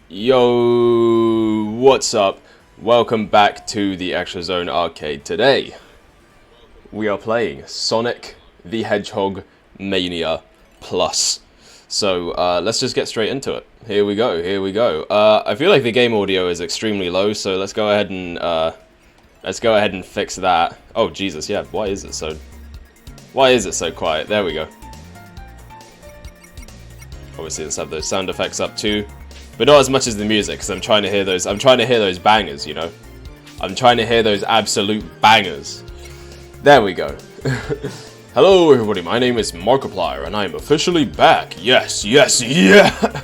Yo, what's up? Welcome back to the Extra Zone Arcade. Today, we are playing Sonic the Hedgehog Mania Plus. So, let's just get straight into it. Here we go, here we go. I feel like the game audio is extremely low, so let's go ahead and fix that. Oh, Jesus, yeah, why is it so quiet? There we go. Obviously, let's have those sound effects up too. But not as much as the music, because I'm trying to hear those bangers, you know? I'm trying to hear those absolute bangers. There we go. Hello everybody, my name is Markiplier, and I am officially back. Yes, yes, yeah!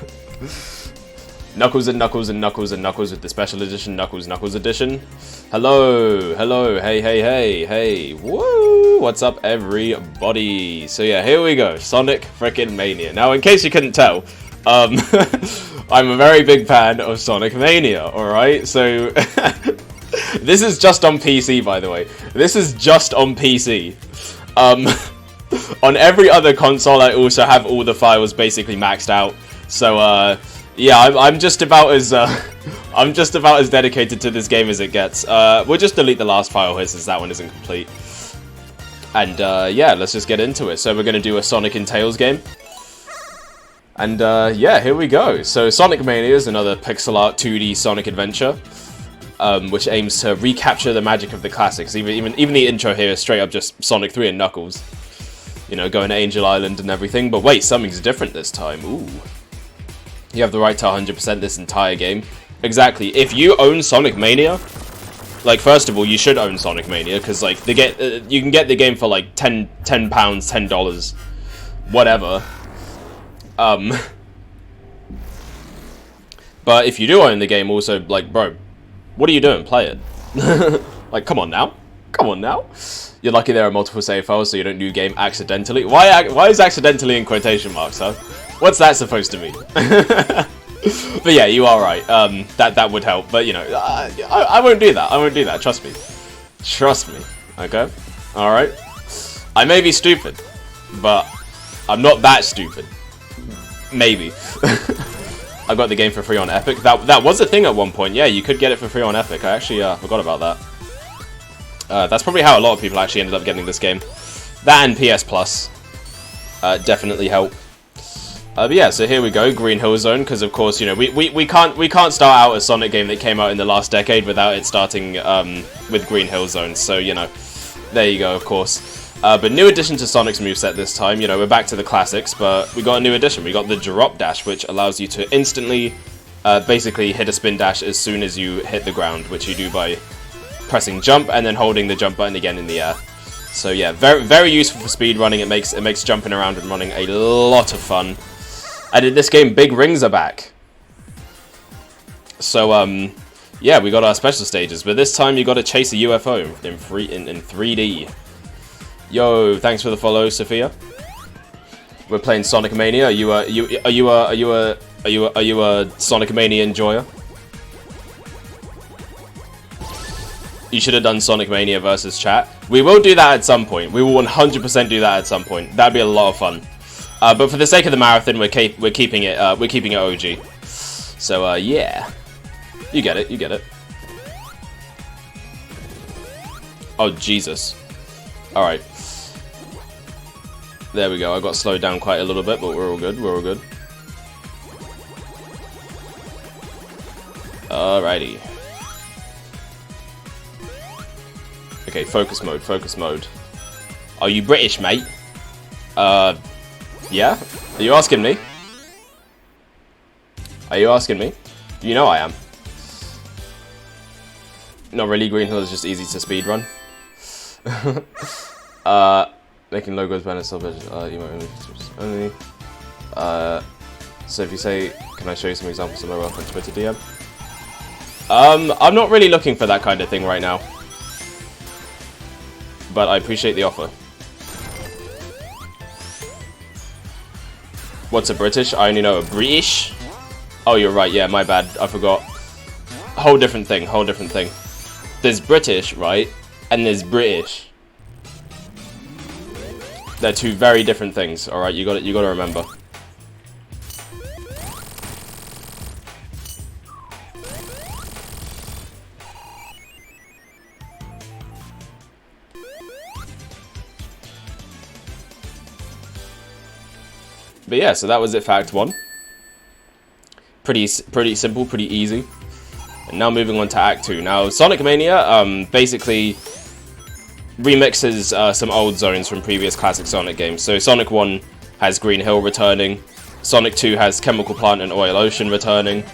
Knuckles and Knuckles and Knuckles and Knuckles with the special edition Knuckles edition. Hello, hello, hey, woo! What's up everybody? So yeah, here we go, Sonic frickin' Mania. Now, in case you couldn't tell, I'm a very big fan of Sonic Mania, alright? So, this is just on PC, by the way. This is just on PC. On every other console, I also have all the files basically maxed out. So, yeah, I'm just about as dedicated to this game as it gets. We'll just delete the last file here since that one isn't complete. And, yeah, let's just get into it. So we're going to do a Sonic and Tails game. And, yeah, here we go. So, Sonic Mania is another pixel art 2D Sonic adventure, which aims to recapture the magic of the classics. Even the intro here is straight up just Sonic 3 and Knuckles. You know, going to Angel Island and everything. But wait, something's different this time. Ooh. You have the right to 100% this entire game. Exactly. If you own Sonic Mania, like, first of all, you should own Sonic Mania, because, like, you can get the game for, like, £10, $10, whatever. But if you do own the game, also, like, bro, what are you doing? Play it. Like, come on now. Come on now. You're lucky there are multiple save files, so you don't new game accidentally. Why is accidentally in quotation marks, huh? What's that supposed to mean? But yeah, you are right. That would help. But, you know, I won't do that. I won't do that. Trust me. Trust me. Okay? Alright? I may be stupid, but I'm not that stupid. Maybe. I got the game for free on Epic. That was a thing at one point. Yeah, you could get it for free on Epic. I actually forgot about that. That's probably how a lot of people actually ended up getting this game. That and PS Plus definitely help. But yeah, so here we go, Green Hill Zone, because of course, you know, we can't start out a Sonic game that came out in the last decade without it starting with Green Hill Zone. So, you know, there you go, of course. But new addition to Sonic's moveset this time. You know, we're back to the classics, but we got a new addition. We got the Drop Dash, which allows you to instantly, basically hit a spin dash as soon as you hit the ground, which you do by pressing jump and then holding the jump button again in the air. So yeah, very, very useful for speed running. It makes jumping around and running a lot of fun. And in this game, big rings are back. So yeah, we got our special stages, but this time you got to chase a UFO in 3D. Yo, thanks for the follow, Sophia. We're playing Sonic Mania. Are you a Sonic Mania enjoyer? You should have done Sonic Mania versus chat. We will do that at some point. We will 100% do that at some point. That'd be a lot of fun. But for the sake of the marathon, we're keeping it OG. So yeah, you get it. You get it. Oh Jesus! All right. There we go. I got slowed down quite a little bit, but we're all good. We're all good. Alrighty. Okay, focus mode. Focus mode. Are you British, mate? Yeah? Are you asking me? Are you asking me? You know I am. Not really. Green Hill is just easy to speedrun. Making logos banner subject only. So if you say, can I show you some examples of my work on Twitter DM? I'm not really looking for that kind of thing right now. But I appreciate the offer. What's a British? I only know a British. Oh, you're right. Yeah, my bad. I forgot. Whole different thing. Whole different thing. There's British, right? And there's British. They're two very different things. All right, you got to remember. But yeah, so that was it for Act 1. Pretty simple, pretty easy. And now moving on to Act 2. Now, Sonic Mania basically remixes some old zones from previous classic Sonic games. So Sonic 1 has Green Hill returning. Sonic 2 has Chemical Plant and Oil Ocean returning.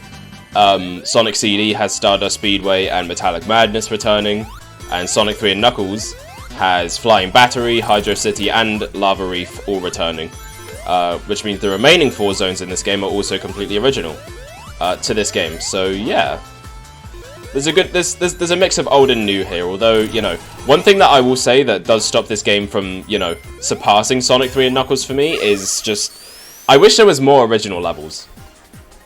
Sonic CD has Stardust Speedway and Metallic Madness returning. And Sonic 3 and Knuckles has Flying Battery, Hydro City, and Lava Reef all returning. Which means the remaining 4 zones in this game are also completely original to this game. So yeah, there's a mix of old and new here. Although, you know, one thing that I will say that does stop this game from, you know, surpassing Sonic 3 and Knuckles for me is just, I wish there was more original levels.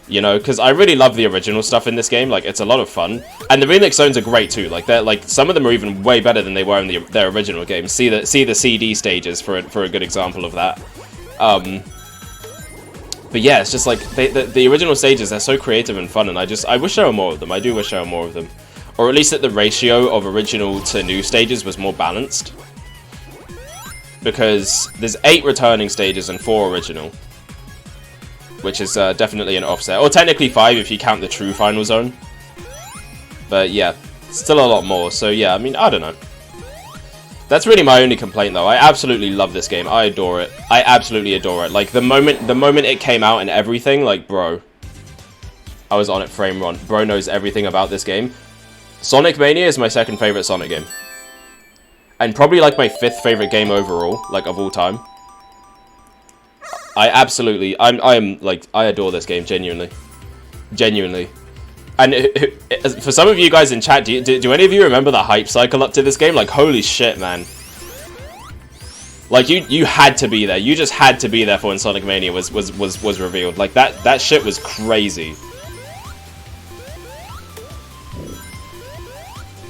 You know, because I really love the original stuff in this game. Like, it's a lot of fun, and the remix zones are great too. Like, they're like, some of them are even way better than they were in their original game. See the CD stages for a good example of that. But yeah, it's just like the original stages, they're so creative and fun, and I wish there were more of them. I do wish there were more of them, or at least that the ratio of original to new stages was more balanced. Because there's 8 returning stages and 4 original, which is definitely an offset, or technically 5 if you count the true final zone. But yeah, still a lot more. So yeah, I mean, I don't know. That's really my only complaint, though. I absolutely love this game. I adore it. I absolutely adore it. Like, the moment it came out and everything, like, bro, I was on it frame run. Bro knows everything about this game. Sonic Mania is my second favorite Sonic game, and probably like my 5th favorite game overall, like, of all time. I adore this game, genuinely. Genuinely. And for some of you guys in chat, do any of you remember the hype cycle up to this game? Like, holy shit, man. Like, you had to be there. You just had to be there for when Sonic Mania was revealed. Like, that shit was crazy.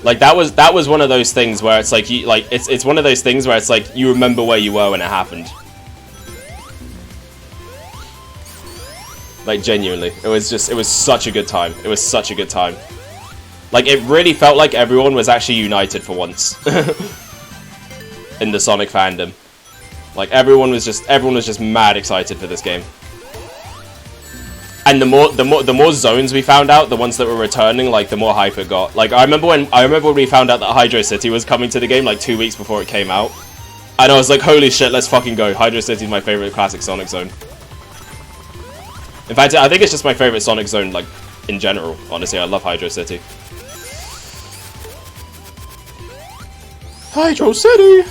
Like, that was one of those things where it's like, it's one of those things where it's like, you remember where you were when it happened. Like, genuinely. It was such a good time. It was such a good time. Like, it really felt like everyone was actually united for once. In the Sonic fandom. Like, everyone was just mad excited for this game. And the more zones we found out, the ones that were returning, like, the more hype it got. Like, I remember when we found out that Hydro City was coming to the game, like, 2 weeks before it came out. And I was like, holy shit, let's fucking go. Hydro City is my favorite classic Sonic zone. In fact, I think it's just my favorite Sonic zone, like, in general. Honestly, I love Hydro City. Hydro City!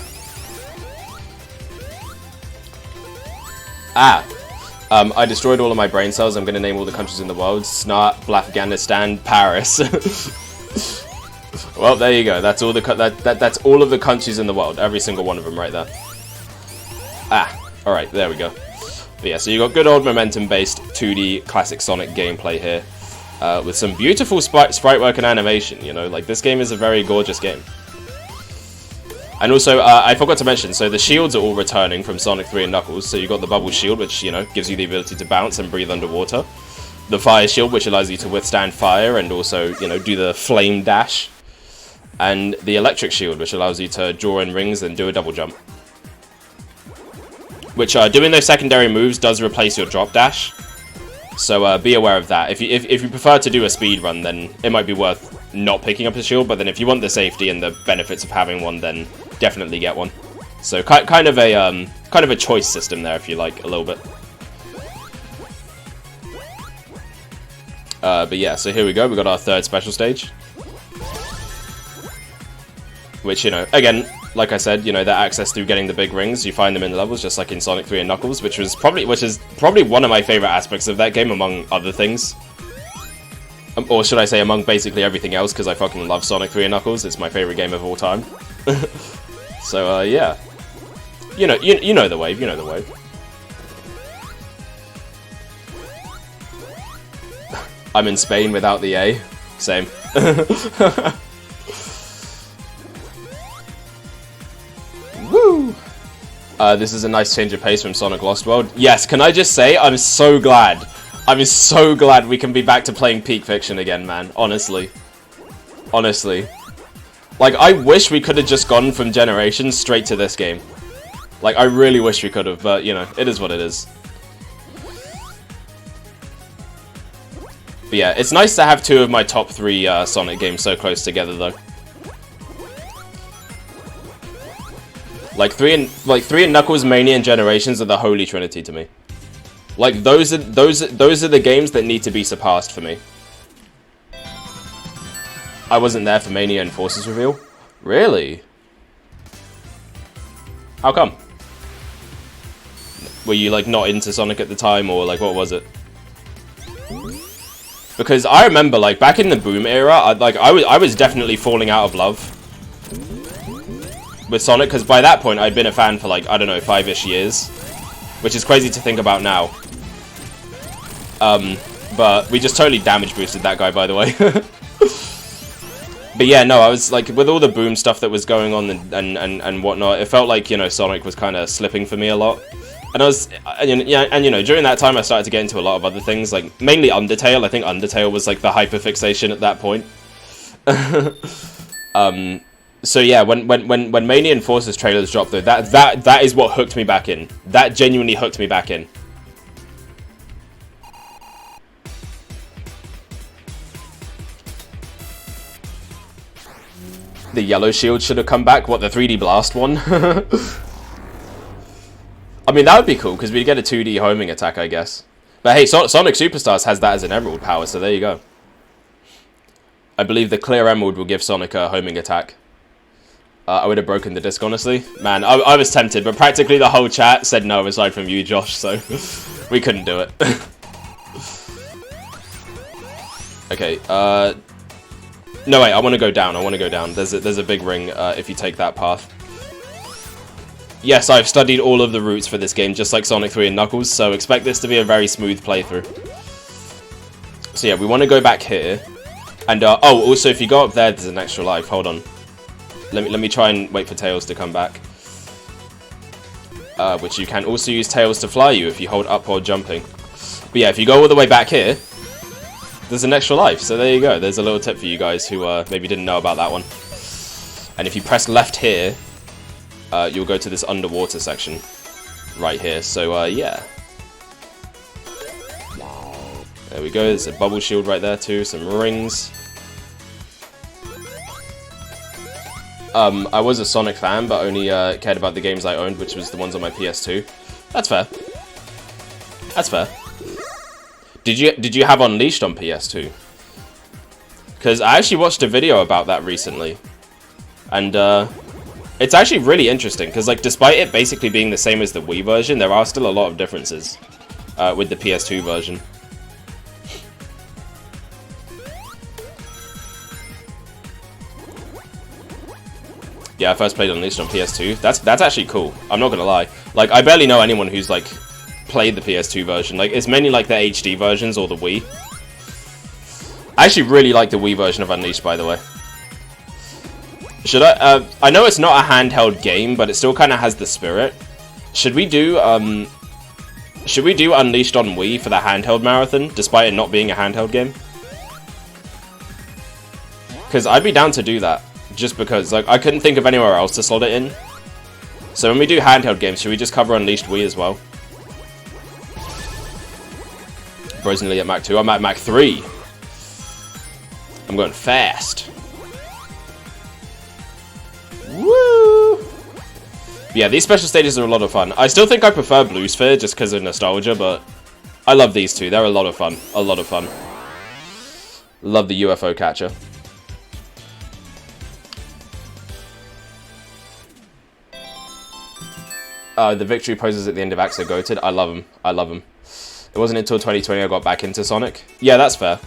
I destroyed all of my brain cells. I'm going to name all the countries in the world. Snart, Afghanistan, Paris. Well, there you go. That's all that's all of the countries in the world. Every single one of them right there. Alright, there we go. But yeah, so you got good old momentum-based 2D classic Sonic gameplay here, with some beautiful sprite work and animation. You know, like, this game is a very gorgeous game. And also, I forgot to mention, so the shields are all returning from Sonic 3 and Knuckles. So you got the bubble shield, which, you know, gives you the ability to bounce and breathe underwater. The fire shield, which allows you to withstand fire and also, you know, do the flame dash. And the electric shield, which allows you to draw in rings and do a double jump. Which, doing those secondary moves does replace your drop dash. So, be aware of that. If you prefer to do a speed run, then it might be worth not picking up a shield. But then if you want the safety and the benefits of having one, then definitely get one. So, kind of a choice system there, if you like, a little bit. But yeah, so here we go. We got our 3rd special stage. Which, you know, again, like I said, you know, that access through getting the big rings, you find them in the levels, just like in Sonic 3 and Knuckles, which is probably one of my favorite aspects of that game, among other things. Or should I say, among basically everything else, because I fucking love Sonic 3 and Knuckles. It's my favorite game of all time. So, yeah. You know the wave, you know the wave. I'm in Spain without the A. Same. Woo! This is a nice change of pace from Sonic Lost World. Yes, can I just say, I'm so glad. I'm so glad we can be back to playing Peak Fiction again, man. Honestly. Honestly. Like, I wish we could have just gone from Generations straight to this game. Like, I really wish we could have, but, you know, it is what it is. But yeah, it's nice to have 2 of my top 3 Sonic games so close together, though. Like 3 and Knuckles, Mania, and Generations are the holy trinity to me. Like those are the games that need to be surpassed for me. I wasn't there for Mania and Forces reveal. Really? How come? Were you like not into Sonic at the time, or like what was it? Because I remember, like, back in the Boom era, I was definitely falling out of love with Sonic, because by that point, I'd been a fan for, like, I don't know, 5-ish years. Which is crazy to think about now. But we just totally damage boosted that guy, by the way. But yeah, no, I was, like, with all the Boom stuff that was going on and whatnot, it felt like, you know, Sonic was kind of slipping for me a lot. And you know, during that time I started to get into a lot of other things, like mainly Undertale. I think Undertale was like the hyperfixation at that point. So yeah, when Mania and Forces trailers dropped though, that is what hooked me back in. That genuinely hooked me back in. The yellow shield should have come back. What, the 3D blast one? I mean, that would be cool, because we'd get a 2D homing attack, I guess. But hey, Sonic Superstars has that as an emerald power, so there you go. I believe the clear emerald will give Sonic a homing attack. I would have broken the disc, honestly. Man, I was tempted, but practically the whole chat said no, aside from you, Josh, so we couldn't do it. Okay, no, wait, I want to go down. There's a big ring if you take that path. Yes, I've studied all of the routes for this game, just like Sonic 3 and Knuckles, so expect this to be a very smooth playthrough. So yeah, we want to go back here. And, oh, also, if you go up there's an extra life. Hold on. Let me try and wait for Tails to come back. Which you can also use Tails to fly you if you hold up while jumping. But yeah, if you go all the way back here, there's an extra life. So there you go. There's a little tip for you guys who maybe didn't know about that one. And if you press left here, you'll go to this underwater section right here. So yeah, there we go. There's a bubble shield right there too, some rings. I was a Sonic fan, but only cared about the games I owned, which was the ones on my PS2. That's fair. That's fair. Did you have Unleashed on PS2? Because I actually watched a video about that recently, and it's actually really interesting, because like despite it basically being the same as the Wii version, there are still a lot of differences with the PS2 version. Yeah, I first played Unleashed on PS2. That's actually cool. I'm not gonna lie. Like, I barely know anyone who's like played the PS2 version. Like, it's mainly like the HD versions or the Wii. I actually really like the Wii version of Unleashed, by the way. Should I know it's not a handheld game, but it still kind of has the spirit. Should we do Unleashed on Wii for the handheld marathon, despite it not being a handheld game? Because I'd be down to do that, just because like I couldn't think of anywhere else to slot it in. So when we do handheld games, should we just cover Unleashed Wii as well? Bro's nearly at Mach 2. I'm at Mach 3. I'm going fast. Woo! Yeah, these special stages are a lot of fun. I still think I prefer Blue Sphere just because of nostalgia, but I love these two. They're a lot of fun. A lot of fun. Love the UFO catcher. The victory poses at the end of acts are goated. I love them. I love them. It wasn't until 2020 I got back into Sonic. Yeah, that's fair.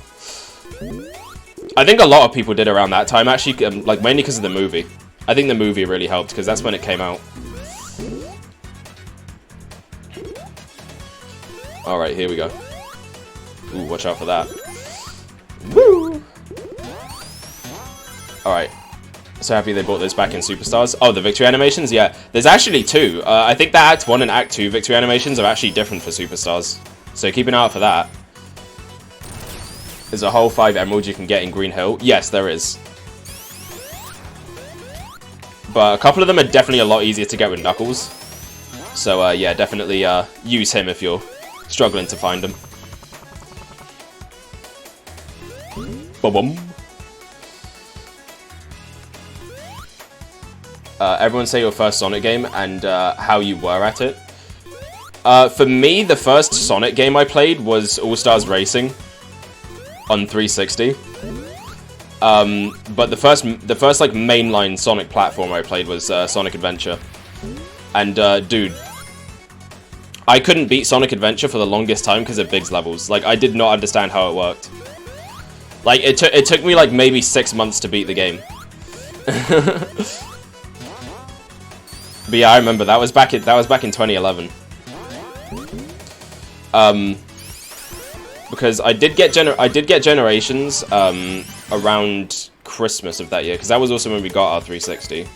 I think a lot of people did around that time, actually, like mainly because of the movie. I think the movie really helped, because that's when it came out. Alright, here we go. Ooh, watch out for that. Woo! Alright. So happy they brought this back in Superstars. Oh, the victory animations? Yeah. There's actually two. I think that Act 1 and Act 2 victory animations are actually different for Superstars. So keep an eye out for that. There's a whole 5 emeralds you can get in Green Hill. Yes, there is. But a couple of them are definitely a lot easier to get with Knuckles. So, yeah, definitely use him if you're struggling to find him. Ba-bum. Everyone say your first Sonic game and how you were at it. For me, the first Sonic game I played was All-Stars Racing on 360. But the first like mainline Sonic platform I played was Sonic Adventure. And dude, I couldn't beat Sonic Adventure for the longest time because of Big's levels. Like, I did not understand how it worked. Like, it took me like maybe 6 months to beat the game. But yeah, I remember that was back in 2011. Because I did get Generations around Christmas of that year, because that was also when we got our 360.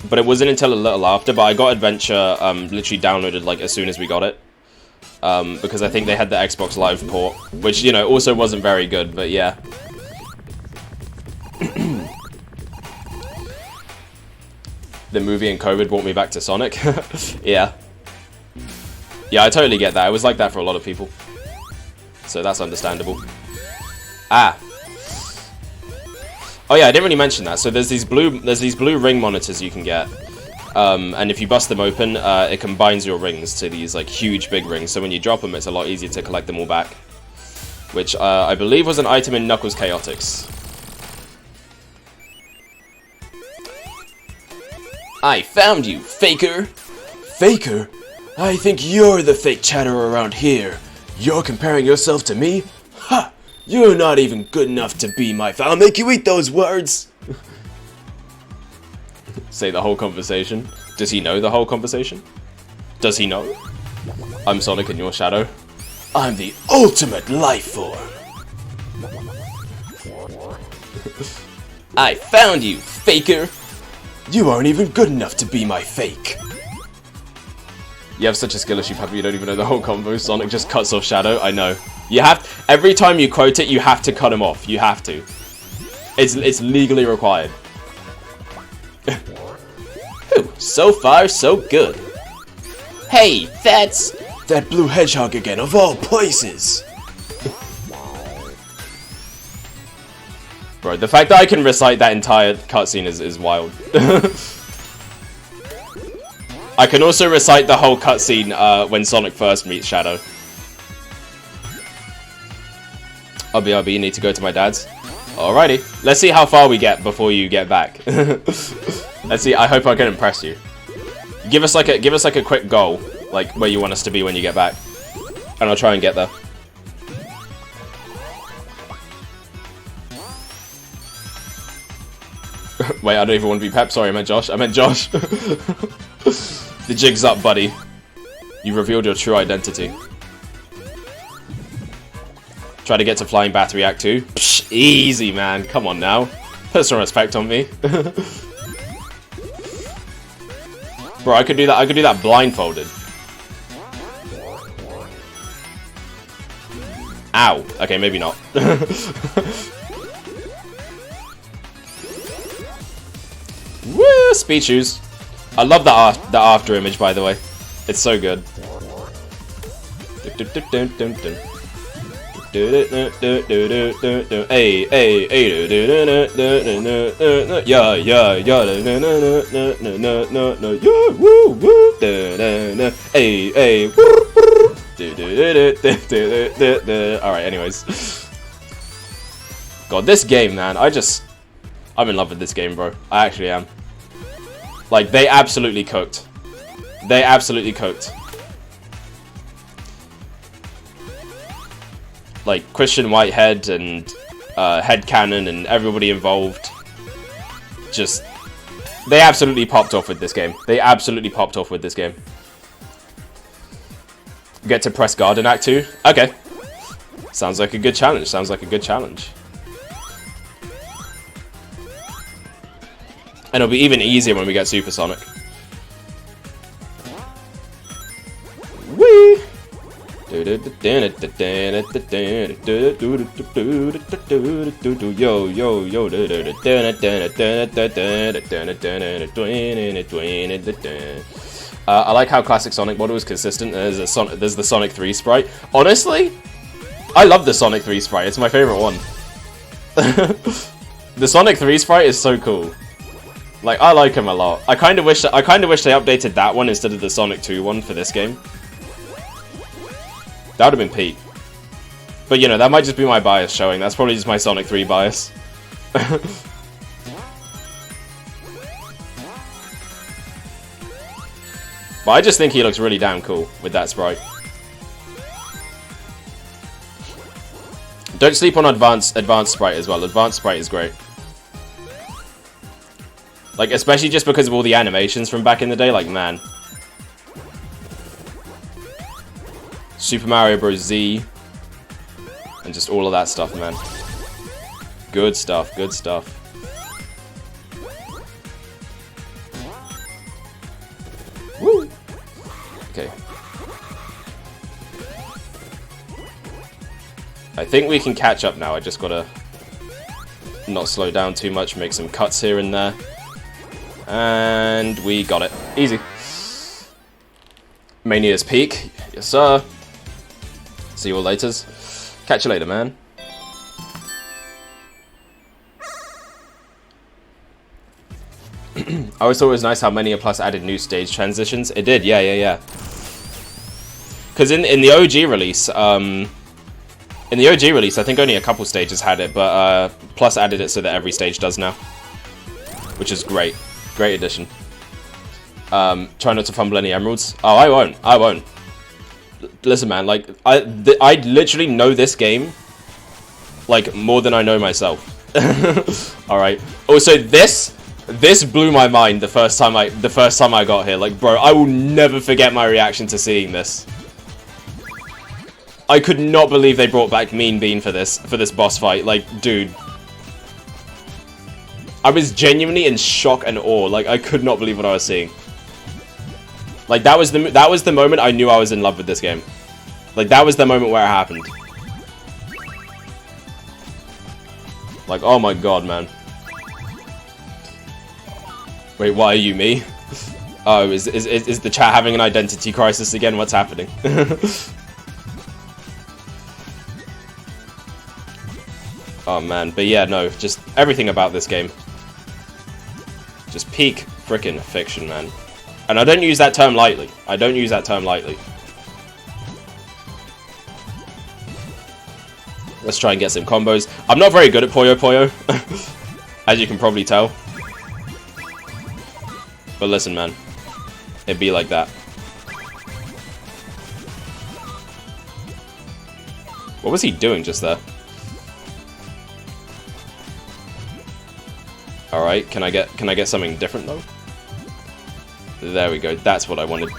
But it wasn't until a little after. But I got Adventure literally downloaded like as soon as we got it, because I think they had the Xbox Live port, which, you know, also wasn't very good. But yeah. The movie and COVID brought me back to Sonic. Yeah. Yeah, I totally get that. It was like that for a lot of people. So that's understandable. Ah. Oh yeah, I didn't really mention that. So there's these blue ring monitors you can get. And if you bust them open, it combines your rings to these like huge big rings. So when you drop them, it's a lot easier to collect them all back. Which I believe was an item in Knuckles Chaotix. I found you, faker! Faker? I think you're the fake chatter around here. You're comparing yourself to me? Ha! You're not even good enough to be my I'll make you eat those words! Say the whole conversation. Does he know the whole conversation? Does he know? I'm Sonic in your shadow. I'm the ultimate life form. I found you, faker! You aren't even good enough to be my fake. You have such a skill issue, Pepper, you don't even know the whole combo. Sonic just cuts off Shadow. I know. You have... Every time you quote it, you have to cut him off. You have to. It's legally required. Ooh, so far, so good. Hey, that's... That blue hedgehog again, of all places! Bro, the fact that I can recite that entire cutscene is wild. I can also recite the whole cutscene when Sonic first meets Shadow. BRB, you need to go to my dad's. Alrighty, let's see how far we get before you get back. Let's see. I hope I can impress you. Give us like a quick goal, like where you want us to be when you get back, and I'll try and get there. Wait, I don't even want to be Pep. Sorry, I meant Josh. The jig's up, buddy. You revealed your true identity. Try to get to Flying Battery Act 2. Psh, easy, man. Come on now. Put some respect on me. Bro, I could do that. I could do that blindfolded. Ow. Okay, maybe not. Woo! Speed shoes. I love the after image, by the way. It's so good. Hey, hey, hey, yeah, yeah, yeah, woo, woo, hey, hey, alright, anyways. God, this game, man, I'm in love with this game, bro. I actually am. Like, they absolutely cooked. They absolutely cooked. Like, Christian Whitehead and Headcanon and everybody involved. Just... They absolutely popped off with this game. They absolutely popped off with this game. Get to press Garden Act 2? Okay. Sounds like a good challenge. Sounds like a good challenge. And it'll be even easier when we get Supersonic. Whee! Yo, yo, yo. I like how classic Sonic model is consistent. There's the Sonic 3 sprite. Honestly, I love the Sonic 3 sprite. It's my favorite one. The Sonic 3 sprite is so cool. Like, I like him a lot. I kind of wish they updated that one instead of the Sonic 2 one for this game. That would have been peak. But, you know, that might just be my bias showing. That's probably just my Sonic 3 bias. But I just think he looks really damn cool with that sprite. Don't sleep on advanced sprite as well. Advanced sprite is great. Like, especially just because of all the animations from back in the day. Like, man. Super Mario Bros. Z. And just all of that stuff, man. Good stuff, good stuff. Woo! Okay. I think we can catch up now. I just gotta not slow down too much, make some cuts here and there. And we got it. Easy. Mania's peak. Yes, sir. See you all later. Catch you later, man. I always thought it was nice how Mania Plus added new stage transitions. It did, yeah. Because in the OG release, I think only a couple stages had it, but Plus added it so that every stage does now, which is great. Great addition. Try not to fumble any emeralds. Oh, I won't. Listen, man, like, I literally know this game, like, more than I know myself. Alright. Also, this blew my mind the first time I got here. Like, bro, I will never forget my reaction to seeing this. I could not believe they brought back Mean Bean for this boss fight. Like, dude. I was genuinely in shock and awe. Like, I could not believe what I was seeing. Like, that was the moment I knew I was in love with this game. Like, that was the moment where it happened. Like, oh my god, man. Wait, why are you me? Oh, is the chat having an identity crisis again? What's happening? Oh man, but yeah, no, just everything about this game. Just peak frickin' fiction, man. And I don't use that term lightly. I don't use that term lightly. Let's try and get some combos. I'm not very good at Puyo Puyo, as you can probably tell. But listen, man, it'd be like that. What was he doing just there? Alright, can I get something different though? There we go, that's what I wanted.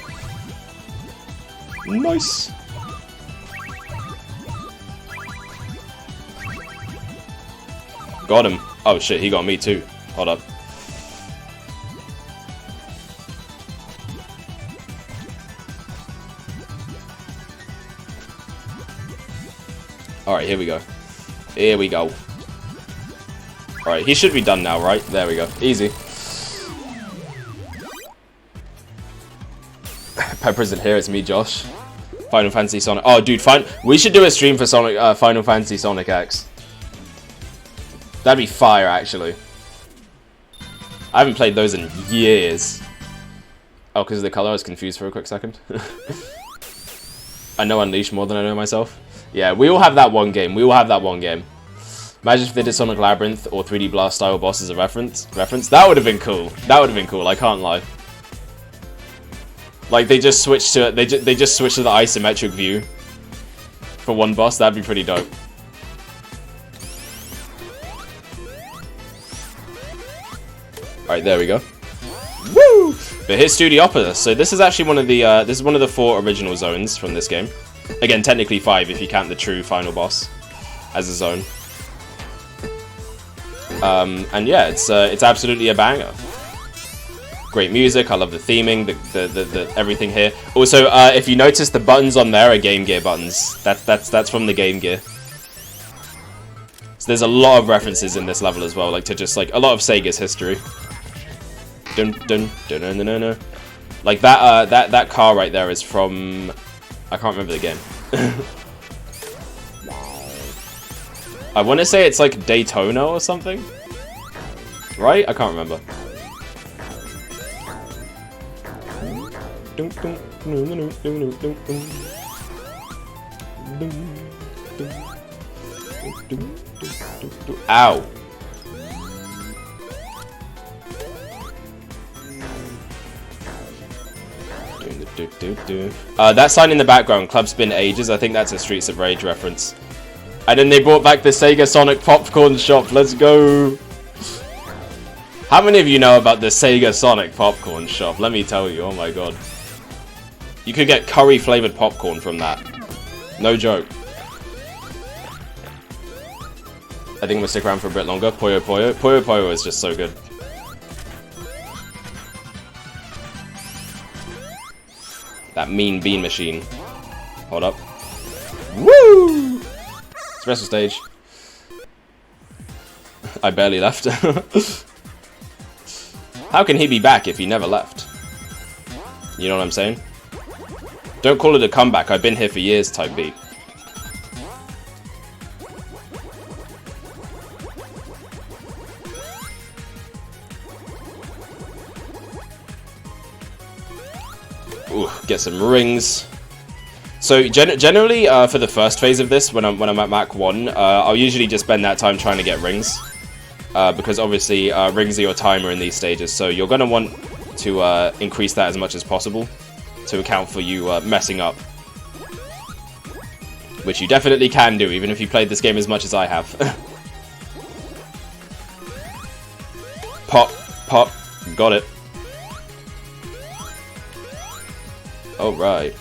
Nice! Got him. Oh shit, he got me too. Hold up. Alright, here we go. Here we go. Alright, he should be done now, right? There we go. Easy. Pepper isn't here, it's me, Josh. Final Fantasy Sonic. Oh, dude, we should do a stream for Sonic, Final Fantasy Sonic X. That'd be fire, actually. I haven't played those in years. Oh, because of the color, I was confused for a quick second. I know Unleashed more than I know myself. Yeah, we all have that one game. We all have that one game. Imagine if they did Sonic Labyrinth or 3D Blast style boss as a reference. That would have been cool. That would have been cool. I can't lie. Like they just switched to they just switched to the isometric view for one boss. That'd be pretty dope. All right, there we go. Woo! But here's Studiopolis. So this is actually one of the 4 original zones from this game. Again, technically 5 if you count the true final boss as a zone. And yeah, it's absolutely a banger. Great music. I love the theming, the everything here. Also, if you notice, the buttons on there are Game Gear buttons. That's from the Game Gear. So there's a lot of references in this level as well, like to just like a lot of Sega's history. Dun dun dun dun dun dun dun. Like that car right there is from, I can't remember the game. I want to say it's like Daytona or something. Right? I can't remember. Ow. That sign in the background, Club's been ages. I think that's a Streets of Rage reference. And then they brought back the Sega Sonic Popcorn Shop. Let's go. How many of you know about the Sega Sonic Popcorn Shop? Let me tell you. Oh my god. You could get curry flavored popcorn from that. No joke. I think I'm gonna stick around for a bit longer. Puyo Puyo. Puyo Puyo is just so good. That mean bean machine. Hold up. Woo! Special stage. I barely left. How can he be back if he never left? You know what I'm saying? Don't call it a comeback. I've been here for years type beat. Ooh, get some rings. So generally, for the first phase of this, when I'm at Mach 1, I'll usually just spend that time trying to get rings, because obviously rings are your timer in these stages. So you're gonna want to increase that as much as possible to account for you messing up, which you definitely can do, even if you played this game as much as I have. Pop, pop, got it. Alright.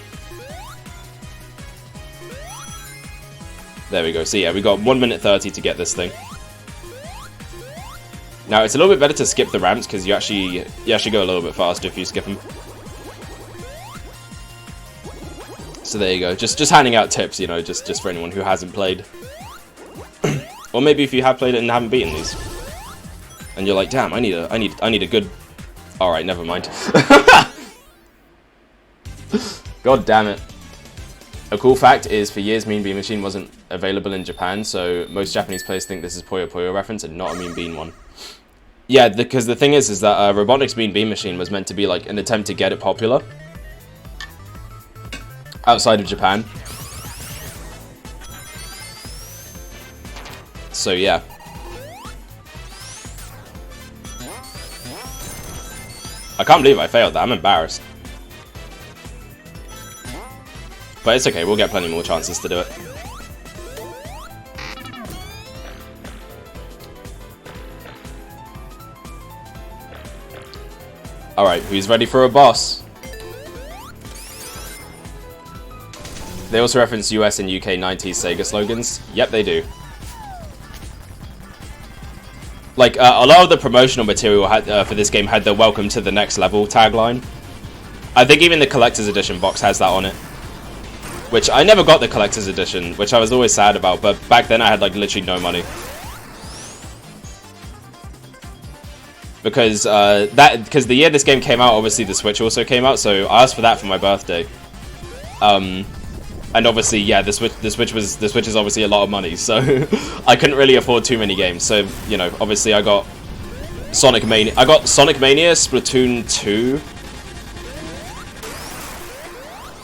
There we go. So yeah, we got 1 minute 30 to get this thing. Now it's a little bit better to skip the ramps because you actually go a little bit faster if you skip them. So there you go. Just handing out tips, you know, just for anyone who hasn't played. Or maybe if you have played it and haven't beaten these, and you're like, damn, I need a good. All right, never mind. God damn it. A cool fact is, for years, Mean Bean Machine wasn't available in Japan, so most Japanese players think this is Puyo Puyo reference and not a Mean Bean one. Yeah, because the thing is that Robotnik's Mean Bean Machine was meant to be like an attempt to get it popular outside of Japan. So yeah. I can't believe I failed that. I'm embarrassed. But it's okay, we'll get plenty more chances to do it. Alright, who's ready for a boss? They also reference US and UK 90s Sega slogans. Yep, they do. Like, a lot of the promotional material for this game had the "Welcome to the Next Level" tagline. I think even the Collector's Edition box has that on it. Which, I never got the Collector's Edition, which I was always sad about, but back then I had, like, literally no money. Because, because the year this game came out, obviously the Switch also came out, so I asked for that for my birthday. And obviously, yeah, the Switch is obviously a lot of money, so I couldn't really afford too many games. So, you know, obviously I got Sonic Mania, Splatoon 2,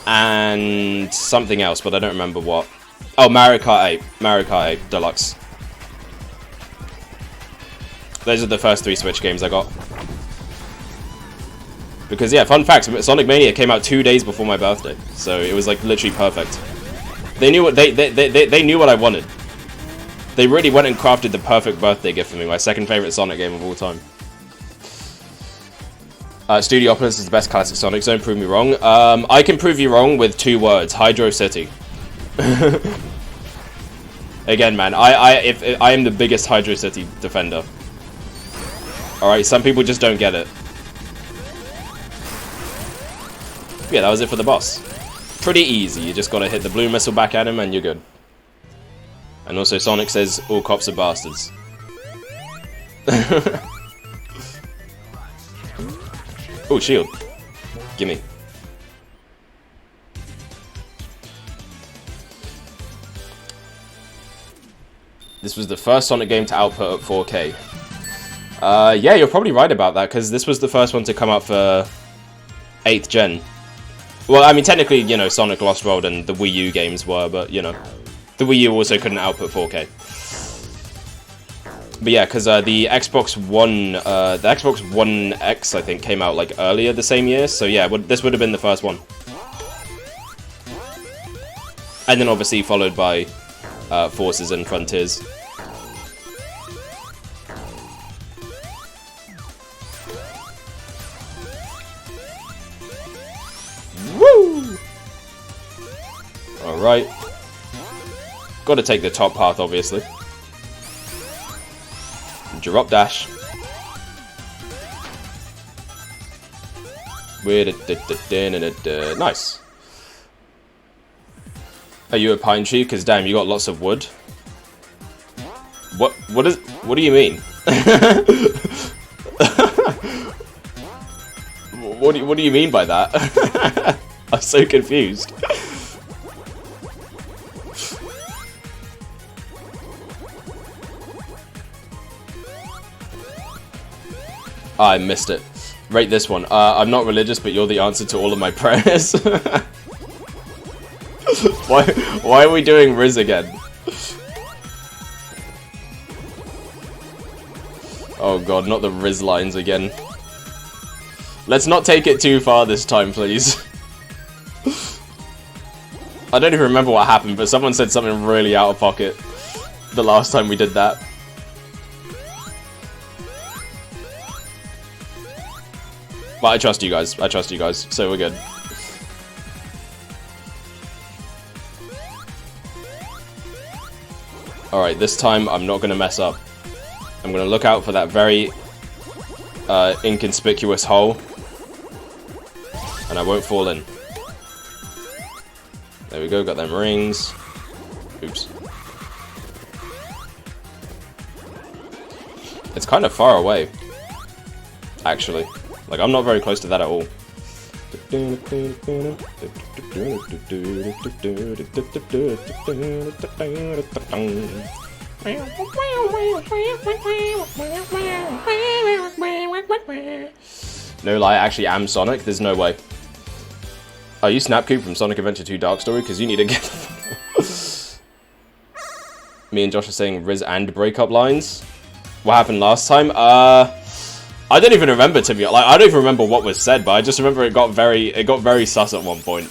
and something else, but I don't remember what. Oh, Mario Kart 8 Deluxe. Those are the first 3 Switch games I got. Because yeah, fun fact, Sonic Mania came out 2 days before my birthday, so it was like literally perfect. They knew what they knew what I wanted. They really went and crafted the perfect birthday gift for me. My second favorite Sonic game of all time. Studiopolis is the best classic Sonic zone. Prove me wrong. I can prove you wrong with 2 words: Hydro City. Again, man, I am the biggest Hydro City defender. All right, some people just don't get it. Yeah, that was it for the boss. Pretty easy. You just gotta hit the blue missile back at him and you're good. And also Sonic says all cops are bastards. Oh, shield. Gimme. This was the first Sonic game to output at 4K. Yeah, you're probably right about that, because this was the first one to come out for 8th gen. Well, I mean, technically, you know, Sonic Lost World and the Wii U games were, but, you know, the Wii U also couldn't output 4K. But yeah, because the Xbox One X, I think, came out, like, earlier the same year, so yeah, this would have been the first one. And then, obviously, followed by Forces and Frontiers. Woo! Alright. Gotta take the top path, obviously. Drop dash. Nice. Are you a pine tree? Because damn, you got lots of wood. What do you mean? What do you mean by that? I'm so confused. I missed it. Rate this one. I'm not religious, but you're the answer to all of my prayers. Why are we doing Riz again? Oh god, not the Riz lines again. Let's not take it too far this time, please. I don't even remember what happened, but someone said something really out of pocket the last time we did that. But I trust you guys. I trust you guys, so we're good. Alright, this time I'm not going to mess up. I'm going to look out for that very inconspicuous hole. And I won't fall in. There we go, got them rings. Oops. It's kind of far away, actually. Like, I'm not very close to that at all. No lie, I actually am Sonic. There's no way. Are you Snapcube from Sonic Adventure 2 Dark Story? Because you need to get... Me and Josh are saying Riz and breakup lines. What happened last time? I don't even remember, to be honest. Like, I don't even remember what was said, but I just remember it got very sus at one point.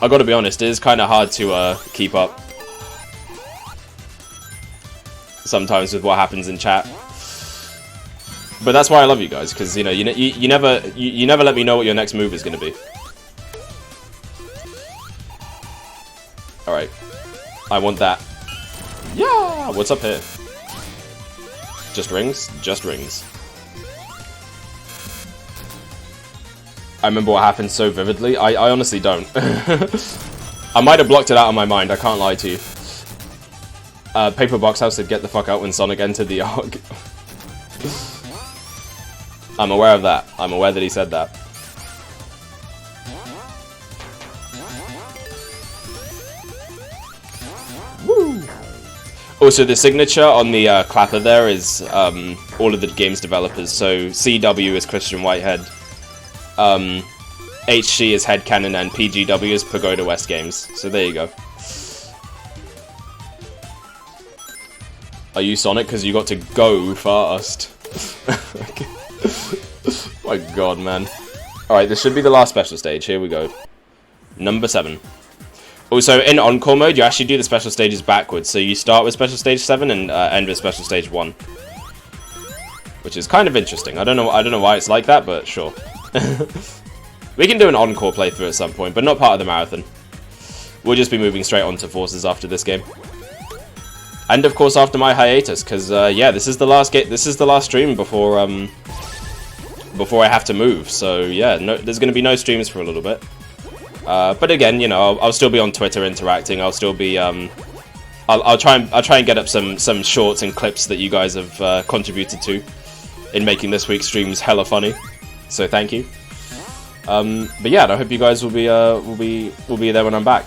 I gotta be honest, it is kind of hard to keep up sometimes with what happens in chat. But that's why I love you guys, because you know, you never let me know what your next move is gonna be. All right. I want that. Yeah! What's up here? Just rings? Just rings. I remember what happened so vividly. I honestly don't. I might have blocked it out of my mind, I can't lie to you. Paper Box House said get the fuck out when Sonic entered the Ark. I'm aware of that. I'm aware that he said that. Also, the signature on the clapper there is all of the game's developers. So CW is Christian Whitehead, HG is Headcanon, and PGW is Pagoda West Games. So there you go. Are you Sonic? Because you got to go fast. My god, man. Alright, this should be the last special stage. Here we go. Number 7. Also, in Encore mode, you actually do the special stages backwards. So you start with Special Stage 7 and end with Special Stage 1. Which is kind of interesting. I don't know why it's like that, but sure. We can do an Encore playthrough at some point, but not part of the marathon. We'll just be moving straight on to Forces after this game. And of course after my hiatus, because yeah, this is the last stream before I have to move. So yeah, there's going to be no streams for a little bit. But again, you know, I'll still be on Twitter interacting. I'll still be I'll try and get up some shorts and clips that you guys have contributed to in making this week's streams hella funny. So thank you. But yeah, I hope you guys will be there when I'm back.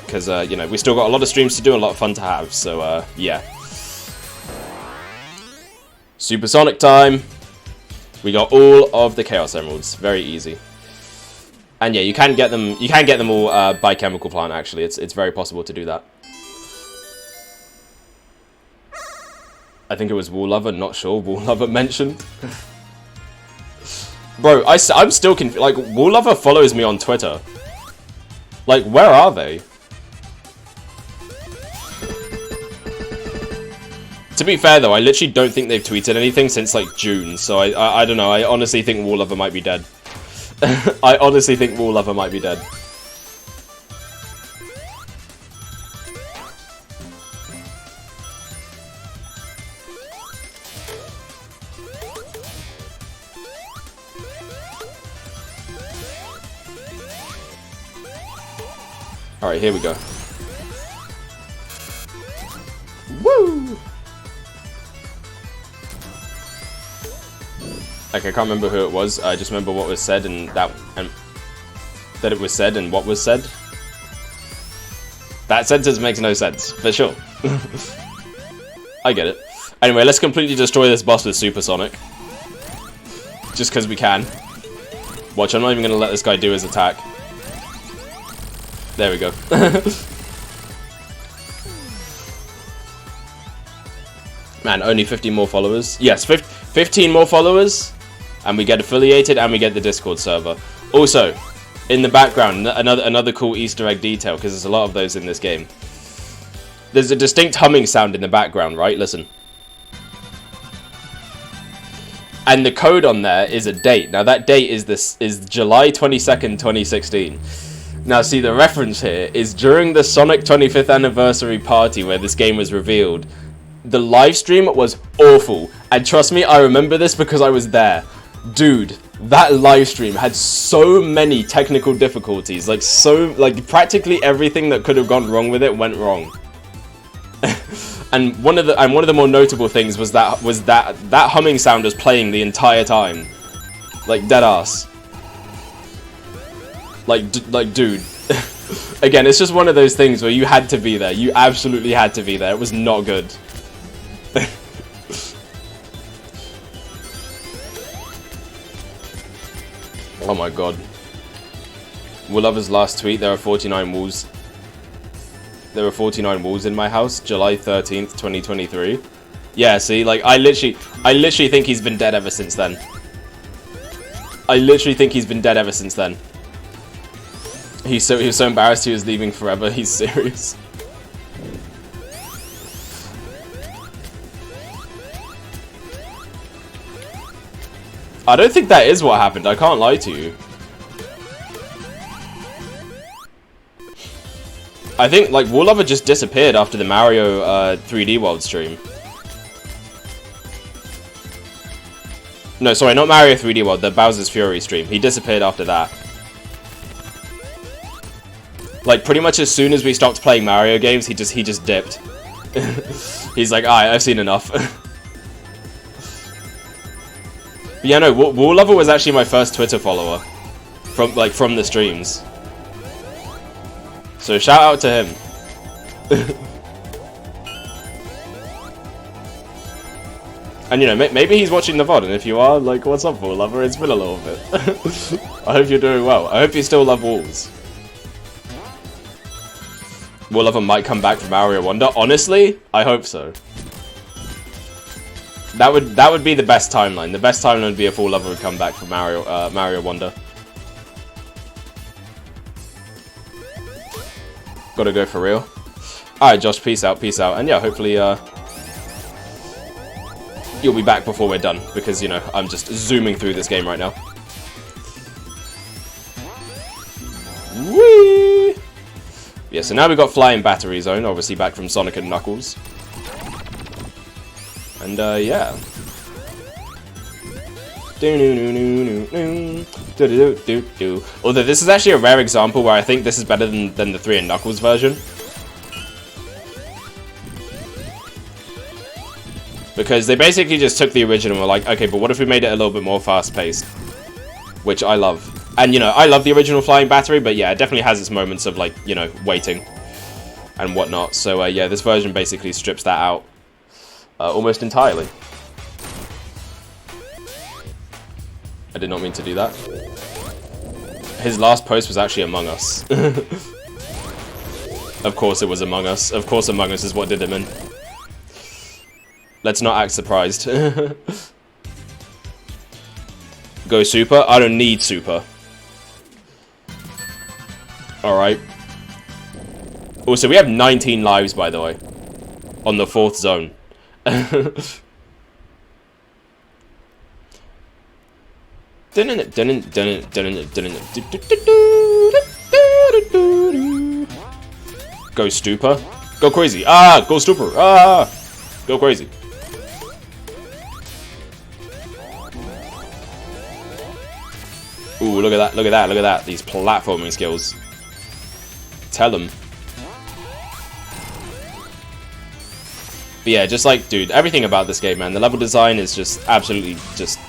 Because, you know, we still got a lot of streams to do, a lot of fun to have, so, yeah. Supersonic time! We got all of the Chaos Emeralds. Very easy. And yeah, you can get them all by Chemical Plant, actually. It's very possible to do that. I think it was Wool Lover, not sure. Wool Lover mentioned. Bro, I'm still confused. Like, Wool Lover follows me on Twitter. Like, where are they? To be fair, though, I literally don't think they've tweeted anything since, like, June. So, I don't know. I honestly think Wool Lover might be dead. I honestly think Wool Lover might be dead. Alright, here we go. Woo! Okay, I can't remember who it was. I just remember what was said and that it was said and what was said. That sentence makes no sense, but sure. I get it. Anyway, let's completely destroy this boss with Supersonic. Just because we can. Watch, I'm not even going to let this guy do his attack. There we go. Man, only 50 more followers. Yes, 15 more followers. And we get affiliated and we get the Discord server. Also, in the background, another cool Easter egg detail, because there's a lot of those in this game. There's a distinct humming sound in the background, right? Listen. And the code on there is a date. Now that date is July 22nd, 2016. Now see, the reference here is during the Sonic 25th anniversary party where this game was revealed. The live stream was awful. And trust me, I remember this because I was there. Dude, that live stream had so many technical difficulties. Like practically everything that could have gone wrong with it went wrong. And one of the more notable things was that humming sound was playing the entire time. Like dead ass. Like dude. Again, it's just one of those things where you had to be there. You absolutely had to be there. It was not good. Oh my god. Wool Lover's last tweet, there are 49 wolves. There were 49 wolves in my house, July 13th, 2023. Yeah, see, like, I literally think he's been dead ever since then. I literally think he's been dead ever since then. He was so embarrassed he was leaving forever, he's serious. I don't think that is what happened, I can't lie to you. I think, like, Wool Lover just disappeared after the Mario 3D World stream. No, sorry, not Mario 3D World, the Bowser's Fury stream. He disappeared after that. Like, pretty much as soon as we stopped playing Mario games, he just dipped. He's like, alright, I've seen enough. But yeah, no, Wool Lover was actually my first Twitter follower. From the streams. So shout out to him. And you know, maybe he's watching the VOD, and if you are, like, what's up, Wool Lover? It's been a little bit. I hope you're doing well. I hope you still love wolves. Wool Lover might come back from Mario Wonder. Honestly, I hope so. That would be the best timeline. The best timeline would be if Wool Lover would come back from Mario Wonder. Gotta go for real. Alright, Josh, peace out. And yeah, hopefully, you'll be back before we're done. Because, you know, I'm just zooming through this game right now. Whee! Yeah, so now we've got Flying Battery Zone, obviously back from Sonic and Knuckles. And, yeah. Although this is actually a rare example where I think this is better than the 3 and Knuckles version. Because they basically just took the original and were like, okay, but what if we made it a little bit more fast-paced? which I love. And, you know, I love the original Flying Battery, but yeah, it definitely has its moments of, like, you know, waiting and whatnot. So, yeah, this version basically strips that out almost entirely. I did not mean to do that. His last post was actually Among Us. Of course it was Among Us. Of course Among Us is what did him in. Let's not act surprised. Go super? I don't need super. Alright. Also, we have 19 lives, by the way. On the 4th zone. Go stupor. Go crazy. Ah! Go stupor. Ah! Go crazy. Ooh, look at that, look at that, look at that. These platforming skills. Tell them. But yeah, just like, dude, everything about this game, man. The level design is just absolutely just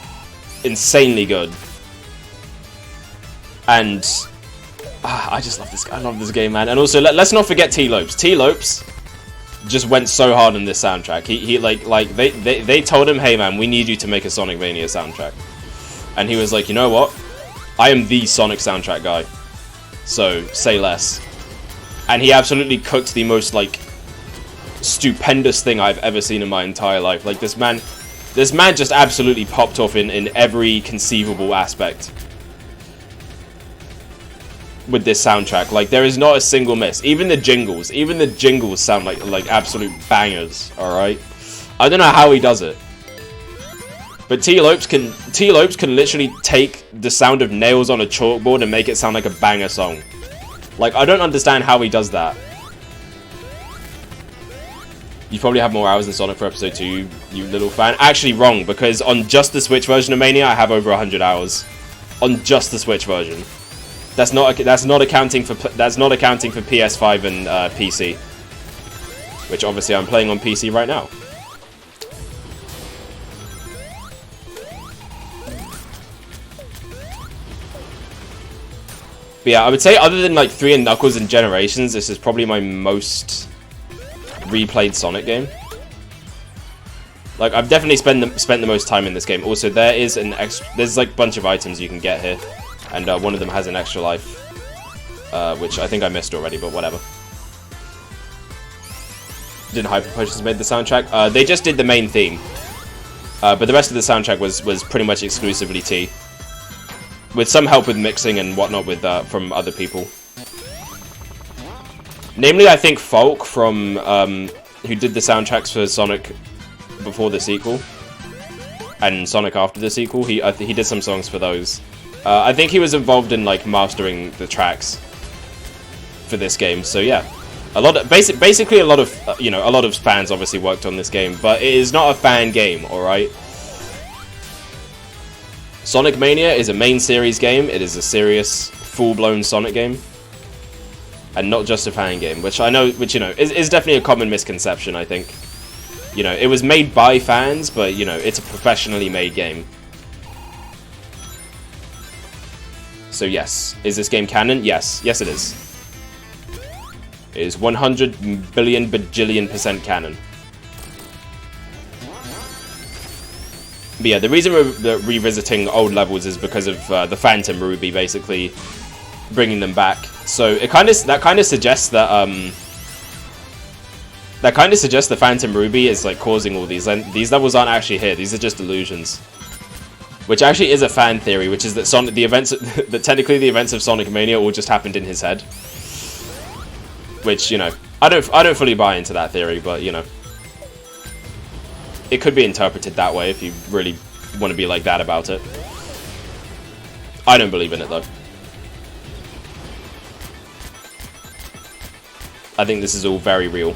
insanely good. And I just love this. I love this game, man. And also, let's not forget T-Lopes. T-Lopes just went so hard on this soundtrack. He like they told him, hey man, we need you to make a Sonic Mania soundtrack. And he was like, you know what? I am the Sonic soundtrack guy. So say less. And he absolutely cooked the most like stupendous thing I've ever seen in my entire life. Like this man just absolutely popped off in every conceivable aspect with this soundtrack. Like there is not a single miss. Even the jingles sound like absolute bangers. All right, I don't know how he does it, but T-Lopes can literally take the sound of nails on a chalkboard and make it sound like a banger song. Like I don't understand how he does that. You probably have more hours than Sonic for episode 2, you little fan. Actually, wrong, because on just the Switch version of Mania, I have over 100 hours. On just the Switch version. That's not accounting for PS5 and PC, which obviously I'm playing on PC right now. But yeah, I would say other than like 3 and Knuckles and Generations, this is probably my most replayed Sonic game. Like I've definitely spent the most time in this game. Also, there's like a bunch of items you can get here. And one of them has an extra life, which I think I missed already, but whatever. Didn't Hyper Potions made the soundtrack? They just did the main theme. But the rest of the soundtrack was pretty much exclusively T. With some help with mixing and whatnot with from other people. Namely, I think Folk from who did the soundtracks for Sonic before the sequel. And Sonic after the sequel. He did some songs for those. I think he was involved in like mastering the tracks for this game. So yeah, basically a lot of a lot of fans obviously worked on this game, but it is not a fan game. All right. Sonic Mania is a main series game. It is a serious, full-blown Sonic game, and not just a fan game, which is definitely a common misconception. I think, it was made by fans, but it's a professionally made game. So yes, is this game canon? Yes, yes it is. It is 100 billion bajillion % canon. But yeah, the reason we're revisiting old levels is because of the Phantom Ruby basically bringing them back. So that kind of suggests that the Phantom Ruby is like causing all these, and these levels aren't actually here. These are just illusions. Which actually is a fan theory, which is that technically the events of Sonic Mania all just happened in his head. Which, I don't fully buy into that theory, but it could be interpreted that way if you really want to be like that about it. I don't believe in it though. I think this is all very real.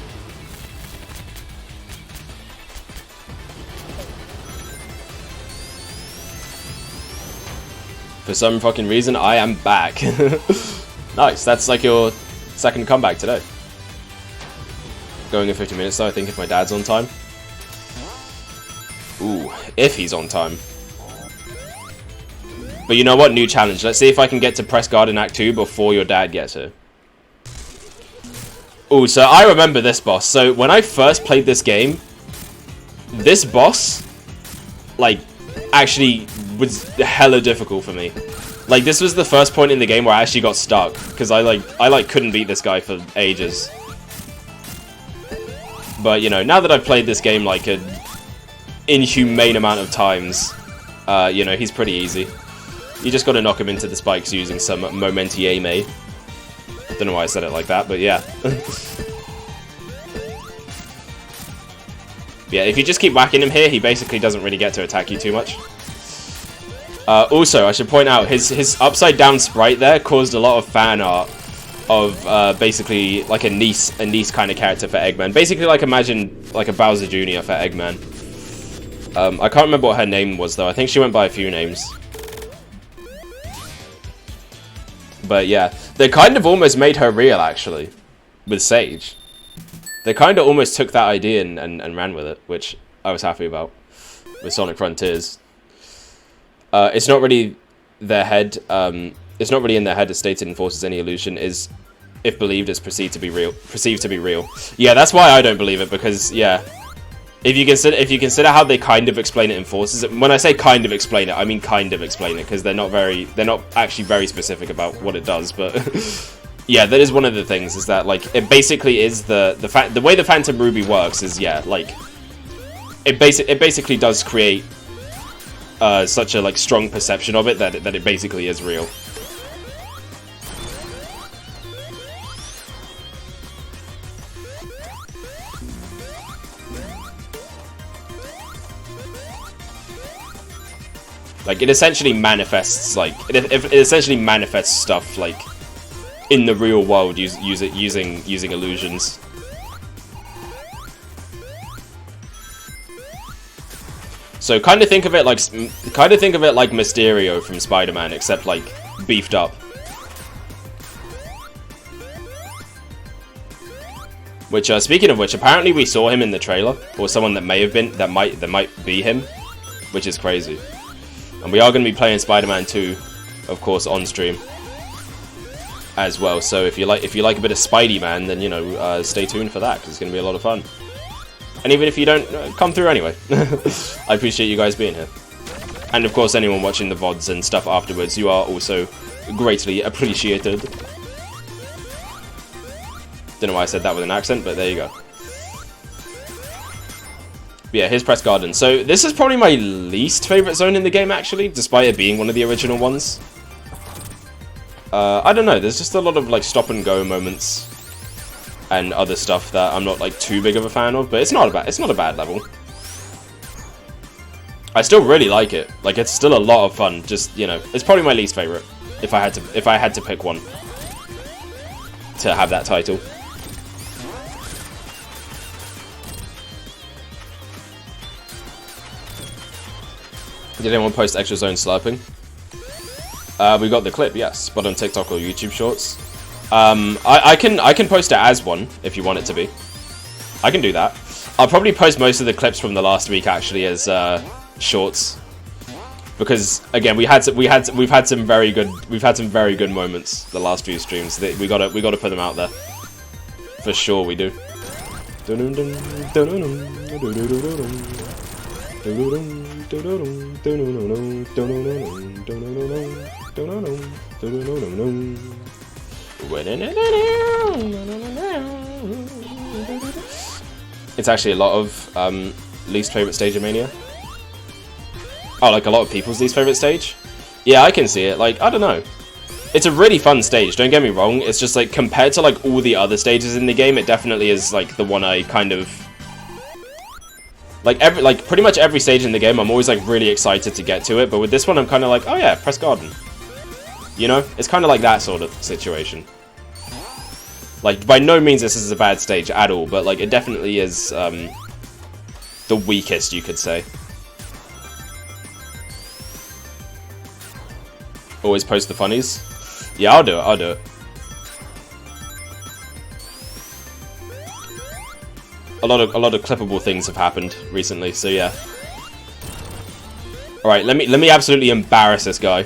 For some fucking reason, I am back. Nice, that's like your second comeback today. Going in 50 minutes though, I think if my dad's on time. Ooh, if he's on time. But you know what? New challenge. Let's see if I can get to press guard in Act 2 before your dad gets here. Oh, so I remember this boss. So when I first played this game, this boss, like, actually was hella difficult for me. Like, this was the first point in the game where I actually got stuck. Because I couldn't beat this guy for ages. But, you know, now that I've played this game, like, an inhumane amount of times, you know, he's pretty easy. You just gotta knock him into the spikes using some momentieme. Don't know why I said it like that, but yeah. Yeah, if you just keep whacking him here, he basically doesn't really get to attack you too much. Also, I should point out, his upside down sprite there caused a lot of fan art of basically like a niece kind of character for Eggman. Basically, like, imagine like a Bowser Jr. for Eggman. I can't remember what her name was though. I think she went by a few names. But yeah, they kind of almost made her real actually, with Sage. They kind of almost took that idea and ran with it, which I was happy about with Sonic Frontiers. It's not really their head. It's not really in their head as stated enforces any illusion is, if believed, is perceived to be real. Yeah, that's why I don't believe it, because yeah, if you consider how they kind of explain it in Forces, when I say kind of explain it, I mean kind of explain it, because they're not actually very specific about what it does, but yeah, that is one of the things, is that, like, it basically is the way the Phantom Ruby works is, yeah, like, it basically does create such a, like, strong perception of it that it basically is real. Like, it essentially manifests, like, it essentially manifests stuff, like, in the real world using illusions. So kind of think of it like Mysterio from Spider-Man, except, like, beefed up. Which, speaking of which, apparently we saw him in the trailer, or someone that might be him, which is crazy. And we are going to be playing Spider-Man 2, of course, on stream as well. So if you like a bit of Spidey-Man, then, you know, stay tuned for that, because it's going to be a lot of fun. And even if you don't, come through anyway. I appreciate you guys being here. And of course, anyone watching the VODs and stuff afterwards, you are also greatly appreciated. Don't know why I said that with an accent, but there you go. Yeah, here's Press Garden. So this is probably my least favorite zone in the game, actually, despite it being one of the original ones. I don't know, there's just a lot of, like, stop and go moments and other stuff that I'm not, like, too big of a fan of, but it's not a bad level. I still really like it. Like, it's still a lot of fun. Just, you know, it's probably my least favorite if I had to pick one to have that title. Did anyone post extra zone slurping? We got the clip, yes, but on TikTok or YouTube Shorts. I can post it as one if you want it to be. I can do that. I'll probably post most of the clips from the last week actually as shorts, because again we've had some very good moments the last few streams. We gotta put them out there for sure. We do. It's actually a lot of least favorite stage of Mania. Oh, like a lot of people's least favorite stage? Yeah, I can see it. Like, I don't know. It's a really fun stage, don't get me wrong. It's just, like, compared to, like, all the other stages in the game, it definitely is, like, the one I kind of... Like, pretty much every stage in the game, I'm always, like, really excited to get to it. But with this one, I'm kind of like, oh yeah, press garden. You know? It's kind of like that sort of situation. Like, by no means this is a bad stage at all, but, like, it definitely is, the weakest, you could say. Always post the funnies. Yeah, I'll do it. A lot of clippable things have happened recently, so yeah. All right, let me absolutely embarrass this guy.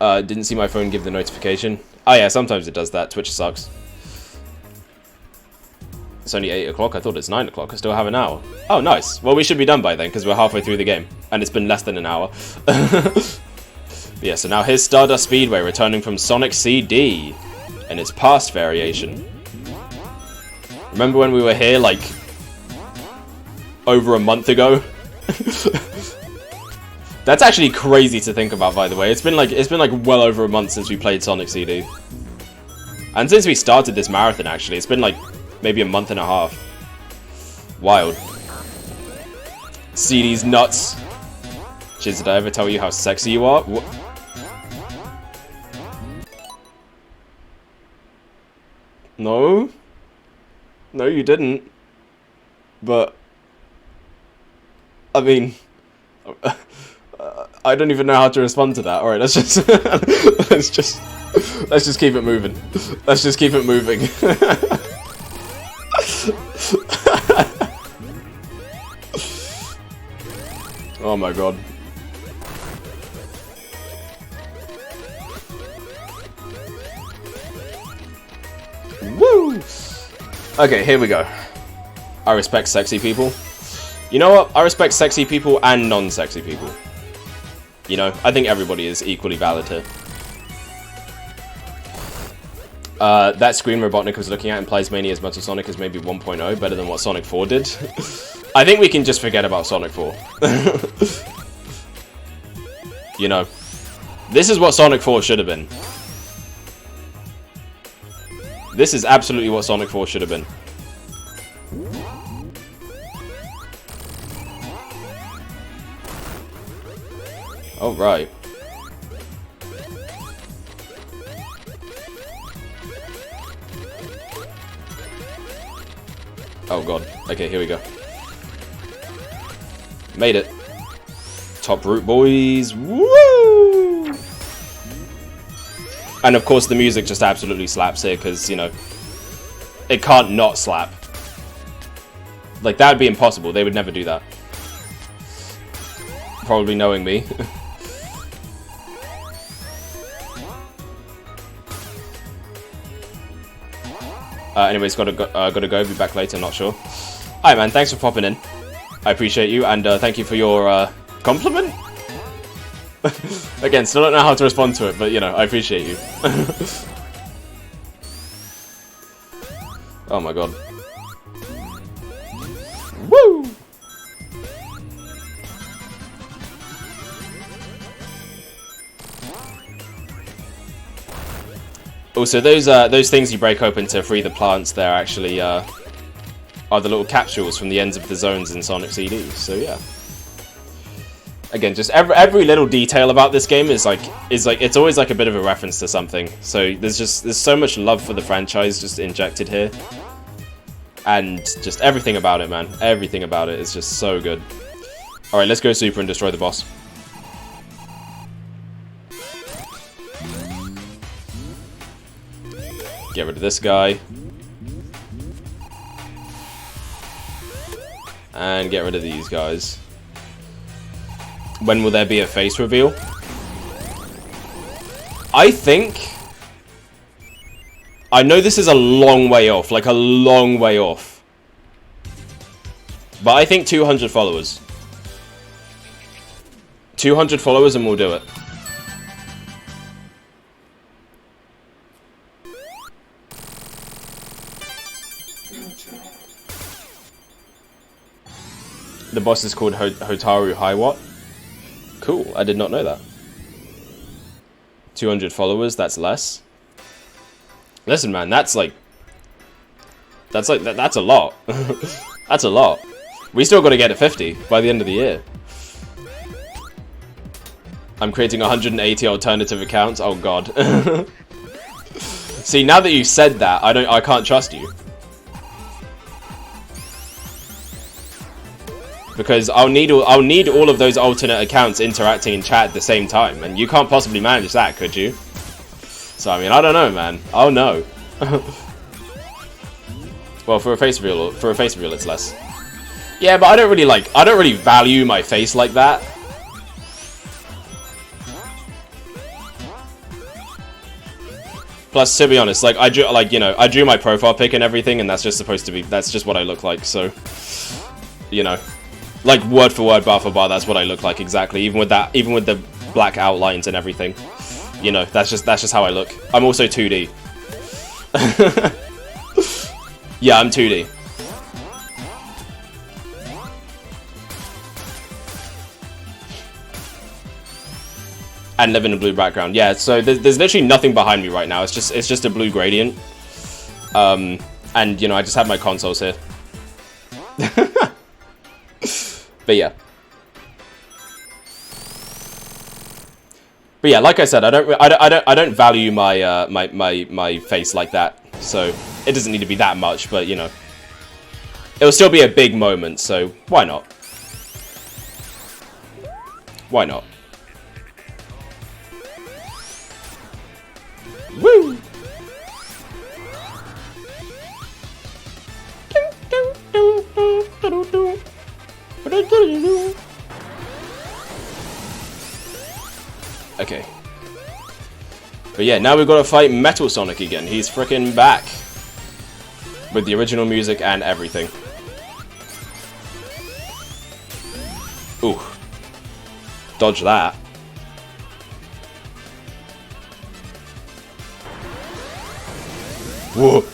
Didn't see my phone give the notification. Oh yeah, sometimes it does that. Twitch sucks. It's only 8 o'clock. I thought it's 9 o'clock. I still have an hour. Oh, nice. Well, we should be done by then, because we're halfway through the game. And it's been less than an hour. Yeah, so now here's Stardust Speedway, returning from Sonic CD. And its past variation. Remember when we were here, like, over a month ago? That's actually crazy to think about, by the way. It's been like well over a month since we played Sonic CD. And since we started this marathon, actually, it's been like maybe a month and a half. Wild. CD's nuts. Chiz, did I ever tell you how sexy you are? No? No, you didn't. But I mean, I don't even know how to respond to that. All right, let's just let's just keep it moving. Let's just keep it moving. Oh my god. Woo! Okay, here we go. I respect sexy people. You know what? I respect sexy people and non-sexy people. You know, I think everybody is equally valid here. That screen Robotnik was looking at implies Mania's Metal Sonic is maybe 1.0, better than what Sonic 4 did. I think we can just forget about Sonic 4. You know, this is what Sonic 4 should have been. This is absolutely what Sonic 4 should have been. Oh, right. Oh god. Okay, here we go. Made it. Top route, boys. Woo! And of course the music just absolutely slaps here, because, you know, it can't not slap. Like, that would be impossible. They would never do that. Probably knowing me. Anyways, gotta go. Be back later. Not sure. Hi, man. Thanks for popping in. I appreciate you, and thank you for your compliment. Again, still don't know how to respond to it, but you know, I appreciate you. Oh my god. Woo! Also, those things you break open to free the plants, they're actually are the little capsules from the ends of the zones in Sonic CD. So yeah. Again, just every little detail about this game is like it's always like a bit of a reference to something. So there's so much love for the franchise just injected here, and just everything about it, man. Everything about it is just so good. All right, let's go super and destroy the boss. Get rid of this guy. And get rid of these guys. When will there be a face reveal? I think... I know this is a long way off. Like, a long way off. But I think 200 followers. 200 followers and we'll do it. The boss is called Hotaru Highwatt. Cool, I did not know that. 200 followers, that's less. Listen, man, that's a lot. That's a lot. We still got to get to 50 by the end of the year. I'm creating 180 alternative accounts. Oh god. See, now that you said that, I can't trust you. Because I'll need all of those alternate accounts interacting in chat at the same time, and you can't possibly manage that, could you? So I mean, I don't know, man. Oh no. Well, for a face reveal, it's less. Yeah, but I don't really value my face like that. Plus, to be honest, like I drew, like, you know, I drew my profile pic and everything, and that's just supposed to be, that's just what I look like. So, you know, like word for word, bar for bar, that's what I look like exactly. Even with that, even with the black outlines and everything, you know, that's just how I look. I'm also 2D. Yeah, I'm 2D. And live in a blue background. Yeah, so there's literally nothing behind me right now. It's just a blue gradient. And you know, I just have my consoles here. But yeah. But yeah, like I said, I don't value my my face like that. So it doesn't need to be that much, but you know, it'll still be a big moment. So why not? Why not? Woo! Okay. But yeah, now we've got to fight Metal Sonic again. He's freaking back. With the original music and everything. Ooh. Dodge that. Whoa.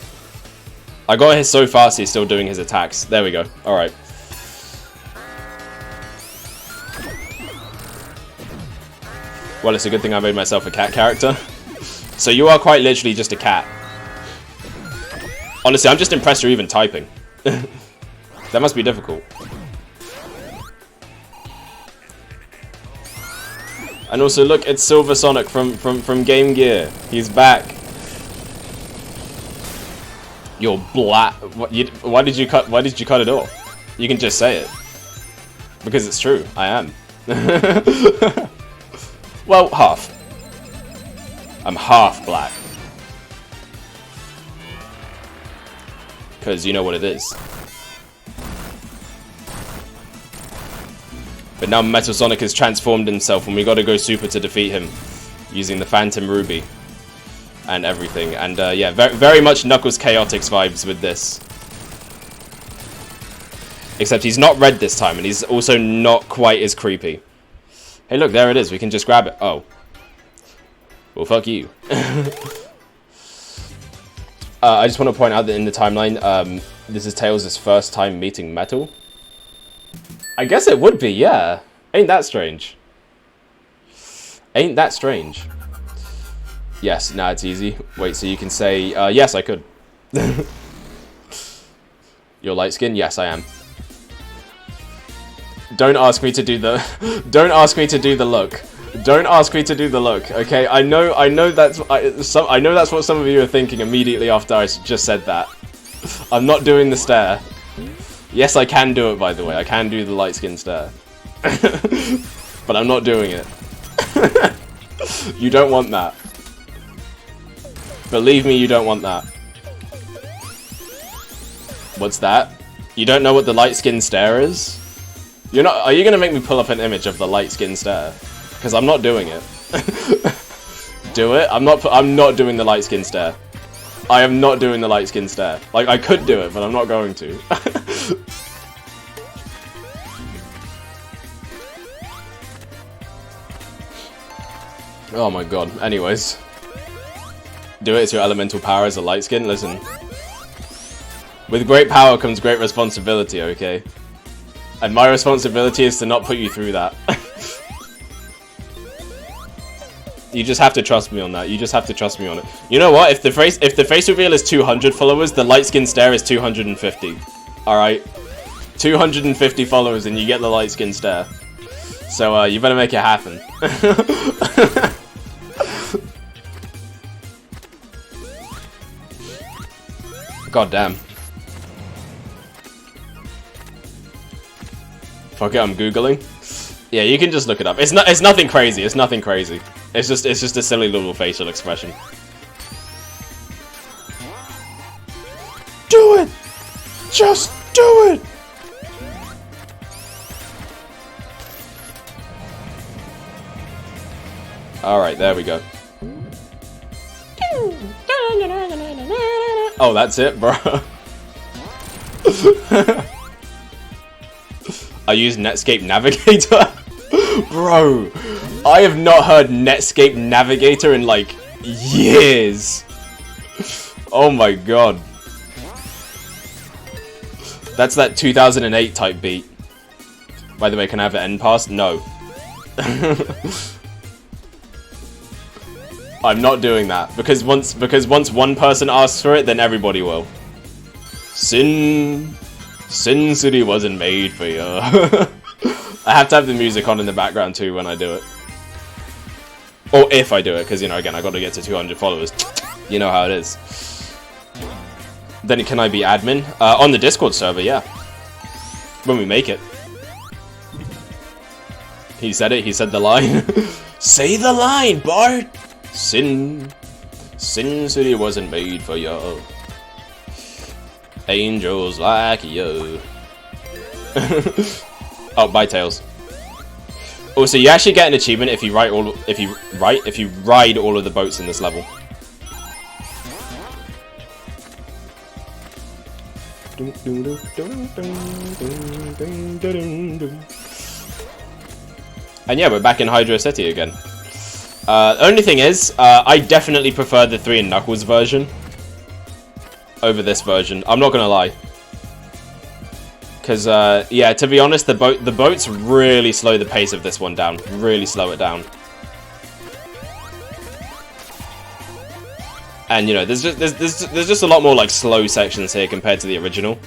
I got hit so fast he's still doing his attacks. There we go. Alright. Well, it's a good thing I made myself a cat character. So you are quite literally just a cat. Honestly, I'm just impressed you're even typing. That must be difficult. And also, look, it's Silver Sonic from Game Gear. He's back. You're black. Why did you cut it off? You can just say it. Because it's true. I am. Well, half. I'm half black. Because you know what it is. But now Metal Sonic has transformed himself and we gotta go super to defeat him. Using the Phantom Ruby. And everything. And yeah, very much Knuckles Chaotix vibes with this. Except he's not red this time and he's also not quite as creepy. Hey look, there it is. We can just grab it. Oh. Well, fuck you. I just want to point out that in the timeline, this is Tails' first time meeting Metal. I guess it would be, yeah. Ain't that strange? Ain't that strange? Yes, nah, it's easy. Wait, so you can say, yes, I could. You're light skin? Yes, I am. Don't ask me to do the... Don't ask me to do the look. Don't ask me to do the look, okay? I know that's what some of you are thinking immediately after I just said that. I'm not doing the stare. Yes, I can do it, by the way. I can do the light skin stare. But I'm not doing it. You don't want that. Believe me, you don't want that. What's that? You don't know what the light skin stare is? You're not. Are you gonna make me pull up an image of the light skin stare? Because I'm not doing it. Do it. I'm not doing the light skin stare. I am not doing the light skin stare. Like I could do it, but I'm not going to. Oh my god. Anyways. Do it, it's your elemental power as a light skin. Listen. With great power comes great responsibility, okay? And my responsibility is to not put you through that. You just have to trust me on that. You just have to trust me on it. You know what? If the face reveal is 200 followers, the light skin stare is 250. Alright? 250 followers and you get the light skin stare. So, you better make it happen. God damn. Fuck it, I'm googling. Yeah, you can just look it up. It's nothing crazy. It's nothing crazy. It's just a silly little facial expression. Do it. Just do it. All right, there we go. Oh, that's it, bro. I use Netscape Navigator? Bro, I have not heard Netscape Navigator in like years. Oh my god. That's that 2008 type beat. By the way, can I have an end pass? No. I'm not doing that because once one person asks for it, then everybody will. Sin City wasn't made for you. I have to have the music on in the background too when I do it. Or if I do it, because, you know, again, I got to get to 200 followers. You know how it is. Then can I be admin? On the Discord server, yeah. When we make it. He said it, he said the line. Say the line, Bart! Sin City wasn't made for you. Angels like you. Oh, bye, Tails. Oh, so you actually get an achievement if you ride all of the boats in this level. And yeah, we're back in Hydro City again. The only thing is, I definitely prefer the 3 and Knuckles version over this version. I'm not gonna lie. Because, yeah, to be honest, the boats really slow the pace of this one down. Really slow it down. And, you know, there's just a lot more, like, slow sections here compared to the original.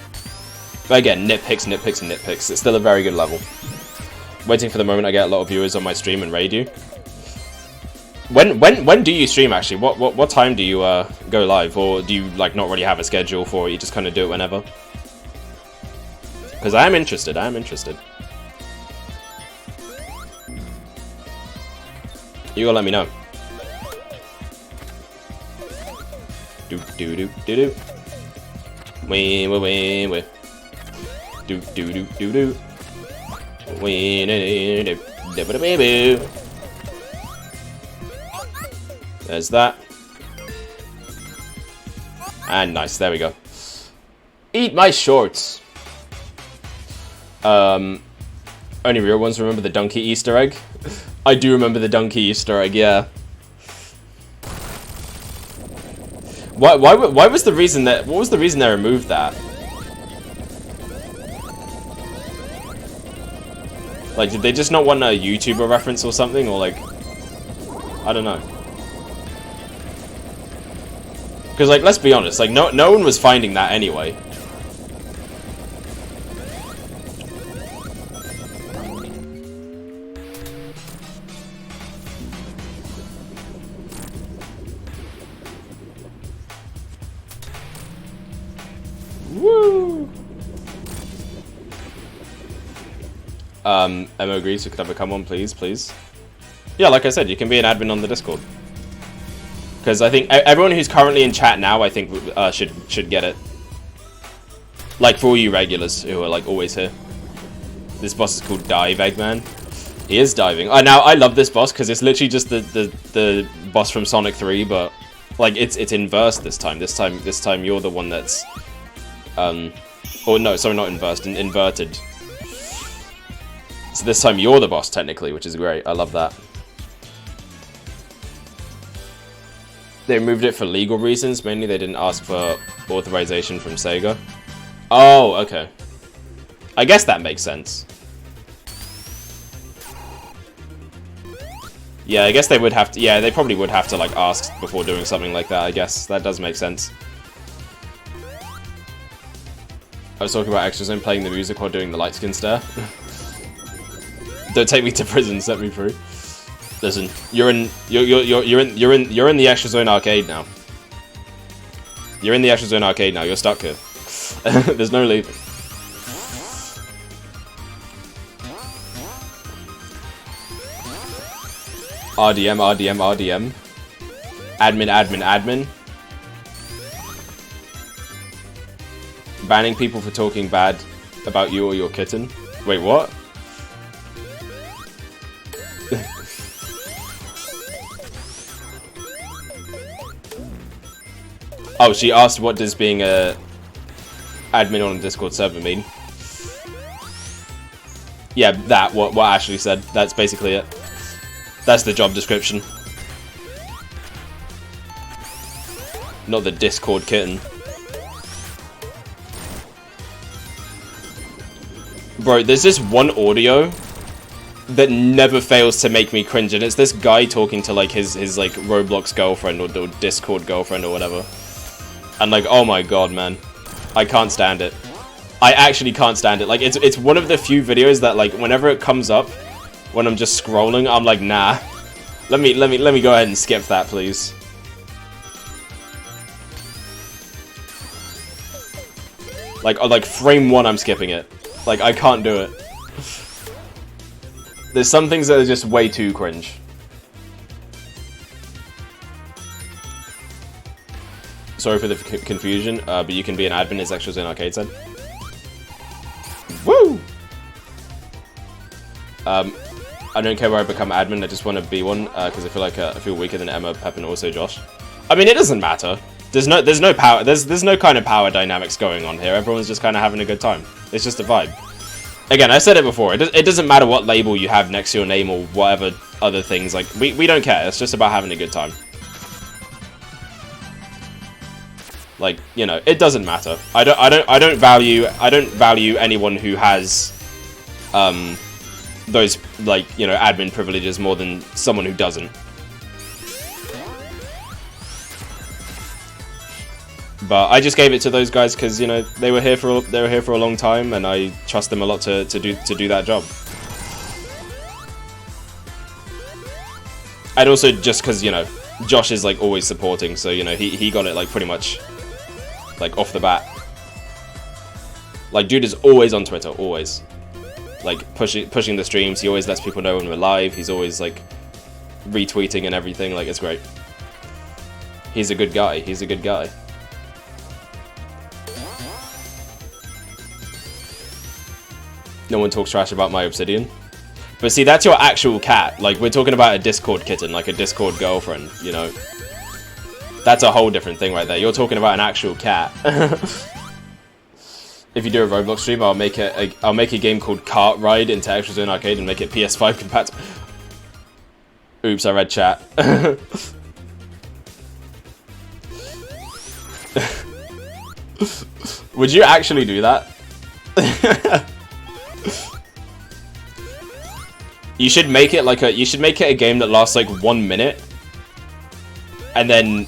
But again, nitpicks, nitpicks, and nitpicks. It's still a very good level. Waiting for the moment I get a lot of viewers on my stream and raid you. When do you stream, actually? What time do you, go live? Or do you, like, not really have a schedule for it? You just kind of do it whenever? Because I am interested, You gotta let me know. Do do do do do. Wee wee wee wee. Do do do do do. Wee do do do do do. There's that. And nice, there we go. Eat my shorts. Only real ones remember the donkey Easter egg. I do remember the donkey Easter egg, yeah. Why was the reason that? What was the reason they removed that? Like, did they just not want a YouTuber reference or something, or like, I don't know. Because, like, let's be honest, like, no one was finding that anyway. Woo! Emma agrees, so could I become one, please, please? Yeah, like I said, you can be an admin on the Discord. Because I think everyone who's currently in chat now, I think, should get it. Like, for all you regulars who are, like, always here. This boss is called Dive Eggman. He is diving. Now, I love this boss, because it's literally just the boss from Sonic 3, but, like, it's inversed this time. This time you're the one that's, oh, no, sorry, not inversed, inverted. So this time you're the boss, technically, which is great. I love that. They removed it for legal reasons. Mainly they didn't ask for authorization from Sega. Oh, okay. I guess that makes sense. Yeah, I guess they would have to... Yeah, they probably would have to, like, ask before doing something like that, I guess. That does make sense. I was talking about Extra Zone playing the music while doing the light skin stare. Don't take me to prison, set me free. Listen, you're in the Extra Zone arcade now. You're in the Extra Zone arcade now. You're stuck here. There's no leaving. RDM, RDM, RDM. Admin, admin, admin. Banning people for talking bad about you or your kitten. Wait, what? Oh, she asked what does being a admin on a Discord server mean? Yeah, what Ashley said. That's basically it. That's the job description. Not the Discord kitten. Bro, there's this one audio that never fails to make me cringe, and it's this guy talking to like his like Roblox girlfriend or Discord girlfriend or whatever. And like, oh my god, man. I can't stand it. I actually can't stand it. Like, it's one of the few videos that like whenever it comes up when I'm just scrolling, I'm like, nah. Let me go ahead and skip that, please. Like frame 1, I'm skipping it. Like, I can't do it. There's some things that are just way too cringe. Sorry for the confusion, but you can be an admin, as Extras in Arcade said. Woo! I don't care where I become admin, I just want to be one, because I feel like I feel weaker than Emma, Pep, and also Josh. I mean, it doesn't matter. There's no power. There's no kind of power dynamics going on here. Everyone's just kind of having a good time. It's just a vibe. Again, I said it before. It doesn't matter what label you have next to your name or whatever other things. Like we don't care. It's just about having a good time. Like, you know, it doesn't matter. I don't value anyone who has those, like, you know, admin privileges more than someone who doesn't. But I just gave it to those guys because, you know, they were here for a long time, and I trust them a lot to do that job. And also just because, you know, Josh is like always supporting, so, you know, he got it like pretty much like off the bat. Like, dude is always on Twitter, always. Like pushing the streams. He always lets people know when we're live. He's always like retweeting and everything. Like, it's great. He's a good guy. He's a good guy. No one talks trash about my obsidian. But see, that's your actual cat. Like, we're talking about a Discord kitten, like a Discord girlfriend, you know? That's a whole different thing right there. You're talking about an actual cat. If you do a Roblox stream, I'll make a game called Kart Ride into Extra Zone Arcade and make it PS5 compatible. Oops, I read chat. Would you actually do that? You should make it like a game that lasts like 1 minute, and then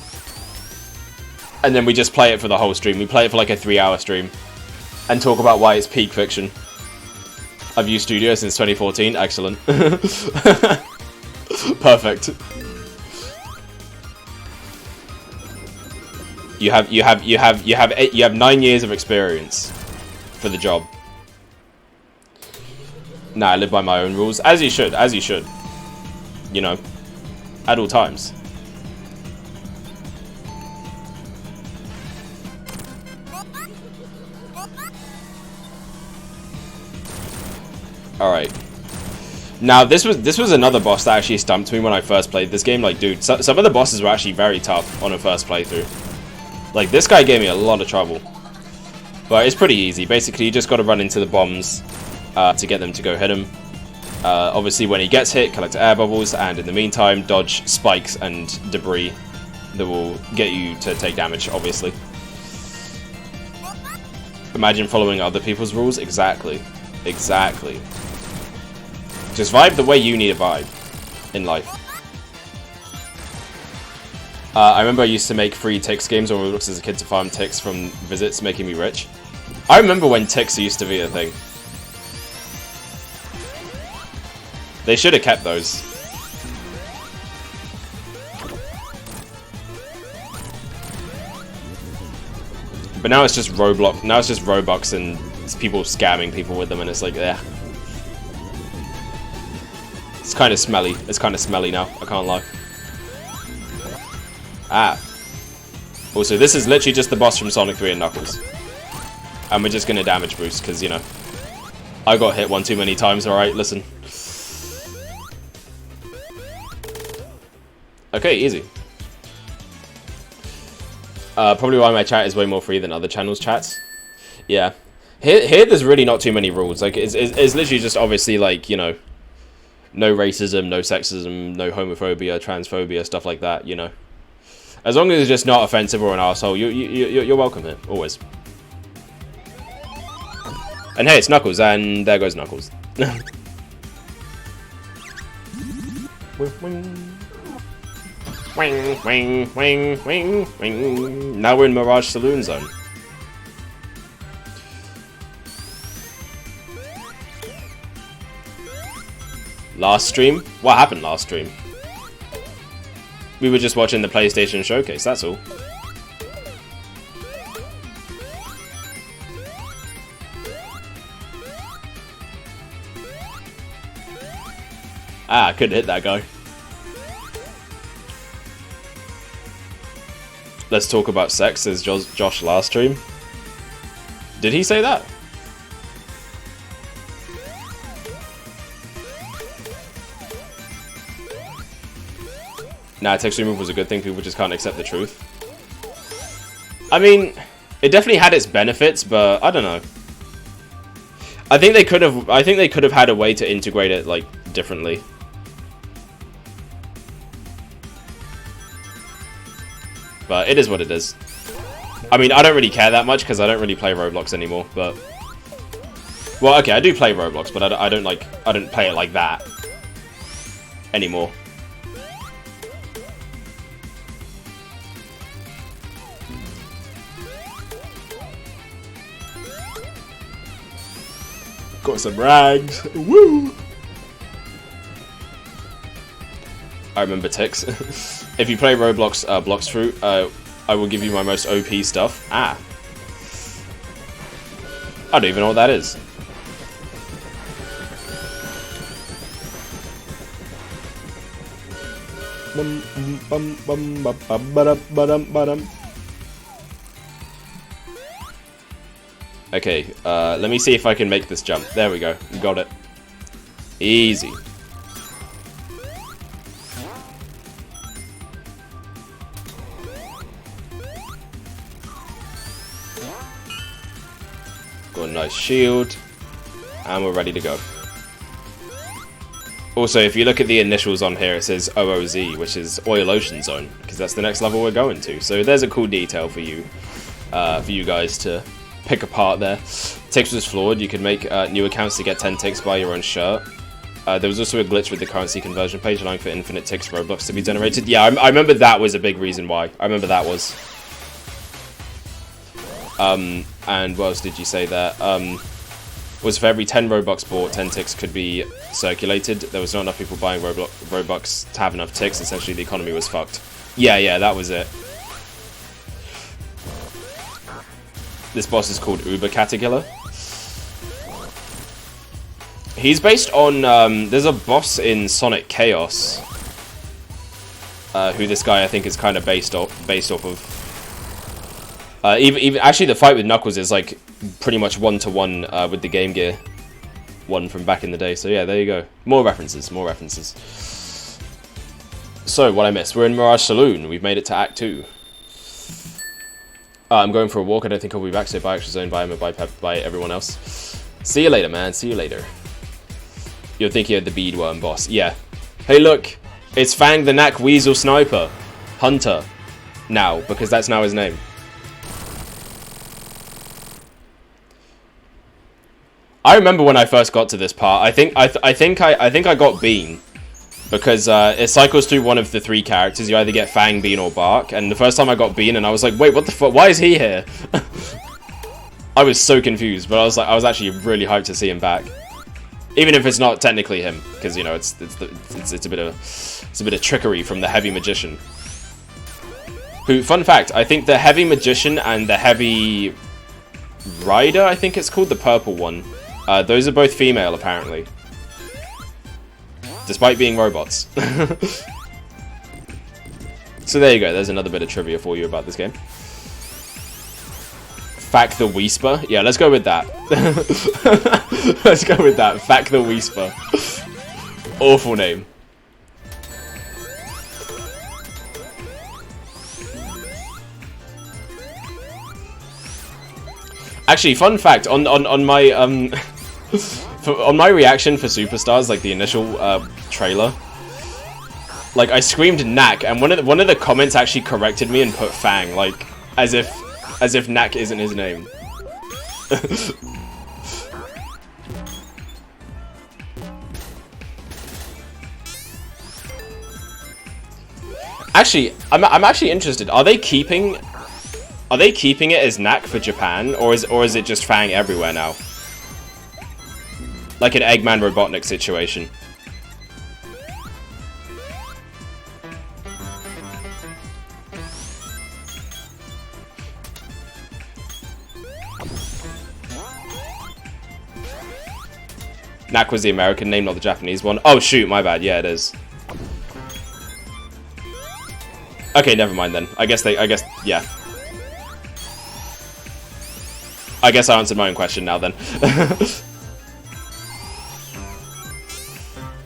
we just play it for the whole stream. We play it for like a 3-hour stream, and talk about why it's peak fiction. I've used Studio since 2014. Excellent. Perfect. You have 9 years of experience for the job. Nah, I live by my own rules. As you should, as you should. You know, at all times. Alright. Now, this was another boss that actually stumped me when I first played this game. Like, dude, some of the bosses were actually very tough on a first playthrough. Like, this guy gave me a lot of trouble. But it's pretty easy. Basically, you just got to run into the bombs to get them to go hit him. Obviously, when he gets hit, collect air bubbles, and in the meantime, dodge spikes and debris that will get you to take damage, obviously. Imagine following other people's rules. Exactly. Exactly. Just vibe the way you need a vibe in life. I remember I used to make free Tix games on Roblox as a kid to farm ticks from visits, making me rich. I remember when ticks used to be a thing. They should have kept those. But now it's just Roblox. Now it's just Robux and it's people scamming people with them, and it's like, yeah. It's kind of smelly. It's kind of smelly now. I can't lie. Ah. Also, this is literally just the boss from Sonic 3 and Knuckles. And we're just gonna damage boost, because, you know, I got hit one too many times, alright? Listen. Okay, easy. Probably why my chat is way more free than other channels' chats. Yeah. Here there's really not too many rules. Like, it's literally just obviously, like, you know, no racism, no sexism, no homophobia, transphobia, stuff like that, you know. As long as it's just not offensive or an asshole, you're welcome here, always. And hey, it's Knuckles, and there goes Knuckles. Wing, wing, wing, wing, wing. Now we're in Mirage Saloon Zone. Last stream? What happened last stream? We were just watching the PlayStation Showcase, that's all. Ah, I couldn't hit that guy. Let's talk about sex, says Josh last stream. Did he say that? Nah, text remove was a good thing. People just can't accept the truth. I mean, it definitely had its benefits, but I don't know. I think they could have had a way to integrate it like differently. But it is what it is. I mean, I don't really care that much because I don't really play Roblox anymore. But well, okay, I do play Roblox, but I don't play it like that anymore. Got some rags. Woo! I remember ticks. If you play Roblox Blocks Fruit, I will give you my most OP stuff. Ah. I don't even know what that is. Okay, let me see if I can make this jump. There we go. Got it. Easy. Got a nice shield. And we're ready to go. Also, if you look at the initials on here, it says OOZ, which is Oil Ocean Zone, because that's the next level we're going to. So there's a cool detail for you guys to pick apart there. Ticks was flawed. You could make new accounts to get 10 ticks by your own shirt. There was also a glitch with the currency conversion page, allowing for infinite ticks Roblox to be generated. Yeah, I remember that was a big reason why. I remember that was. And what else did you say there? Was for every 10 Robux bought, 10 ticks could be circulated. There was not enough people buying Robux to have enough ticks. Essentially, the economy was fucked. Yeah, that was it. This boss is called Uber Caterpillar. He's based on, there's a boss in Sonic Chaos, who this guy I think is kind of based off of. Even actually, the fight with Knuckles is like pretty much one-to-one with the Game Gear one from back in the day. So yeah, there you go. More references, more references. So what I missed? We're in Mirage Saloon. We've made it to Act 2. I'm going for a walk. I don't think I'll be back. So bye, Extra Zone. Bye, Emma. Bye, Pep. Bye, everyone else. See you later, man. See you later. You're thinking of the Beadworm boss. Yeah. Hey, look. It's Fang the Knack Weasel Sniper. Hunter. Now, because that's now his name. I remember when I first got to this part. I think I got Bean, because it cycles through one of the 3 characters. You either get Fang, Bean, or Bark. And the first time I got Bean, and I was like, wait, what the fuck? Why is he here? I was so confused, but I was actually really hyped to see him back, even if it's not technically him, because you know it's a bit of trickery from the Heavy Magician. Who, fun fact, I think the Heavy Magician and the Heavy Rider, I think it's called, the purple one. Those are both female, apparently. Despite being robots. So there you go, there's another bit of trivia for you about this game. Fack the Whisper? Yeah, let's go with that. Let's go with that. Fack the Whisper. Awful name. Actually, fun fact on my on my reaction for Superstars, like the initial trailer, like I screamed Knack, and one of the comments actually corrected me and put Fang, like as if Knack isn't his name. Actually, I'm actually interested. Are they keeping it as Knack for Japan, or is it just Fang everywhere now? Like an Eggman Robotnik situation. Knack was the American name, not the Japanese one. Oh shoot, my bad. Yeah, it is. Okay, never mind then. I guess, yeah. I guess I answered my own question now then.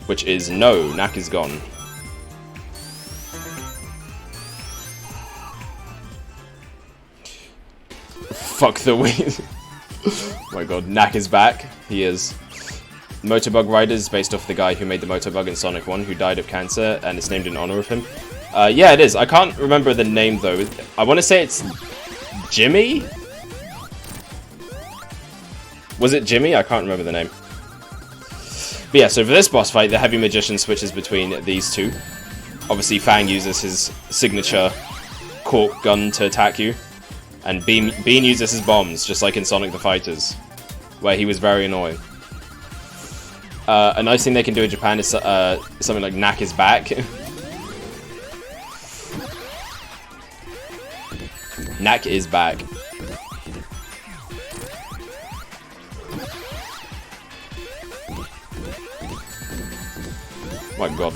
Which is no, Knack is gone. Fuck the Wii. Oh my god, Knack is back. He is. Motorbug Riders, based off the guy who made the Motorbug in Sonic 1, who died of cancer, and it's named in honor of him. Yeah, it is. I can't remember the name, though. I want to say it's Jimmy? Was it Jimmy? I can't remember the name. But yeah, so for this boss fight, the Heavy Magician switches between these two. Obviously, Fang uses his signature cork gun to attack you. And Bean uses his bombs, just like in Sonic the Fighters, where he was very annoying. A nice thing they can do in Japan is something like Knack is back. Knack is back. My god.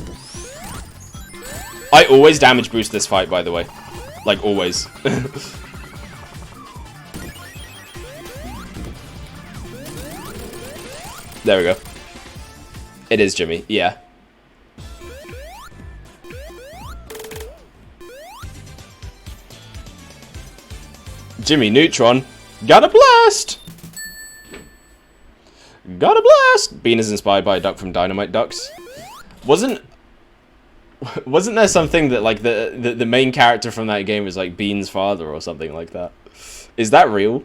I always damage boost this fight, by the way. Like, always. There we go. It is Jimmy, yeah. Jimmy Neutron, got a blast! Got a blast! Bean is inspired by a duck from Dynamite Ducks. Wasn't there something that like the main character from that game was like Bean's father or something like that? Is that real?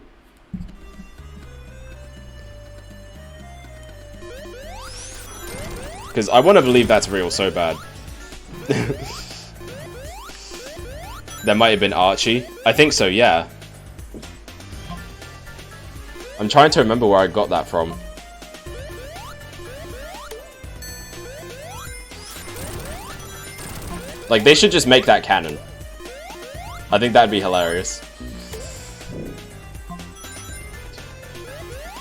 Because I want to believe that's real so bad. There might have been Archie. I think so, yeah. I'm trying to remember where I got that from. Like, they should just make that canon. I think that'd be hilarious.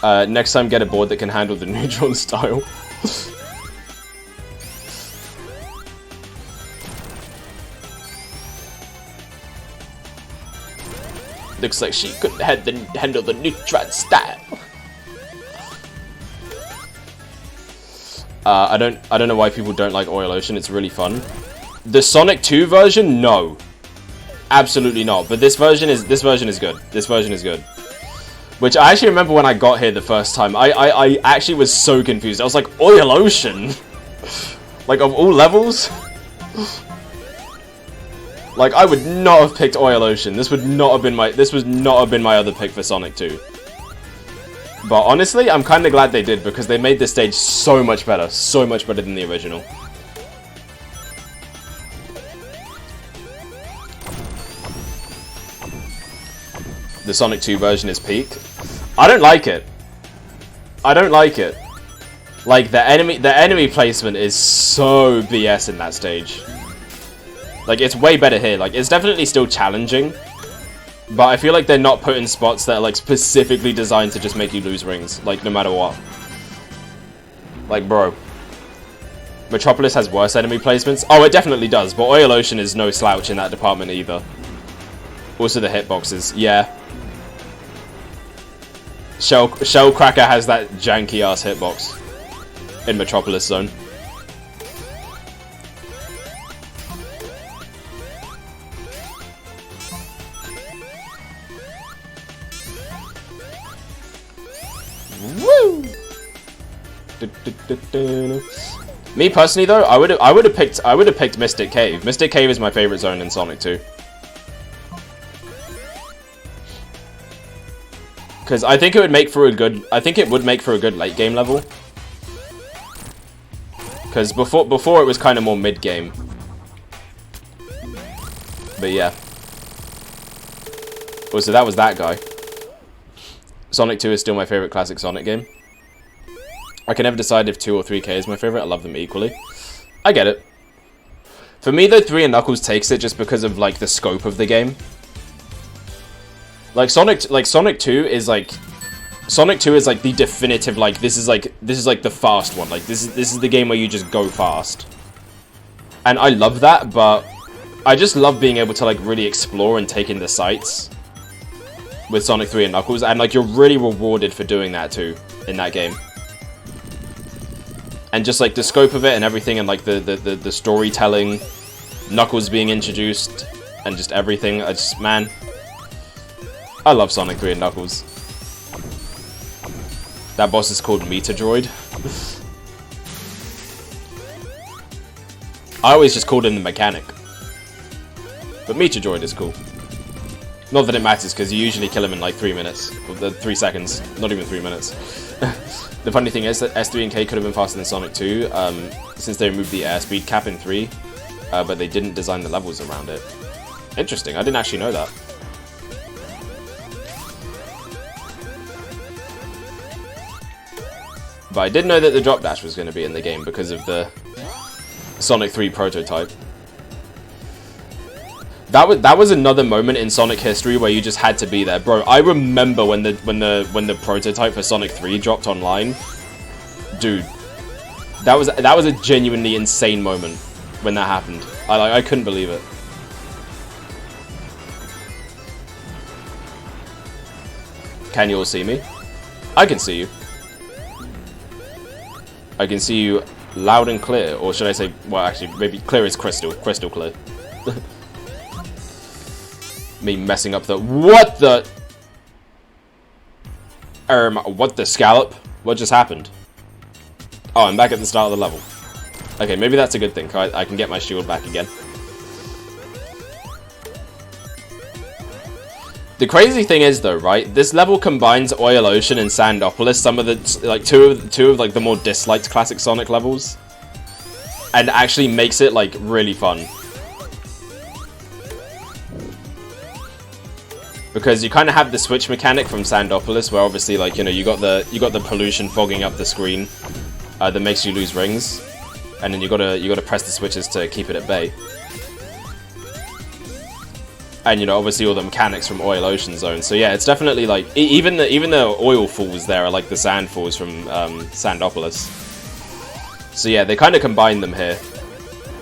Next time, get a board that can handle the neutron style. Looks like she couldn't handle the neutron style. I don't know why people don't like Oil Ocean. It's really fun. The Sonic 2 version, no, absolutely not. But this version is good. This version is good. Which I actually remember when I got here the first time. I actually was so confused. I was like, Oil Ocean, like of all levels. Like, I would not have picked Oil Ocean. This would not have been my other pick for Sonic 2. But honestly, I'm kind of glad they did, because they made this stage so much better than the original. The Sonic 2 version is peak. I don't like it. I don't like it. Like, the enemy placement is so BS in that stage. Like, it's way better here. Like, it's definitely still challenging, but I feel like they're not put in spots that are, like, specifically designed to just make you lose rings, like, no matter what. Like, bro. Metropolis has worse enemy placements? Oh, it definitely does, but Oil Ocean is no slouch in that department either. Also the hitboxes, yeah. Shell Cracker has that janky-ass hitbox in Metropolis Zone. Woo! Me personally, though, I would have picked Mystic Cave. Mystic Cave is my favorite zone in Sonic 2. Because I think it would make for a good. I think it would make for a good late game level. Because before it was kind of more mid game. But yeah. Oh, so that was that guy. Sonic 2 is still my favorite classic Sonic game. I can never decide if 2 or 3K is my favorite. I love them equally. I get it. For me, though, 3 and Knuckles takes it just because of like the scope of the game. Like Sonic 2 is like the definitive, like this is like the fast one. Like this is the game where you just go fast. And I love that, but I just love being able to like really explore and take in the sights with Sonic 3 and Knuckles, and like you're really rewarded for doing that too in that game. And just like the scope of it and everything, and like the storytelling, Knuckles being introduced, and just everything. Man, I love Sonic 3 and Knuckles. That boss is called Meter Droid. I always just called him the mechanic. But Meter Droid is cool. Not that it matters, because you usually kill him in like 3 minutes. Or 3 seconds. Not even 3 minutes. The funny thing is that S3 and K could have been faster than Sonic 2, since they removed the airspeed cap in 3, but they didn't design the levels around it. Interesting, I didn't actually know that. But I did know that the drop dash was going to be in the game because of the Sonic 3 prototype. That was another moment in Sonic history where you just had to be there, bro. I remember when the prototype for Sonic 3 dropped online, dude. That was a genuinely insane moment when that happened. I couldn't believe it. Can you all see me? I can see you. I can see you loud and clear, or should I say, well, actually, maybe clear is crystal clear. Me messing up the... What the... what the scallop? What just happened? Oh, I'm back at the start of the level. Okay, maybe that's a good thing. I can get my shield back again. The crazy thing is, though, right? This level combines Oil Ocean and Sandopolis, some of the... like, two of like, the more disliked classic Sonic levels. And actually makes it, like, really fun. Because you kind of have the switch mechanic from Sandopolis, where obviously, like, you know, you got the pollution fogging up the screen that makes you lose rings, and then you gotta press the switches to keep it at bay. And you know, obviously all the mechanics from Oil Ocean Zone. So yeah, it's definitely like even the oil falls there are like the sand falls from Sandopolis. So yeah, they kind of combine them here,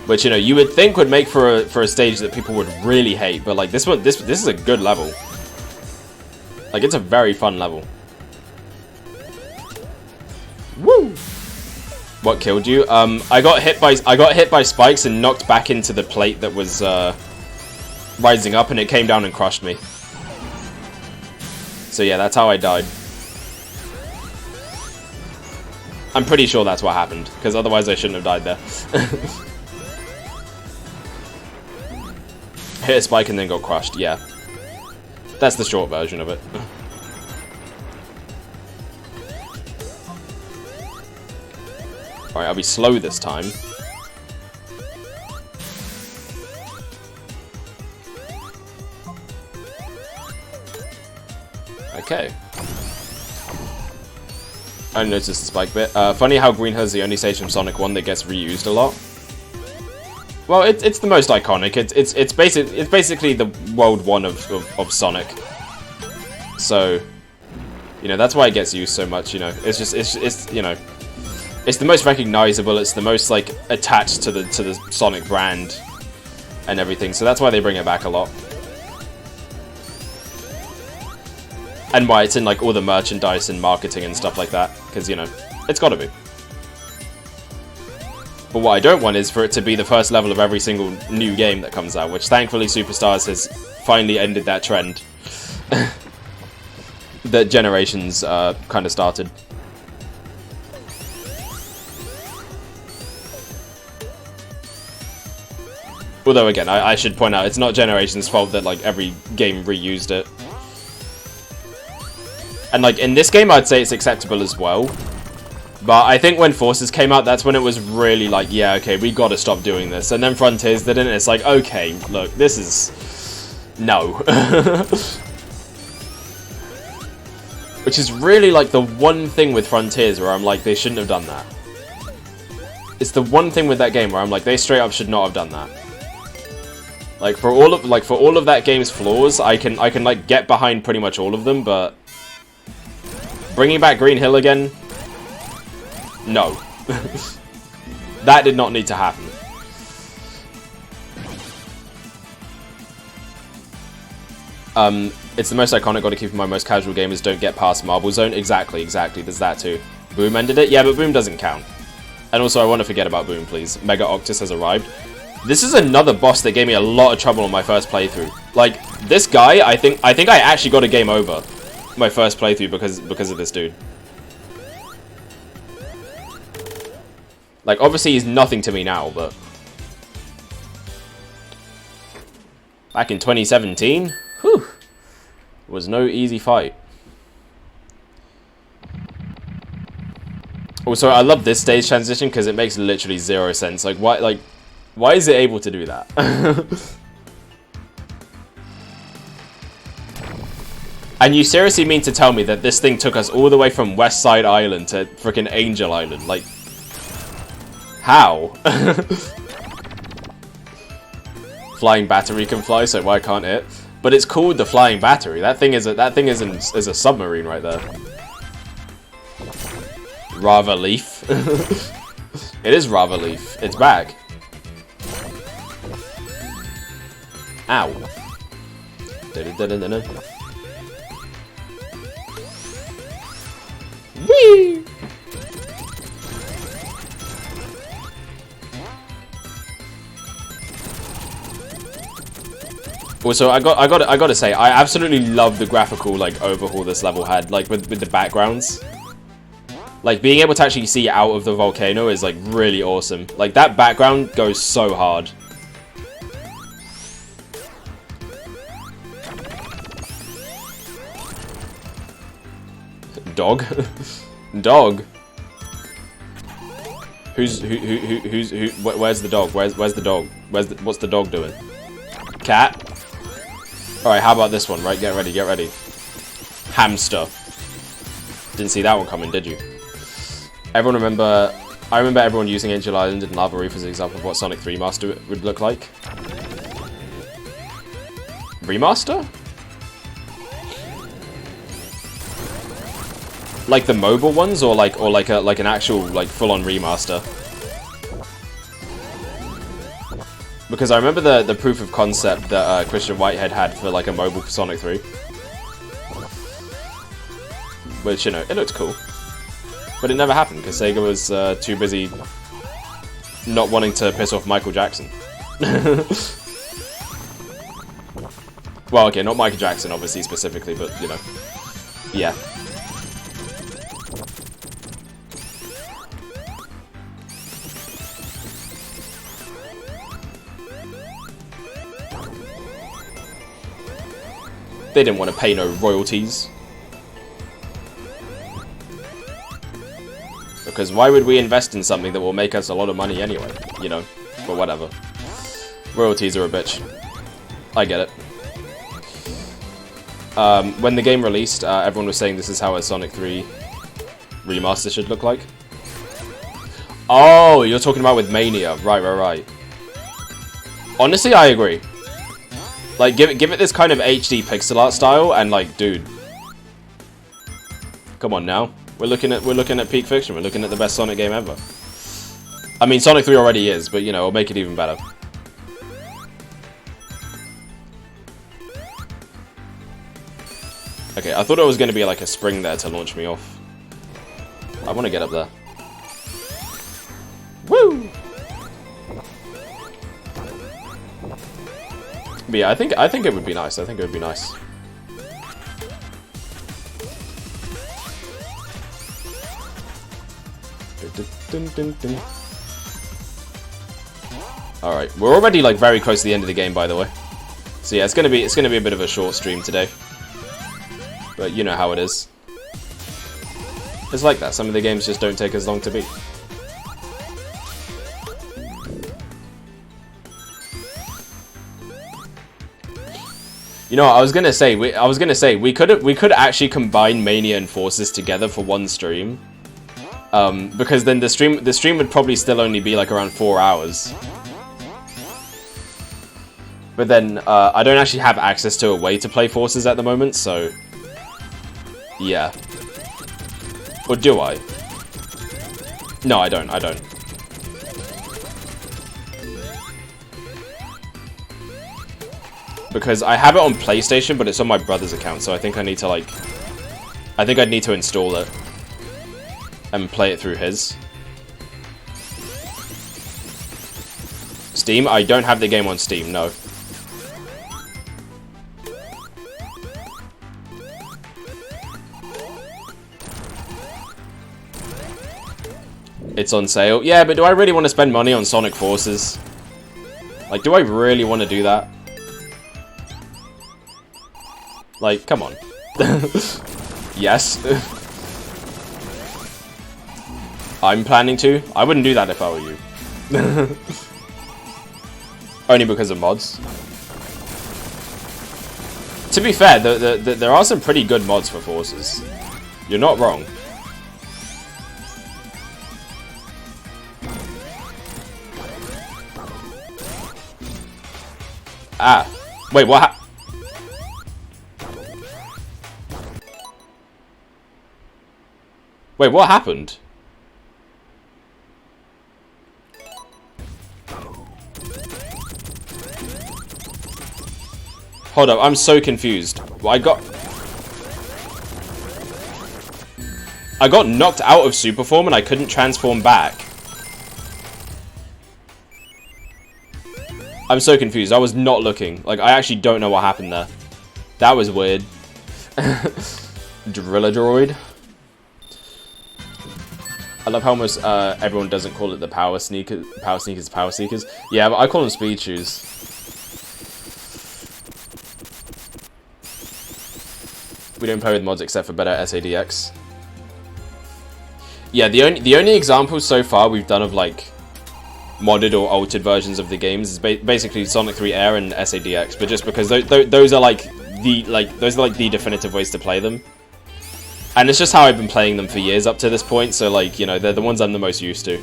which, you know, you would think would make for a stage that people would really hate, but like this is a good level. Like, it's a very fun level. Woo! What killed you? I got hit by spikes and knocked back into the plate that was rising up, and it came down and crushed me. So yeah, that's how I died. I'm pretty sure that's what happened, because otherwise I shouldn't have died there. Hit a spike and then got crushed, yeah. That's the short version of it. Alright, I'll be slow this time. Okay. I noticed the spike bit. Funny how Green Hill's the only stage from Sonic 1 that gets reused a lot. Well, it's the most iconic. It's basically the World 1 of Sonic. So, you know, that's why it gets used so much. You know, it's you know, it's the most recognizable. It's the most like attached to the Sonic brand and everything. So that's why they bring it back a lot. And why it's in like all the merchandise and marketing and stuff like that, because, you know, it's got to be. But what I don't want is for it to be the first level of every single new game that comes out, which thankfully Superstars has finally ended that trend that Generations kind of started. Although, again, I should point out, it's not Generation's fault that, like, every game reused it. And, like, in this game, I'd say it's acceptable as well. But I think when Forces came out, that's when it was really like, yeah, okay, we gotta stop doing this. And then Frontiers did it, and it's like, okay, look, this is... no. Which is really, like, the one thing with Frontiers where I'm like, they shouldn't have done that. It's the one thing with that game where I'm like, they straight up should not have done that. Like, for all of that game's flaws, I can like, get behind pretty much all of them, but... bringing back Green Hill again... no. That did not need to happen. It's the most iconic, gotta keep in mind most casual gamers don't get past Marble Zone. Exactly, there's that too. Boom ended it? Yeah, but Boom doesn't count. And also, I want to forget about Boom, please. Mega Octus has arrived. This is another boss that gave me a lot of trouble on my first playthrough. Like, this guy, I think I actually got a game over my first playthrough because of this dude. Like, obviously he's nothing to me now, but... back in 2017? Whew. It was no easy fight. Also, I love this stage transition because it makes literally 0 sense. Like, why is it able to do that? And you seriously mean to tell me that this thing took us all the way from West Side Island to frickin' Angel Island? Like, how? Flying battery can fly, so why can't it? But it's called the flying battery. That thing is a submarine right there. Lava Leaf. It is Lava Leaf. It's back. Ow. Whee! Also, I gotta say, I absolutely love the graphical like overhaul this level had, like with the backgrounds. Like being able to actually see out of the volcano is like really awesome. Like that background goes so hard. Dog, dog. Where's the dog? Where's the dog? What's the dog doing? Cat. Alright, how about this one, right? Get ready, get ready. Hamster. Didn't see that one coming, did you? Everyone remember... I remember everyone using Angel Island and Lava Reef as an example of what Sonic 3 Remaster would look like. Remaster? Like the mobile ones, or like an actual like full-on remaster? Because I remember the proof of concept that Christian Whitehead had for like a mobile for Sonic 3. Which, you know, it looked cool. But it never happened, because Sega was too busy not wanting to piss off Michael Jackson. Well, okay, not Michael Jackson, obviously, specifically, but, you know. Yeah. They didn't want to pay no royalties. Because why would we invest in something that will make us a lot of money anyway? You know, but whatever. Royalties are a bitch. I get it. When the game released, everyone was saying this is how a Sonic 3 remaster should look like. Oh, you're talking about with Mania. Right. Honestly, I agree. Like, give it this kind of HD pixel art style, and like, dude, come on now. We're looking at peak fiction. We're looking at the best Sonic game ever. I mean, Sonic 3 already is, but you know, it'll make it even better. Okay, I thought it was going to be like a spring there to launch me off. I want to get up there. Woo! But yeah, I think it would be nice. I think it would be nice. All right, we're already like very close to the end of the game, by the way. So yeah, it's gonna be a bit of a short stream today. But you know how it is. It's like that. Some of the games just don't take as long to beat. You know what, I was gonna say we could actually combine Mania and Forces together for one stream. Because then the stream would probably still only be like around 4 hours. But then I don't actually have access to a way to play Forces at the moment, so yeah. Or do I? No, I don't. Because I have it on PlayStation, but it's on my brother's account, so I think I need to like... I think I'd need to install it. And play it through his. Steam? I don't have the game on Steam, no. It's on sale. Yeah, but do I really want to spend money on Sonic Forces? Like, do I really want to do that? Like, come on. Yes. I'm planning to. I wouldn't do that if I were you. Only because of mods. To be fair, there are some pretty good mods for Forces. You're not wrong. Ah. Wait, what Wait, what happened? Hold up, I'm so confused. I got knocked out of Superform and I couldn't transform back. I'm so confused. I was not looking. Like, I actually don't know what happened there. That was weird. Driller Droid. I love how almost everyone doesn't call it the Power Seekers. Yeah, but I call them Speed Shoes. We don't play with mods except for better SADX. Yeah, the only examples so far we've done of like modded or altered versions of the games is basically Sonic 3 Air and SADX, but just because those are like the definitive ways to play them. And it's just how I've been playing them for years up to this point, so like, you know, they're the ones I'm the most used to.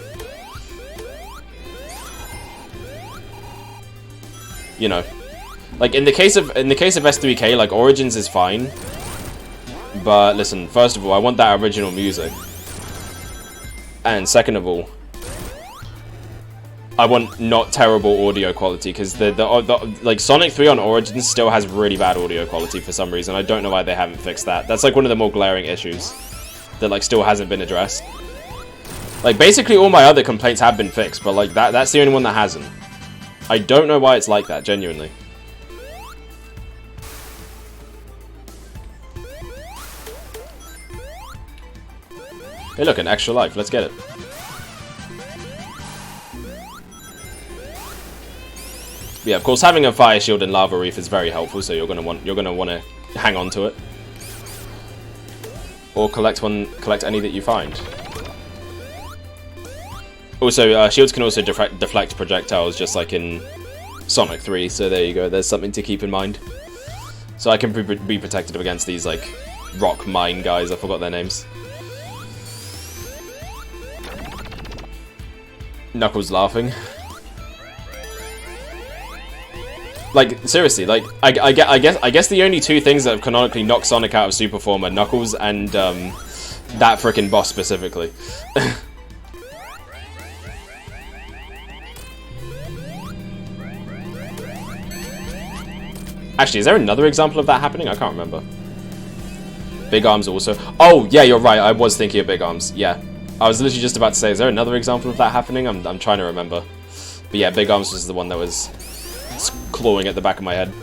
You know. Like in the case of S3K, like Origins is fine. But listen, first of all, I want that original music. And second of all, I want not terrible audio quality, because the like Sonic 3 on Origins still has really bad audio quality for some reason. I don't know why they haven't fixed that. That's like one of the more glaring issues that like still hasn't been addressed. Like basically all my other complaints have been fixed, but like that's the only one that hasn't. I don't know why it's like that, genuinely. Hey look, an extra life, let's get it. Yeah, of course, having a fire shield and lava reef is very helpful, so you're gonna want to hang on to it, or collect any that you find. Also, shields can also deflect projectiles, just like in Sonic 3. So there you go. There's something to keep in mind. So I can be protected against these like rock mine guys. I forgot their names. Knuckles laughing. Like, seriously, like, I guess the only two things that have canonically knocked Sonic out of Superform are Knuckles and, that frickin' boss specifically. Actually, is there another example of that happening? I can't remember. Big Arms also. Oh, yeah, you're right, I was thinking of Big Arms, yeah. I was literally just about to say, is there another example of that happening? I'm trying to remember. But yeah, Big Arms was the one that was clawing at the back of my head.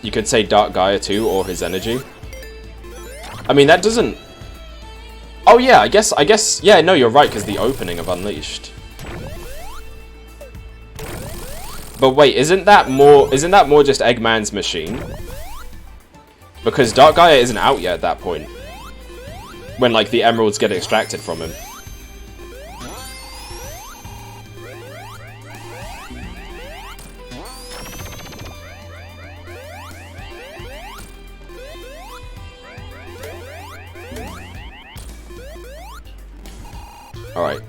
You could say Dark Gaia too, or his energy. I mean, that doesn't... Oh yeah, I guess, yeah, no, you're right, because the opening of Unleashed. But wait, isn't that more just Eggman's machine? Because Dark Gaia isn't out yet at that point. When, like, the emeralds get extracted from him. Alright,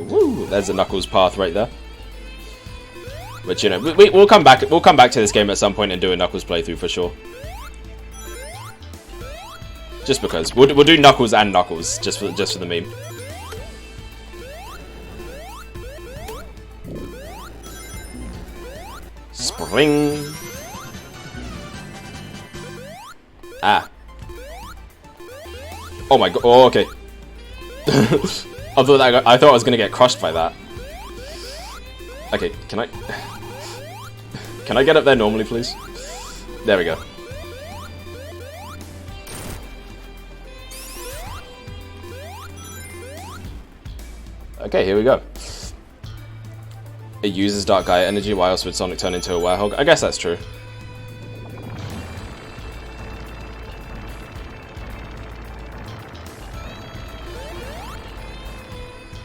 woo, there's a Knuckles path right there. But, you know, we'll come back to this game at some point and do a Knuckles playthrough for sure. Just because. We'll do Knuckles and Knuckles, just for the meme. Spring. Ah. Oh my god. Oh, okay. I thought I was gonna get crushed by that. Okay, can I get up there normally, please? There we go. Okay, here we go. It uses Dark Gaia energy. Why else would Sonic turn into a werehog? I guess that's true.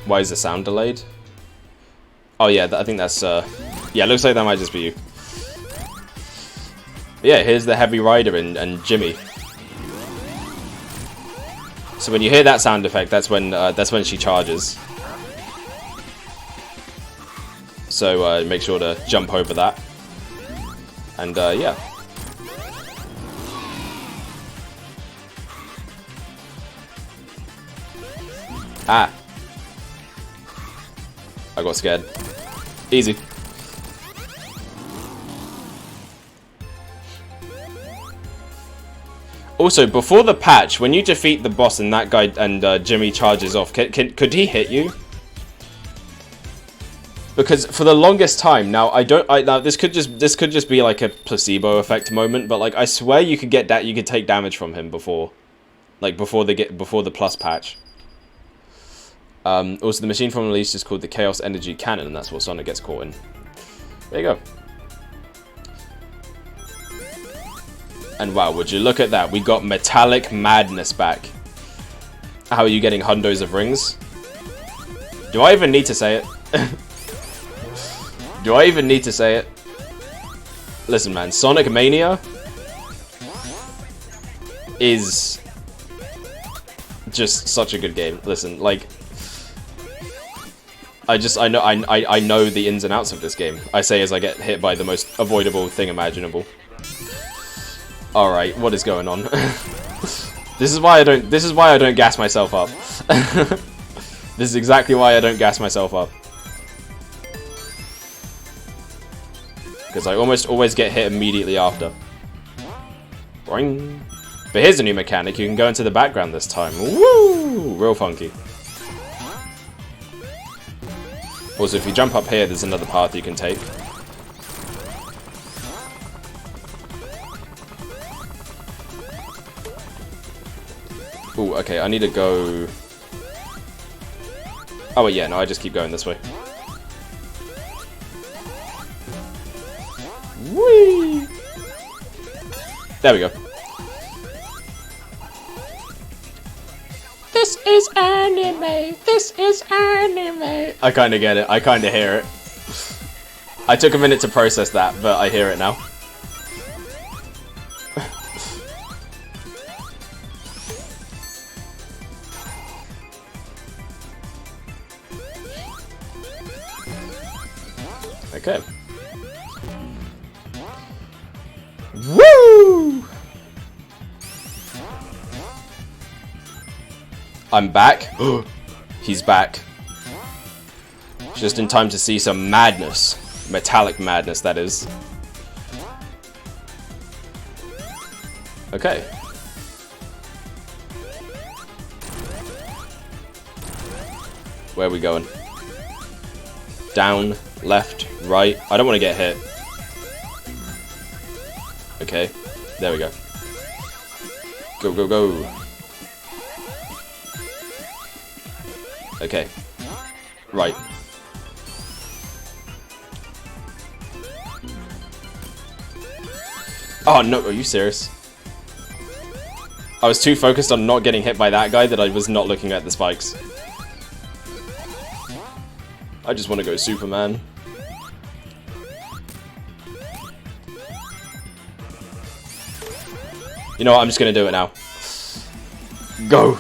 Why is the sound delayed? Oh yeah, I think that's, yeah, it looks like that might just be you. But yeah, here's the Heavy Rider and Jimmy. So when you hear that sound effect, that's when she charges. So make sure to jump over that. And yeah. Ah. I got scared. Easy. Also, before the patch, when you defeat the boss and that guy and Jimmy charges off, could he hit you? Because for the longest time, now now this could just be like a placebo effect moment, but like I swear you could take damage from him before, like before the plus patch. Also, the machine from Unleashed is called the Chaos Energy Cannon, and that's what Sonic gets caught in. There you go. And wow, would you look at that? We got Metallic Madness back. How are you getting hundos of rings? Do I even need to say it? Do I even need to say it? Listen, man, Sonic Mania is just such a good game. Listen, like, I know the ins and outs of this game. I say as I get hit by the most avoidable thing imaginable. Alright, what is going on? This is why I don't gas myself up. This is exactly why I don't gas myself up. Because I almost always get hit immediately after. Boing. But here's a new mechanic. You can go into the background this time. Woo! Real funky. Also, if you jump up here, there's another path you can take. Ooh, okay, I need to go... Oh, wait, yeah, no, I just keep going this way. Whee! There we go. This is anime! This is anime! I kinda get it. I kinda hear it. I took a minute to process that, but I hear it now. Okay. Woo! I'm back. He's back. Just in time to see some madness. Metallic madness, that is. Okay. Where are we going? Down, left, right. I don't want to get hit. Okay. There we go. Go, go, go. Okay. Right. Oh no, are you serious? I was too focused on not getting hit by that guy that I was not looking at the spikes. I just want to go Superman. You know what, I'm just going to do it now. Go!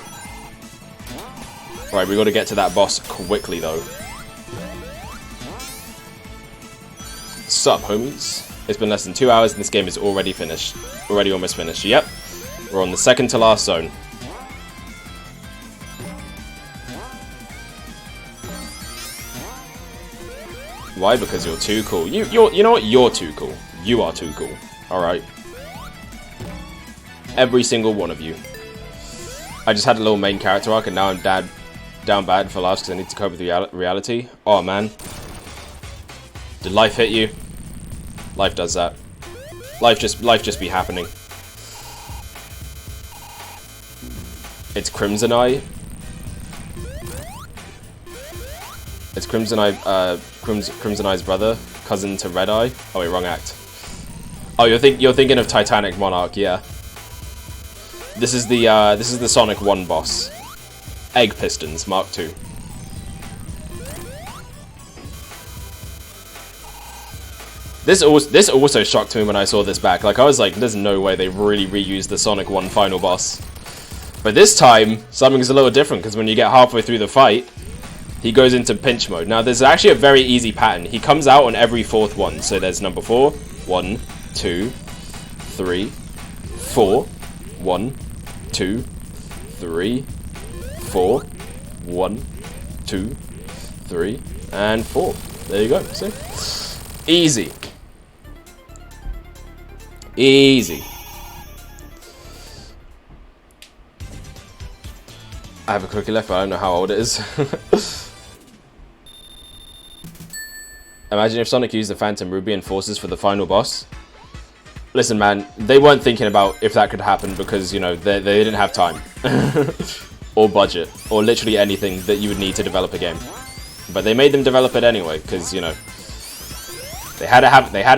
Right, we got to get to that boss quickly though. Sup, homies? It's been less than 2 hours and this game is already finished. Already almost finished. Yep. We're on the second to last zone. Why? Because you're too cool. You know what? You're too cool. You are too cool. Alright. Every single one of you. I just had a little main character arc and now I'm down bad for last because I need to cope with reality. Oh man. Did life hit you? Life does that. Life just be happening. It's Crimson Eye. It's Crimson Eye's brother, cousin to Red Eye. Oh wait, wrong act. Oh, you're thinking of Titanic Monarch, yeah. This is the Sonic 1 boss. Egg Pistons Mark II. This also shocked me when I saw this back. Like I was like, there's no way they really reused the Sonic 1 final boss. But this time, something's a little different because when you get halfway through the fight, he goes into pinch mode. Now, there's actually a very easy pattern. He comes out on every fourth one. So there's number 4, 1, 2, 3, 4, 1, 2, 3, 4, 1, 2, 3, and 4. There you go. See? Easy. Easy. I have a cookie left, but I don't know how old it is. Imagine if Sonic used the Phantom Ruby and Forces for the final boss. Listen, man, they weren't thinking about if that could happen because, you know, they didn't have time. Or budget. Or literally anything that you would need to develop a game. But they made them develop it anyway, because, you know, they had to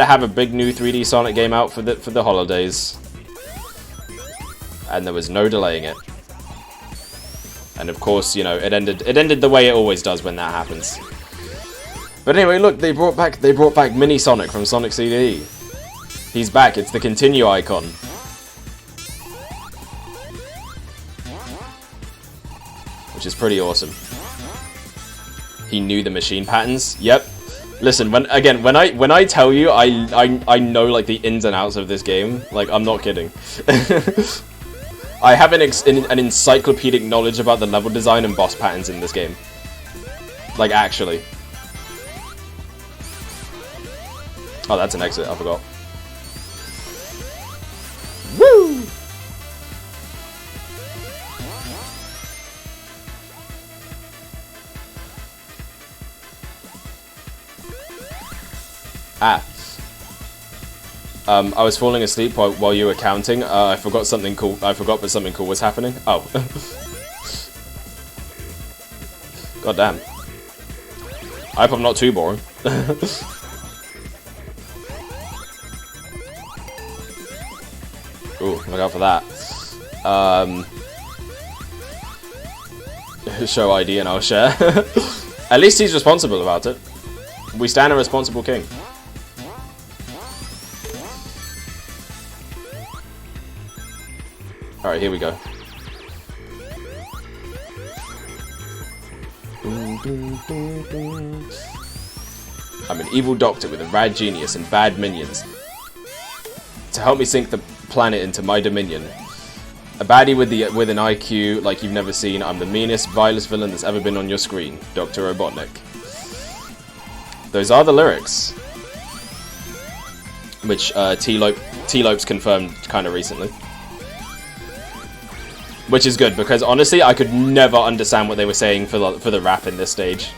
have a big new 3D Sonic game out for the holidays. And there was no delaying it. And of course, you know, it ended the way it always does when that happens. But anyway, look, they brought back Mini Sonic from Sonic CD. He's back. It's the continue icon. Which is pretty awesome. He knew the machine patterns. Yep. Listen, when I tell you I know like the ins and outs of this game, like I'm not kidding. I have an encyclopedic knowledge about the level design and boss patterns in this game. Like, actually. Oh, that's an exit, I forgot. Woo! Ah. I was falling asleep while you were counting. I forgot something cool. I forgot that something cool was happening. Oh. God damn. I hope I'm not too boring. Ooh, look out for that. Show ID and I'll share. At least he's responsible about it. We stand a responsible king. Alright, here we go. I'm an evil doctor with a rad genius and bad minions. To help me sink the planet into my dominion. A baddie with an IQ like you've never seen. I'm the meanest, vilest villain that's ever been on your screen. Dr. Robotnik. Those are the lyrics. Which T-Lopes confirmed kind of recently. Which is good, because honestly, I could never understand what they were saying for the rap in this stage.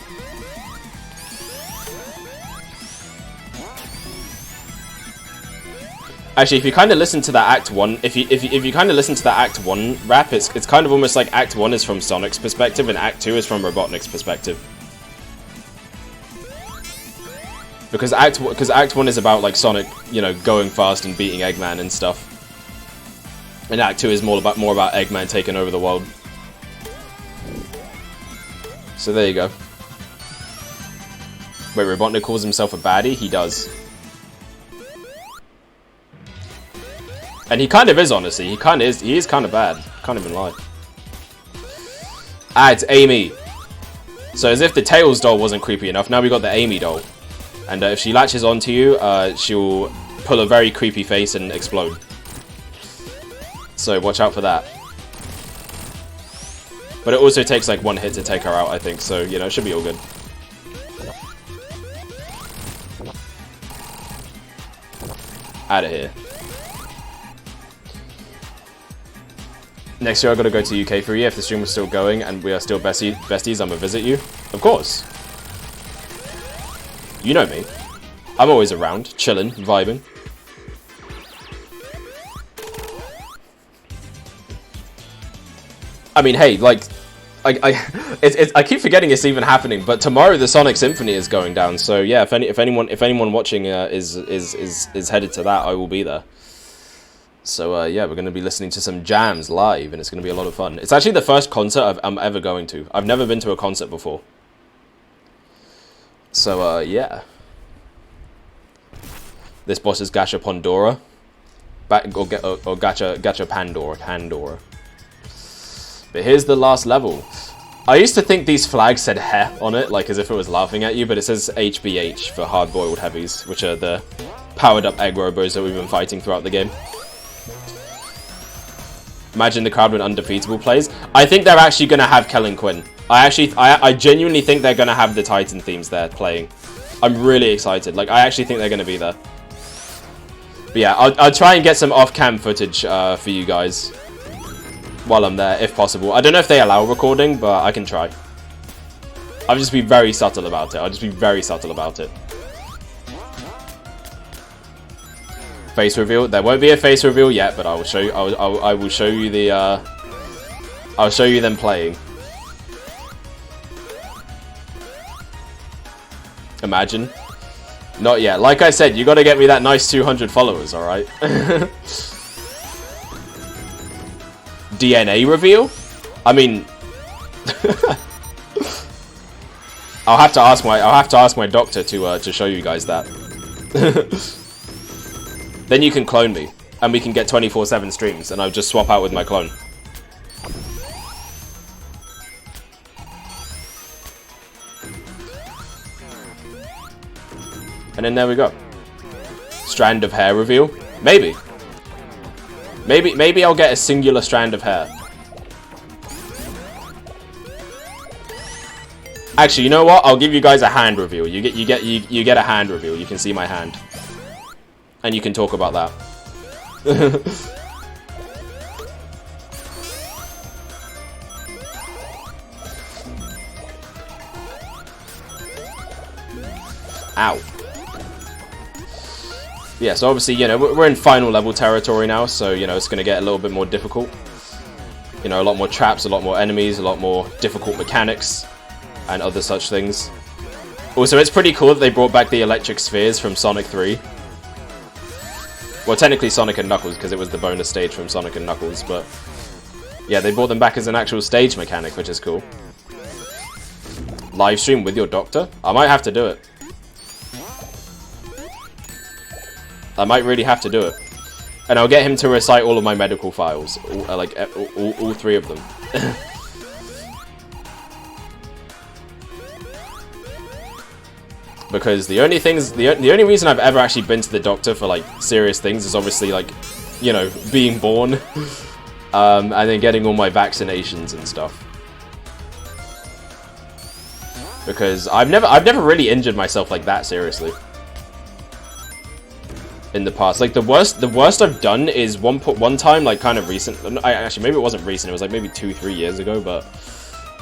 Actually, if you kind of listen to that Act 1, if you kind of listen to that Act 1 rap, it's kind of almost like Act 1 is from Sonic's perspective and Act 2 is from Robotnik's perspective. Because Act 1 is about like Sonic, you know, going fast and beating Eggman and stuff. And Act 2 is more about Eggman taking over the world. So there you go. Wait, Robotnik calls himself a baddie? He does. And he kind of is, honestly. He is kind of bad. Can't even lie. Ah, it's Amy. So as if the Tails doll wasn't creepy enough, now we got the Amy doll. And if she latches onto you, she'll pull a very creepy face and explode. So watch out for that. But it also takes like one hit to take her out, I think. So, you know, it should be all good. Out of here. Next year I gotta go to UK for a year. If the stream was still going and we are still besties, I'm gonna visit you. Of course. You know me. I'm always around, chilling, vibing. I mean, hey, like, I keep forgetting it's even happening, but tomorrow the Sonic Symphony is going down. So yeah, if anyone watching is headed to that, I will be there. So yeah, we're going to be listening to some jams live, and it's going to be a lot of fun. It's actually the first concert I'm ever going to. I've never been to a concert before. So yeah. This boss is Gacha Pandora. Or Gacha Pandora. But here's the last level. I used to think these flags said heh on it, like as if it was laughing at you, but it says HBH for hard-boiled heavies, which are the powered-up egg robos that we've been fighting throughout the game. Imagine the crowd when Undefeatable plays. I think they're actually going to have Kellen Quinn. I genuinely think they're going to have the Titan themes there playing. I'm really excited. Like, I actually think they're going to be there. But yeah, I'll try and get some off-cam footage for you guys while I'm there, if possible. I don't know if they allow recording, but I can try. I'll just be very subtle about it. Face reveal. There won't be a face reveal yet, but I will show you. I will show you the. I'll show you them playing. Imagine. Not yet. Like I said, you got to get me that nice 200 followers. All right. DNA reveal. I mean, I'll have to ask my doctor to show you guys that. Then you can clone me, and we can get 24/7 streams, and I'll just swap out with my clone. And then there we go. Strand of hair reveal. Maybe I'll get a singular strand of hair. Actually, you know what? I'll give you guys a hand reveal. You get a hand reveal. You can see my hand. And you can talk about that. Ow. Yeah, so obviously, you know, we're in final level territory now, so, you know, it's going to get a little bit more difficult. You know, a lot more traps, a lot more enemies, a lot more difficult mechanics, and other such things. Also, it's pretty cool that they brought back the electric spheres from Sonic 3. Well, technically Sonic and Knuckles, because it was the bonus stage from Sonic and Knuckles, but yeah, they brought them back as an actual stage mechanic, which is cool. Live stream with your doctor? I might have to do it. I might really have to do it. And I'll get him to recite all of my medical files, all three of them. Because the only reason I've ever actually been to the doctor for like serious things is obviously like, you know, being born, and then getting all my vaccinations and stuff. Because I've never really injured myself like that seriously in the past. Like the worst I've done is one time, like kind of recent. Actually, maybe it wasn't recent. It was like maybe 2-3 years ago. But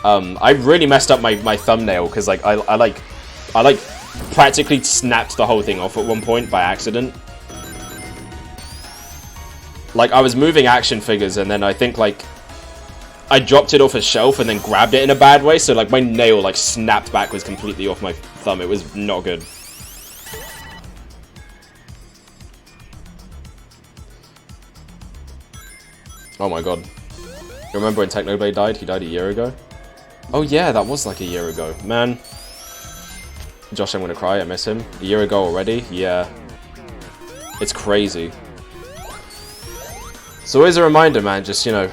I really messed up my thumbnail because like I practically snapped the whole thing off at one point by accident. Like, I was moving action figures, and then I think, like, I dropped it off a shelf and then grabbed it in a bad way, so, like, my nail, like, snapped backwards completely off my thumb. It was not good. Oh my god. You remember when Technoblade died? He died a year ago? Oh yeah, that was like a year ago. Man. Josh, I'm gonna cry, I miss him. A year ago already? Yeah. It's crazy. It's always a reminder, man, just, you know,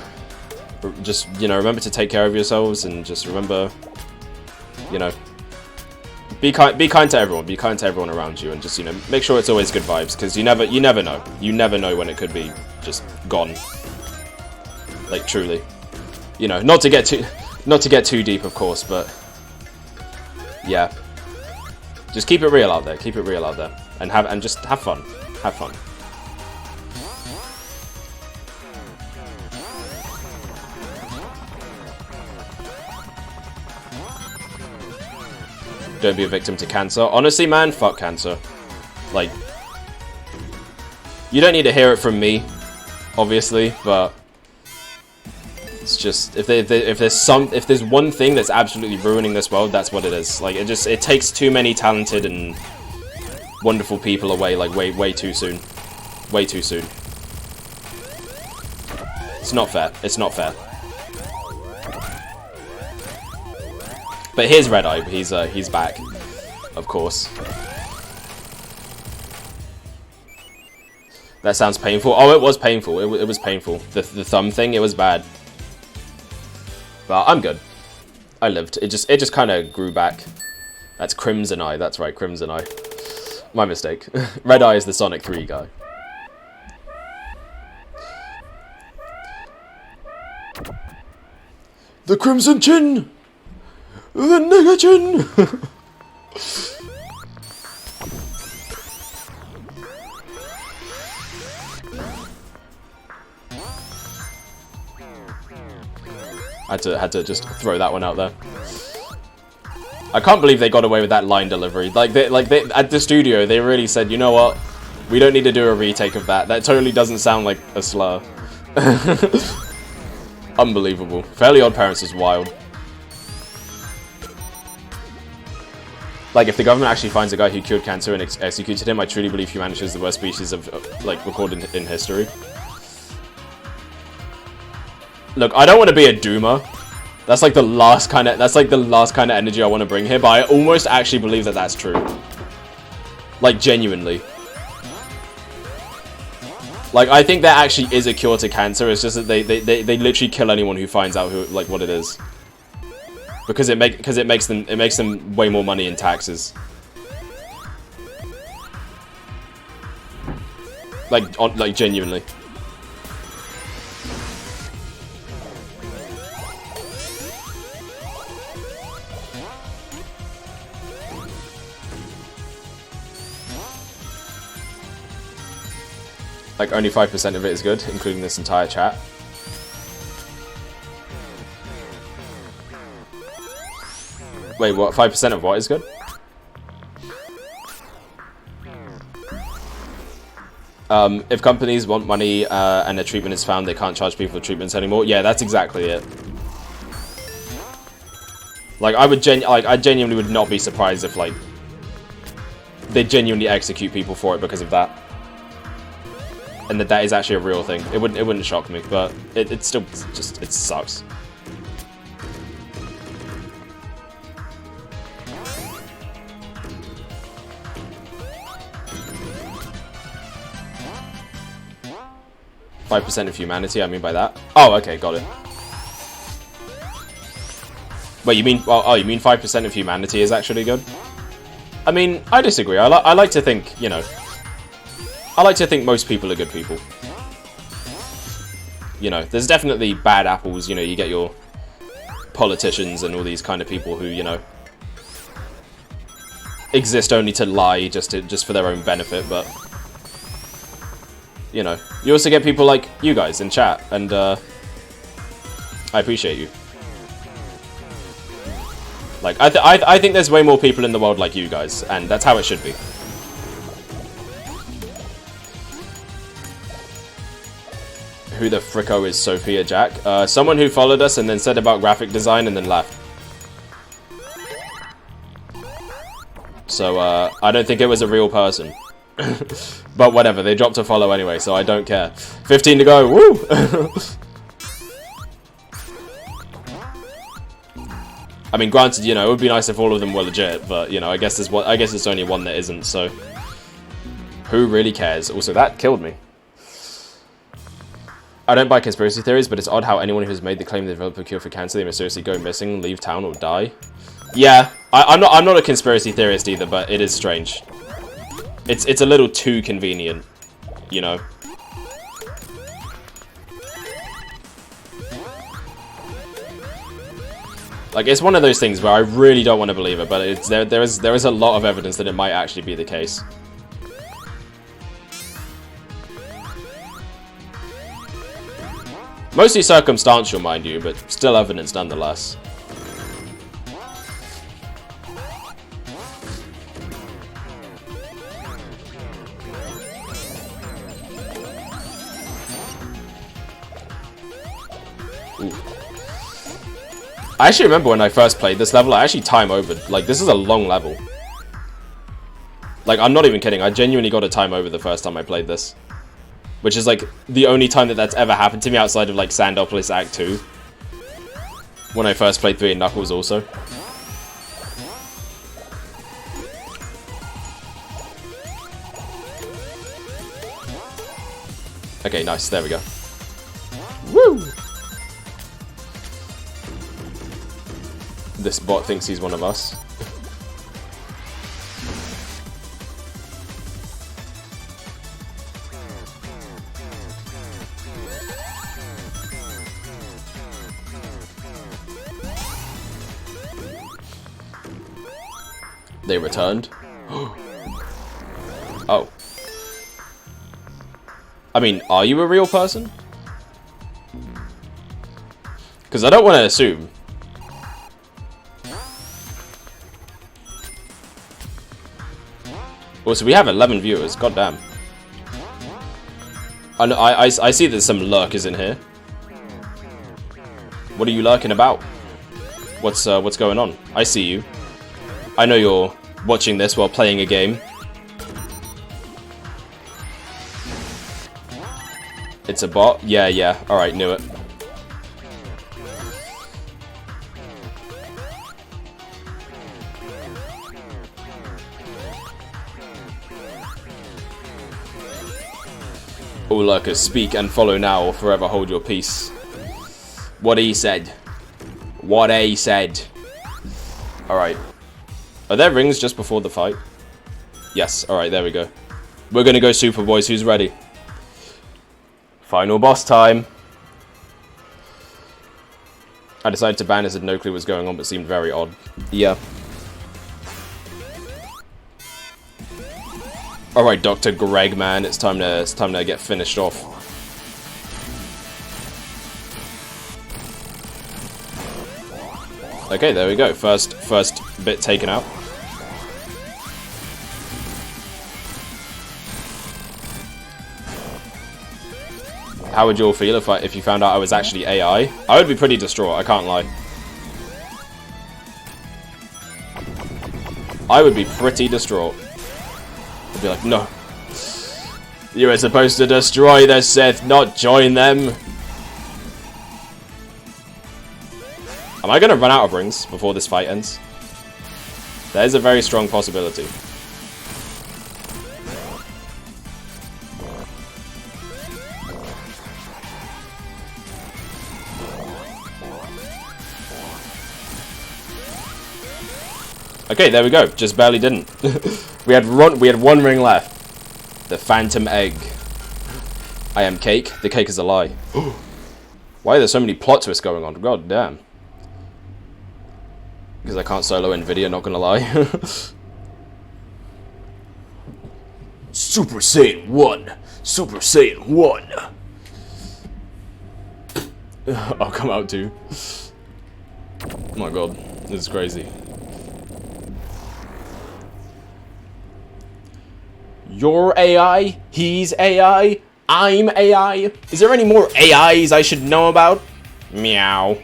remember to take care of yourselves, and just remember, you know, be kind to everyone. Be kind to everyone around you, and just, you know, make sure it's always good vibes, because you never know. You never know when it could be just gone. Like, truly. You know, not to get too deep, of course, but yeah. Just keep it real out there. Keep it real out there, and just have fun. Have fun. Don't be a victim to cancer. Honestly, man, fuck cancer. Like, you don't need to hear it from me, obviously, but it's just, if there's one thing that's absolutely ruining this world, that's what it is. Like, it takes too many talented and wonderful people away, like, way too soon. Way too soon. It's not fair. It's not fair. But here's Red Eye. He's back, of course. That sounds painful. Oh, it was painful. It was painful. The thumb thing, it was bad. But I'm good. I lived. It just kind of grew back. That's Crimson Eye. That's right, Crimson Eye. My mistake. Red Eye is the Sonic 3 guy. The Crimson Chin! The Nigger Chin! Had to just throw that one out there. I can't believe they got away with that line delivery. Like they at the studio, they really said, you know what? We don't need to do a retake of that. That totally doesn't sound like a slur. Unbelievable. Fairly Odd Parents is wild. Like, if the government actually finds a guy who cured cancer and executed him, I truly believe humanity is the worst species of like, recorded in history. Look, I don't want to be a doomer. That's like the last kind of energy I want to bring here, but I almost actually believe that that's true. Like, genuinely. Like, I think there actually is a cure to cancer. It's just that they literally kill anyone who finds out who, like, what it is. Because it makes them way more money in taxes. Like genuinely. Like, only 5% of it is good, including this entire chat. Wait, what? 5% of what is good? If companies want money and a treatment is found, they can't charge people for treatments anymore. Yeah, that's exactly it. Like, I genuinely would not be surprised if, like, they genuinely execute people for it because of that. And that is actually a real thing. It wouldn't shock me, but it still just, it sucks. "5% of humanity," I mean by that. Oh, okay, got it. Wait, you mean, oh, you mean 5% of humanity is actually good? I mean, I disagree. I like to think, you know, I like to think most people are good people. You know, there's definitely bad apples, you know, you get your politicians and all these kind of people who, you know, exist only to lie just for their own benefit, but you know, you also get people like you guys in chat, and I appreciate you. Like, I think there's way more people in the world like you guys, and that's how it should be. Who the fricko is Sophia Jack? Someone who followed us and then said about graphic design and then left. So, I don't think it was a real person. But whatever, they dropped a follow anyway, so I don't care. 15 to go, woo! I mean, granted, you know, it would be nice if all of them were legit, but, you know, I guess it's only one that isn't, so... Who really cares? Also, that killed me. I don't buy conspiracy theories, but it's odd how anyone who's made the claim they develop a cure for cancer, they mysteriously go missing, leave town, or die. Yeah, I'm not a conspiracy theorist either, but it is strange. It's a little too convenient, you know. Like, it's one of those things where I really don't want to believe it, but there is a lot of evidence that it might actually be the case. Mostly circumstantial, mind you, but still evidence nonetheless. Ooh. I actually remember when I first played this level, I actually time over. Like, this is a long level. Like, I'm not even kidding. I genuinely got a time over the first time I played this. Which is, like, the only time that that's ever happened to me outside of, like, Sandopolis Act 2. When I first played 3 and Knuckles also. Okay, nice. There we go. Woo! This bot thinks he's one of us. They returned. Oh. I mean, are you a real person? Because I don't want to assume. Also, we have 11 viewers. God damn. I see there's some lurkers in here. What are you lurking about? What's going on? I see you. I know you're watching this while playing a game. It's a bot? Yeah. Alright, knew it. All lurkers, speak and follow now or forever hold your peace. What he said. What he said. Alright. Are there rings just before the fight? Yes, alright, there we go. We're gonna go Super Boys, who's ready? Final boss time. I decided to ban as I had no clue what was going on, but seemed very odd. Yeah. Alright, Dr. Greg, man, it's time to get finished off. Okay, there we go. First bit taken out. How would you all feel if you found out I was actually AI? I would be pretty distraught, I can't lie. I would be pretty distraught. I'd be like, no. You were supposed to destroy the Sith, not join them. Am I going to run out of rings before this fight ends? That is a very strong possibility. Okay, there we go. Just barely didn't. we had one ring left. The Phantom Egg. I am cake. The cake is a lie. Why are there so many plot twists going on? God damn. Because I can't solo Nvidia, not gonna lie. Super Saiyan 1. Super Saiyan 1. I'll come out too. Oh my god. This is crazy. You're AI, he's AI, I'm AI. Is there any more AIs I should know about? Meow.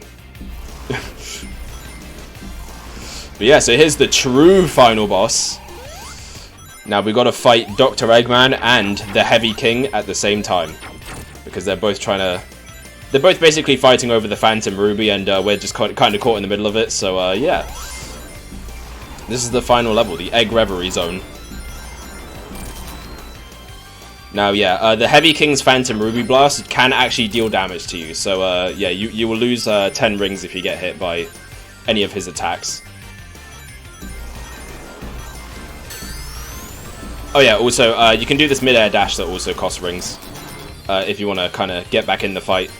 But yeah, so here's the true final boss. Now we got to fight Dr. Eggman and the Heavy King at the same time, because they're both basically fighting over the Phantom Ruby, and we're just kind of caught in the middle of it. So yeah, this is the final level, the Egg Reverie Zone. Now yeah, the Heavy King's Phantom Ruby Blast can actually deal damage to you. So yeah, you will lose 10 rings if you get hit by any of his attacks. Oh yeah, also, you can do this mid-air dash that also costs rings, if you want to kind of get back in the fight,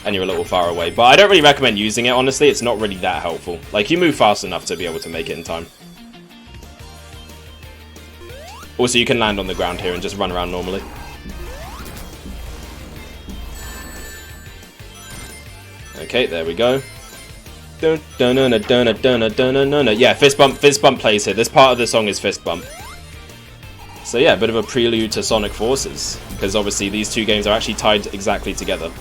and you're a little far away. But I don't really recommend using it, honestly. It's not really that helpful. Like, you move fast enough to be able to make it in time. Also, you can land on the ground here and just run around normally. Okay, there we go. Yeah, fist bump plays here. This part of the song is fist bump. So yeah, a bit of a prelude to Sonic Forces, because obviously these two games are actually tied exactly together.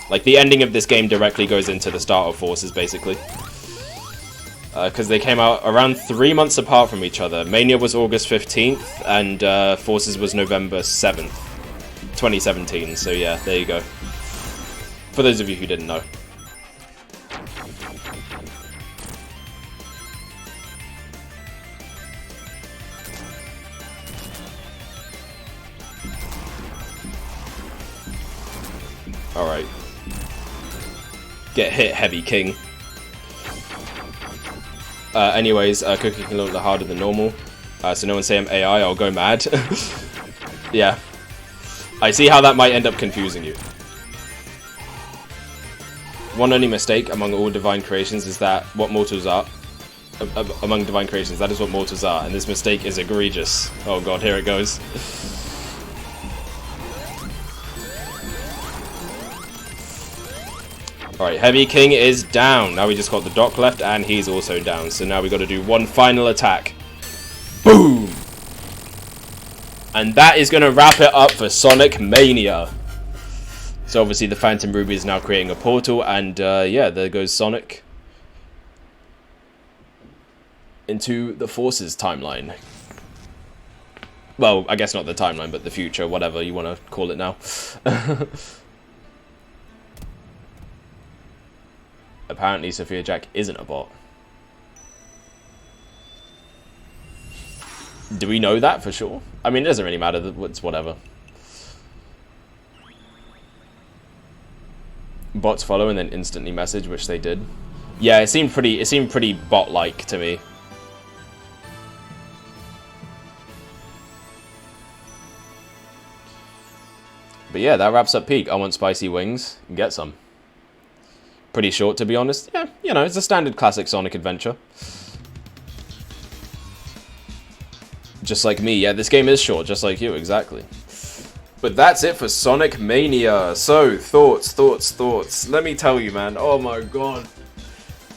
Like, the ending of this game directly goes into the start of Forces, basically. Because they came out around 3 months apart from each other. Mania was August 15th, and Forces was November 7th, 2017. So yeah, there you go. For those of you who didn't know. Alright. Get hit, Heavy King. Anyways, cooking a little harder than normal. So no one say I'm AI, I'll go mad. Yeah. I see how that might end up confusing you. One only mistake among all divine creations is that what mortals are. Among divine creations, that is what mortals are. And this mistake is egregious. Oh god, here it goes. Alright, Heavy King is down. Now we just got the Doc left, and he's also down. So now we got to do one final attack. Boom! And that is going to wrap it up for Sonic Mania. So obviously the Phantom Ruby is now creating a portal, and yeah, there goes Sonic into the Forces timeline. Well, I guess not the timeline, but the future, whatever you want to call it now. Apparently, Sophia Jack isn't a bot. Do we know that for sure? I mean, it doesn't really matter. It's whatever. Bots follow and then instantly message, which they did. Yeah, it seemed pretty bot-like to me. But yeah, that wraps up Peak. I want spicy wings. Get some. Pretty short, to be honest. Yeah, you know, it's a standard classic Sonic adventure. Just like me. Yeah, this game is short, just like you, exactly. But that's it for Sonic Mania. So, thoughts. Let me tell you, man. Oh my god.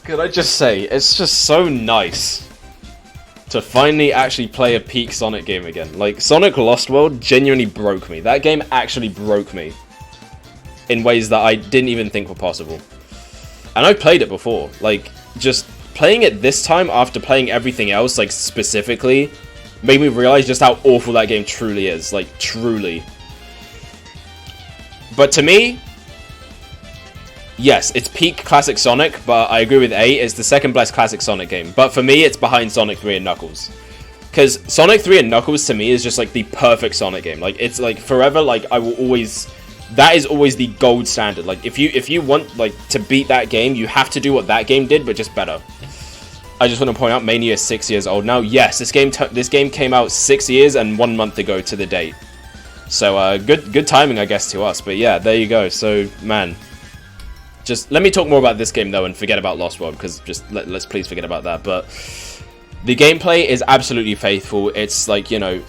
Could I just say, it's just so nice to finally actually play a peak Sonic game again. Like, Sonic Lost World genuinely broke me. That game actually broke me in ways that I didn't even think were possible. And I played it before. Like, just playing it this time after playing everything else, like, specifically, made me realize just how awful that game truly is. Like, truly. But to me, yes, it's peak classic Sonic, but I agree with A, it's the second best classic Sonic game. But for me, it's behind Sonic 3 and Knuckles. Because Sonic 3 and Knuckles, to me, is just, like, the perfect Sonic game. Like, it's, like, forever, like, I will always... That is always the gold standard. Like, if you want, like, to beat that game, you have to do what that game did, but just better. I just want to point out, Mania is 6 years old now. Yes, this game came out 6 years and 1 month ago to the date. So, good timing, I guess, to us. But yeah, there you go. So, man, just let me talk more about this game, though, and forget about Lost World, because just let's please forget about that. But the gameplay is absolutely faithful. It's like, you know,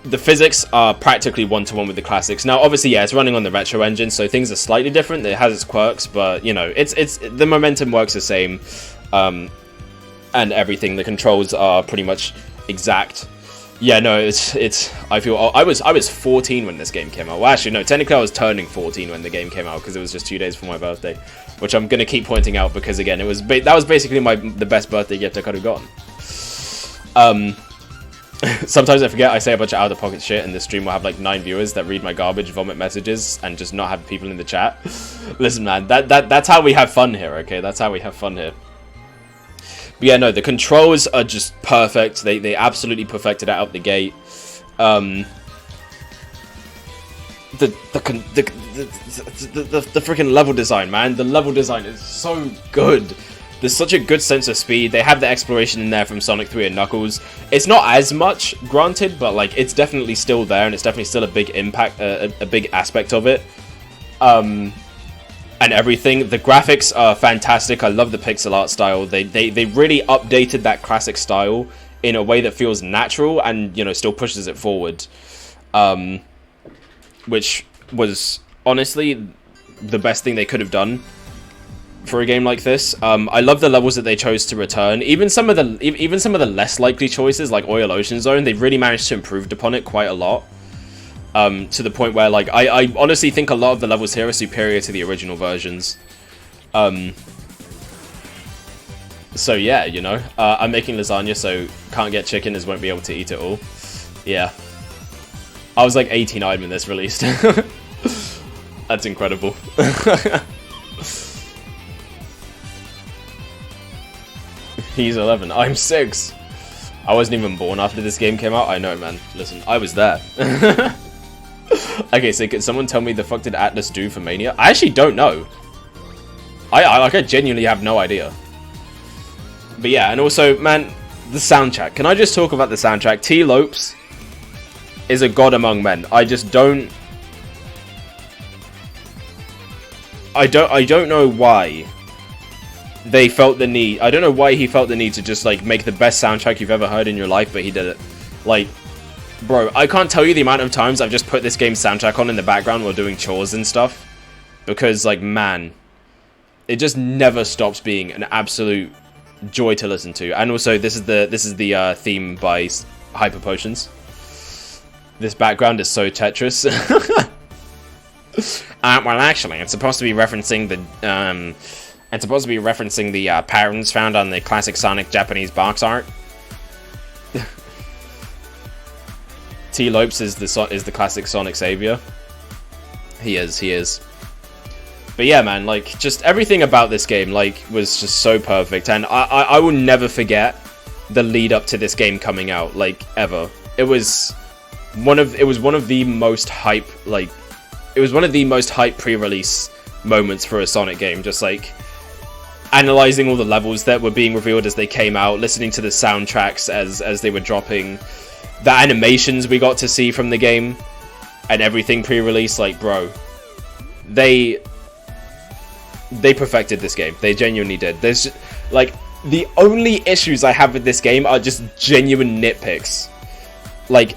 the physics are practically one-to-one with the classics. Now, obviously, yeah, it's running on the retro engine, so things are slightly different. It has its quirks, but, you know, it's the momentum works the same, and everything. The controls are pretty much exact. Yeah, no, it's. I feel I was 14 when this game came out. Well, actually, no, technically I was turning 14 when the game came out because it was just 2 days for my birthday, which I'm gonna keep pointing out because again, that was basically the best birthday gift I could have gotten. Sometimes I forget I say a bunch of out of pocket shit, and the stream will have like 9 viewers that read my garbage vomit messages and just not have people in the chat. Listen, man, that's how we have fun here. Okay, that's how we have fun here. But yeah, no, the controls are just perfect. They absolutely perfected it out the gate. The freaking level design, man. The level design is so good. There's such a good sense of speed. They have the exploration in there from Sonic 3 and Knuckles. It's not as much, granted, but like it's definitely still there, and it's definitely still a big impact, a big aspect of it. And everything. The graphics are fantastic. I love the pixel art style. They really updated that classic style in a way that feels natural and, you know, still pushes it forward. Which was honestly the best thing they could have done for a game like this. I love the levels that they chose to return. Even some of the less likely choices, like Oil Ocean Zone, they've really managed to improve upon it quite a lot. To the point where, like, I honestly think a lot of the levels here are superior to the original versions. So yeah, you know, I'm making lasagna, so can't get chicken as won't be able to eat it all. Yeah. I was like 89 when this released. That's incredible. He's 11. I'm 6. I wasn't even born after this game came out. I know, man. Listen, I was there. Okay, so can someone tell me the fuck did Atlas do for Mania? I actually don't know. I genuinely have no idea. But yeah, and also, man, the soundtrack. Can I just talk about the soundtrack? T. Lopes is a god among men. I don't know why they felt the need. I don't know why he felt the need to just like make the best soundtrack you've ever heard in your life, but he did it. Like, bro, I can't tell you the amount of times I've just put this game's soundtrack on in the background while doing chores and stuff, because like, man, it just never stops being an absolute joy to listen to. And also, this is the theme by Hyper Potions. This background is so Tetris. Well, actually, it's supposed to be referencing the patterns found on the classic Sonic Japanese box art. T. Lopes is the classic Sonic savior. He is. But yeah, man, like, just everything about this game, like, was just so perfect, and I will never forget the lead up to this game coming out, like, ever. It was one of the most hype, like, it was one of the most hype pre-release moments for a Sonic game, just like analyzing all the levels that were being revealed as they came out, listening to the soundtracks as they were dropping, the animations we got to see from the game, and everything pre-release. Like, bro, they perfected this game. They genuinely did. There's just, like, the only issues I have with this game are just genuine nitpicks. Like,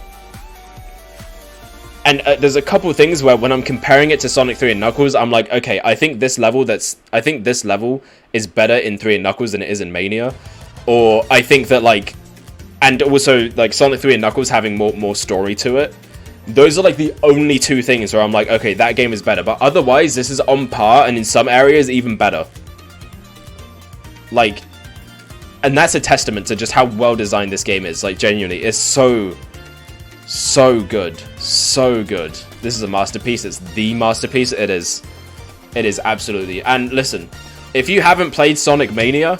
and there's a couple things where when I'm comparing it to Sonic 3 and Knuckles, I'm like, okay, I think this level is better in 3 and Knuckles than it is in Mania. Or I think that, like, and also, like, Sonic 3 and Knuckles having more story to it. Those are, like, the only two things where I'm like, okay, that game is better. But otherwise, this is on par, and in some areas, even better. Like, and that's a testament to just how well designed this game is. Like, genuinely, it's so good. So good. This is a masterpiece. It's the masterpiece. It is. It is absolutely. And listen, if you haven't played Sonic Mania,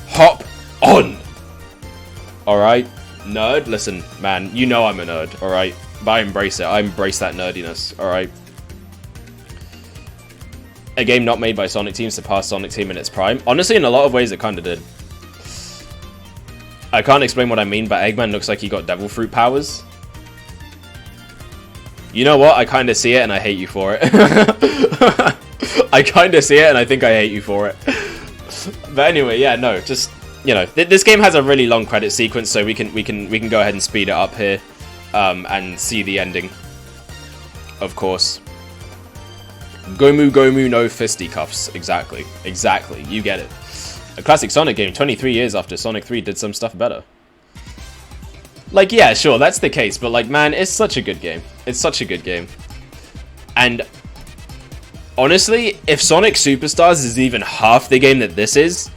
hop on. Alright? Nerd? Listen, man, you know I'm a nerd, alright? But I embrace it. I embrace that nerdiness, alright? A game not made by Sonic Team surpassed Sonic Team in its prime. Honestly, in a lot of ways, it kind of did. I can't explain what I mean, but Eggman looks like he got devil fruit powers. You know what? I kind of see it, and I hate you for it. I kind of see it, and I think I hate you for it. But anyway, yeah, no, just, you know, this game has a really long credit sequence, so we can go ahead and speed it up here, and see the ending. Of course. Gomu Gomu no fisticuffs. Exactly. Exactly. You get it. A classic Sonic game 23 years after Sonic 3 did some stuff better. Like, yeah, sure, that's the case, but like, man, it's such a good game. It's such a good game. And honestly, if Sonic Superstars is even half the game that this is,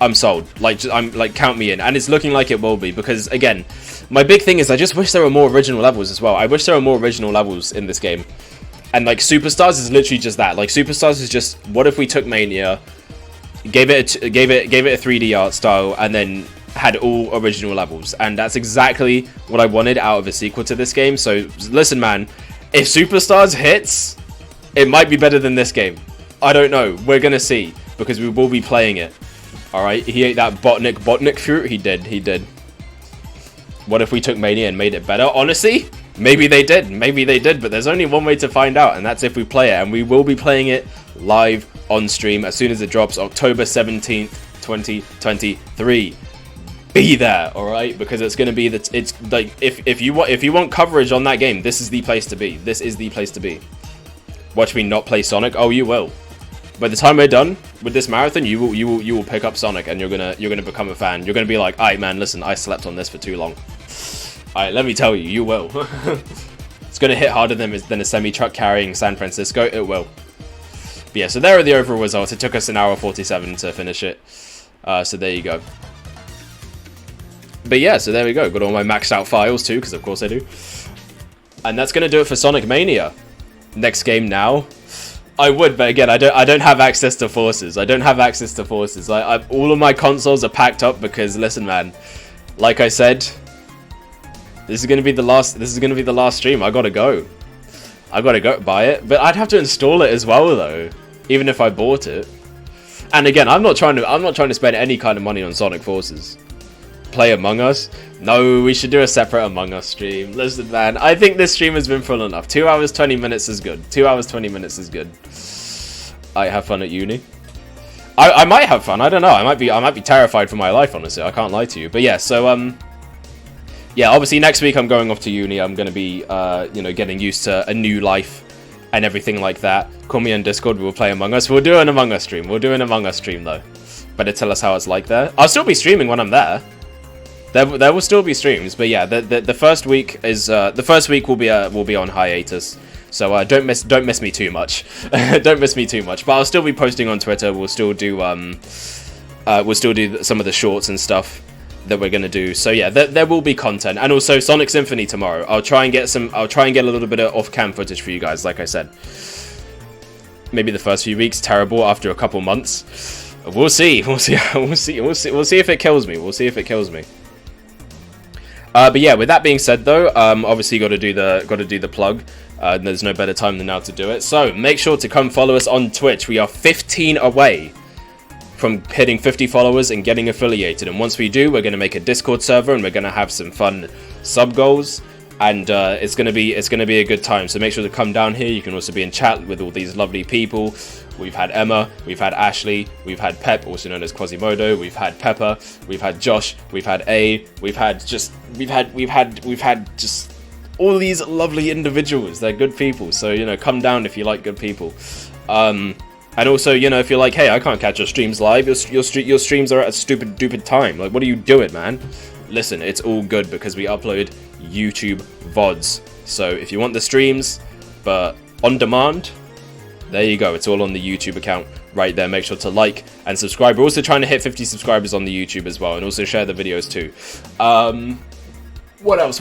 I'm sold. Like, I'm like, count me in. And it's looking like it will be, because again, my big thing is I just wish there were more original levels as well. I wish there were more original levels in this game. And like, Superstars is literally just that. Like, Superstars is just, what if we took Mania, gave it a 3D art style, and then had all original levels. And that's exactly what I wanted out of a sequel to this game. So listen, man, if Superstars hits, it might be better than this game. I don't know. We're gonna see, because we will be playing it. Alright, he ate that botnik fruit. He did. What if we took Mania and made it better? Honestly, maybe they did, but there's only one way to find out, and that's if we play it. And we will be playing it live on stream as soon as it drops, October 17th, 2023. Be there, alright? Because it's gonna be it's like, if you want coverage on that game, this is the place to be. This is the place to be. Watch me not play Sonic. Oh, you will. By the time we're done with this marathon, you will pick up Sonic, and you're gonna become a fan. You're gonna be like, alright, man, listen, I slept on this for too long. Alright, let me tell you, you will. It's gonna hit harder than a semi-truck carrying San Francisco. It will. But yeah, so there are the overall results. It took us an hour 47 to finish it. So there you go. But yeah, so there we go. Got all my maxed out files too, because of course I do. And that's gonna do it for Sonic Mania. Next game now. I would, but again, I don't have access to forces. All of my consoles are packed up because, listen, man, like I said, this is gonna be the last stream. I gotta go buy it, but I'd have to install it as well, though, even if I bought it. And again, I'm not trying to spend any kind of money on Sonic Forces. Play Among Us? No, we should do a separate Among Us stream. Listen, man, I think this stream has been full enough. 2 hours 20 minutes is good. 2 hours 20 minutes is good. I have fun at uni. I might have fun. I don't know. I might be terrified for my life, honestly. I can't lie to you. But yeah, so yeah, obviously next week I'm going off to uni. I'm gonna be getting used to a new life and everything like that. Call me on Discord. We'll play Among Us. We'll do an Among Us stream. Though. Better tell us how it's like there. I'll still be streaming when I'm there. There will still be streams, but yeah, the first week is will be on hiatus. So don't miss me too much. Don't miss me too much. But I'll still be posting on Twitter. We'll still do some of the shorts and stuff that we're gonna do. So yeah, there will be content, and also Sonic Symphony tomorrow. I'll try and get a little bit of off-cam footage for you guys. Like I said, maybe the first few weeks terrible. After a couple months, we'll see if it kills me. But yeah, with that being said, though, obviously got to do the plug. There's no better time than now to do it. So make sure to come follow us on Twitch. We are 15 away from hitting 50 followers and getting affiliated. And once we do, we're going to make a Discord server, and we're going to have some fun sub goals. And it's gonna be a good time. So make sure to come down here. You can also be in chat with all these lovely people. We've had Emma, we've had Ashley, we've had Pep, also known as Quasimodo, we've had Pepper, we've had Josh, we've had A, we've had just all these lovely individuals. They're good people. So come down if you like good people. And also, if you're like, hey, I can't catch your streams live. Your streams are at a stupid time. Like, what are you doing, man? Listen, it's all good because we upload YouTube VODs. So if you want the streams, but on demand, there you go. It's all on the YouTube account right there. Make sure to like and subscribe. We're also trying to hit 50 subscribers on the YouTube as well, and also share the videos too. What else?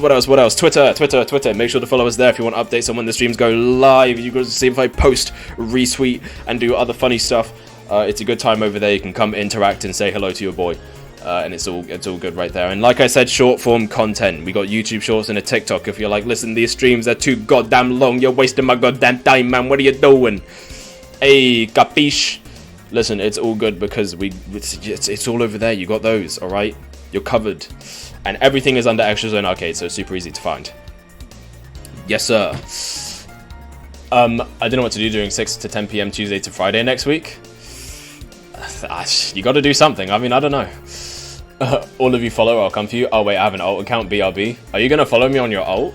Twitter. Make sure to follow us there if you want updates on when the streams go live. You guys see if I post, retweet, and do other funny stuff. It's a good time over there. You can come interact and say hello to your boy. And it's all good right there. And like I said, short form content. We got YouTube Shorts and a TikTok. If you're like, listen, these streams are too goddamn long. You're wasting my goddamn time, man. What are you doing? Hey, capiche? Listen, it's all good because it's all over there. You got those, all right? You're covered, and everything is under Extra Zone Arcade, so it's super easy to find. Yes, sir. I don't know what to do during 6 to 10 p.m. Tuesday to Friday next week. You got to do something. I mean, I don't know. All of you follow, I'll come for you. Oh wait, I have an alt account, BRB. Are you gonna follow me on your alt?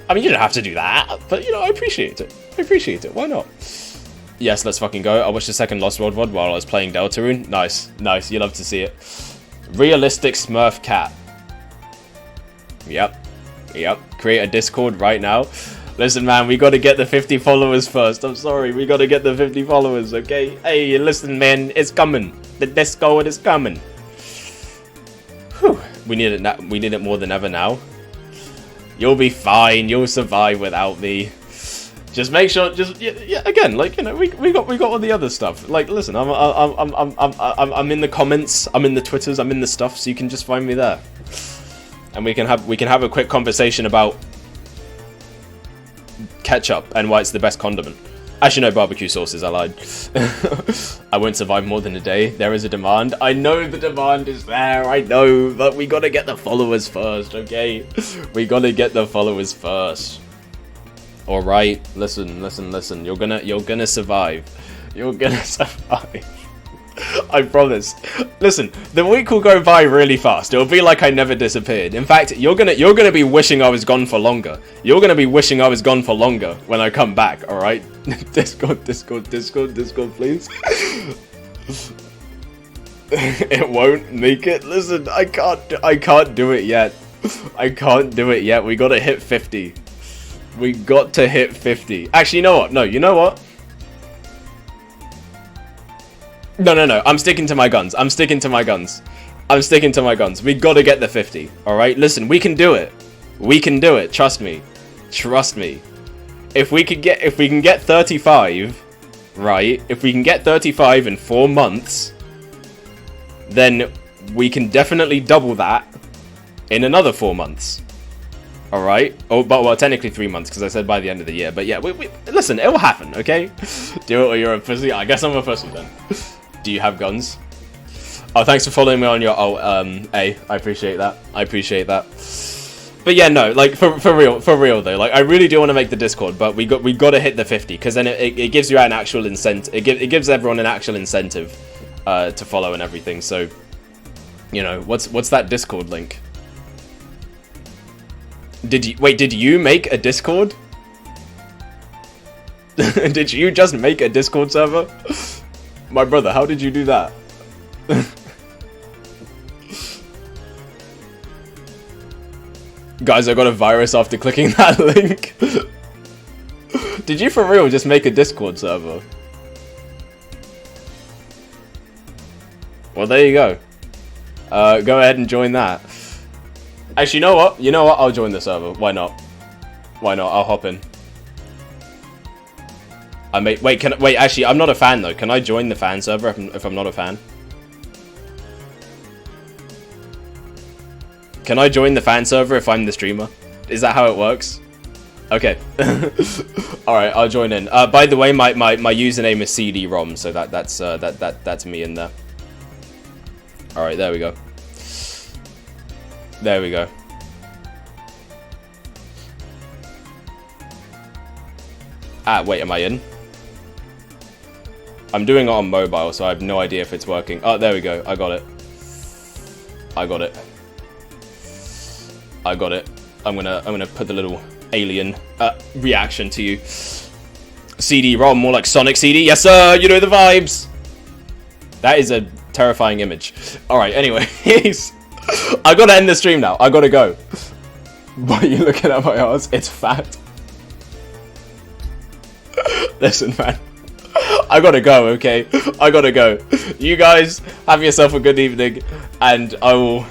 I mean, you don't have to do that, but I appreciate it. Why not? Yes, let's fucking go. I watched the second Lost World VOD while I was playing Deltarune. Nice. You love to see it. Realistic Smurf cat. Yep. Create a Discord right now. Listen, man, we gotta get the 50 followers first. I'm sorry, we gotta get the 50 followers, okay? Hey, listen, man, it's coming. The Discord is coming. Whew. We need it more than ever now. You'll be fine. You'll survive without me. Just make sure. Yeah. Again, like, you know, we got all the other stuff. Like, listen, I'm in the comments. I'm in the Twitters. I'm in the stuff. So you can just find me there, and we can have a quick conversation about ketchup and why it's the best condiment. Actually, no, barbecue sauces, I lied. I won't survive more than a day. There is a demand. I know the demand is there, I know, but we gotta get the followers first, okay? We gotta get the followers first. Alright, listen. You're gonna survive. You're gonna survive. I promise. Listen, the week will go by really fast. It'll be like I never disappeared. In fact, you're gonna be wishing I was gone for longer. You're gonna be wishing I was gone for longer when I come back. All right? Discord, please. It won't make it. Listen, I can't do it yet. I can't do it yet. We gotta hit 50. We got to hit 50. Actually, you know what? No, you know what? No. I'm sticking to my guns. We gotta get the 50. Alright? Listen, we can do it. Trust me. If we can get 35, right? If we can get 35 in 4 months, then we can definitely double that in another 4 months. Alright? Oh, but, well, technically 3 months, because I said by the end of the year. But yeah, listen, it will happen, okay? Do it or you're a pussy. I guess I'm a pussy then. Do you have guns? Oh, thanks for following me on your... Oh, I appreciate that. But yeah, no, like, for real though. Like, I really do want to make the Discord, but we got to hit the 50, because then it gives you an actual incentive. It gives everyone an actual incentive to follow and everything. So, you know, what's that Discord link? Did you make a Discord? Did you just make a Discord server? My brother, how did you do that? Guys, I got a virus after clicking that link. Did you for real just make a Discord server? Well, there you go. Go ahead and join that. Actually, you know what? I'll join the server. Why not? I'll hop in. Wait, actually, I'm not a fan, though. Can I join the fan server if I'm not a fan? Can I join the fan server if I'm the streamer? Is that how it works? Okay. Alright, I'll join in. By the way, my username is CD-ROM, so that's me in there. Alright, there we go. Wait, am I in? I'm doing it on mobile, so I have no idea if it's working. Oh, there we go. I got it. I'm gonna put the little alien reaction to you. CD-ROM, more like Sonic CD. Yes, sir. You know the vibes. That is a terrifying image. All right. Anyways, I gotta end the stream now. I gotta go. Why are you looking at my ass? It's fat. Listen, man. I gotta go, okay? I gotta go. You guys, have yourself a good evening, and I will...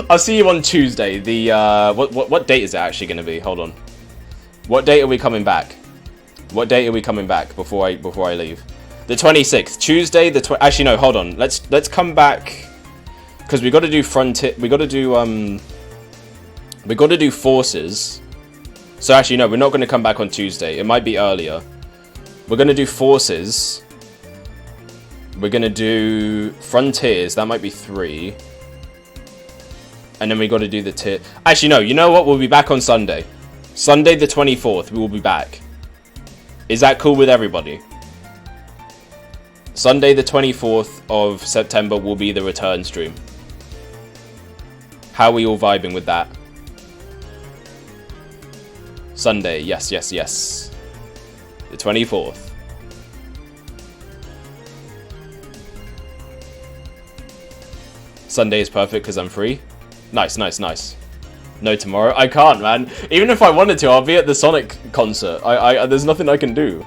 I'll see you on Tuesday. The, what date is it actually gonna be? Hold on. What date are we coming back? Before I leave? The 26th. Tuesday, actually, no, hold on. Let's come back, because we gotta do Frontier... We gotta do Forces... So actually, no, we're not going to come back on Tuesday. It might be earlier. We're going to do Forces. We're going to do Frontiers. That might be 3. And then we got to do the tier. Actually, no, you know what? We'll be back on Sunday. Sunday the 24th, we will be back. Is that cool with everybody? Sunday the 24th of September will be the return stream. How are we all vibing with that? Sunday, yes. The 24th. Sunday is perfect because I'm free. Nice, nice, nice. No, tomorrow? I can't, man. Even if I wanted to, I'll be at the Sonic concert. There's nothing I can do.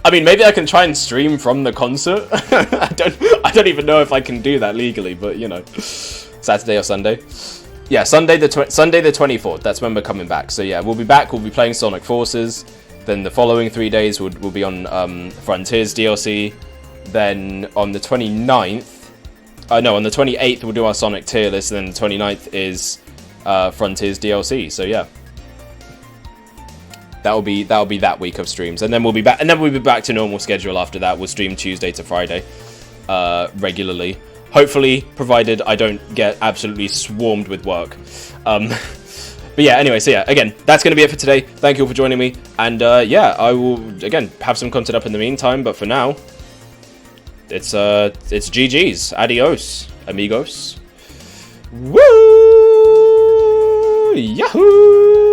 I mean, maybe I can try and stream from the concert. I don't even know if I can do that legally, but you know, Saturday or Sunday. Yeah, Sunday the 24th. That's when we're coming back. So yeah, we'll be back. We'll be playing Sonic Forces. Then the following 3 days we'll be on Frontiers DLC. Then on the 29th, no, on the 28th we'll do our Sonic tier list. And then the 29th is Frontiers DLC. So yeah. That'll be that week of streams, and then we'll be back. And then we'll be back to normal schedule after that. We'll stream Tuesday to Friday, regularly. Hopefully, provided I don't get absolutely swarmed with work. But yeah, anyway, so yeah, again, that's going to be it for today. Thank you all for joining me, and yeah, I will again have some content up in the meantime. But for now, it's GG's. Adios, amigos. Woo! Yahoo!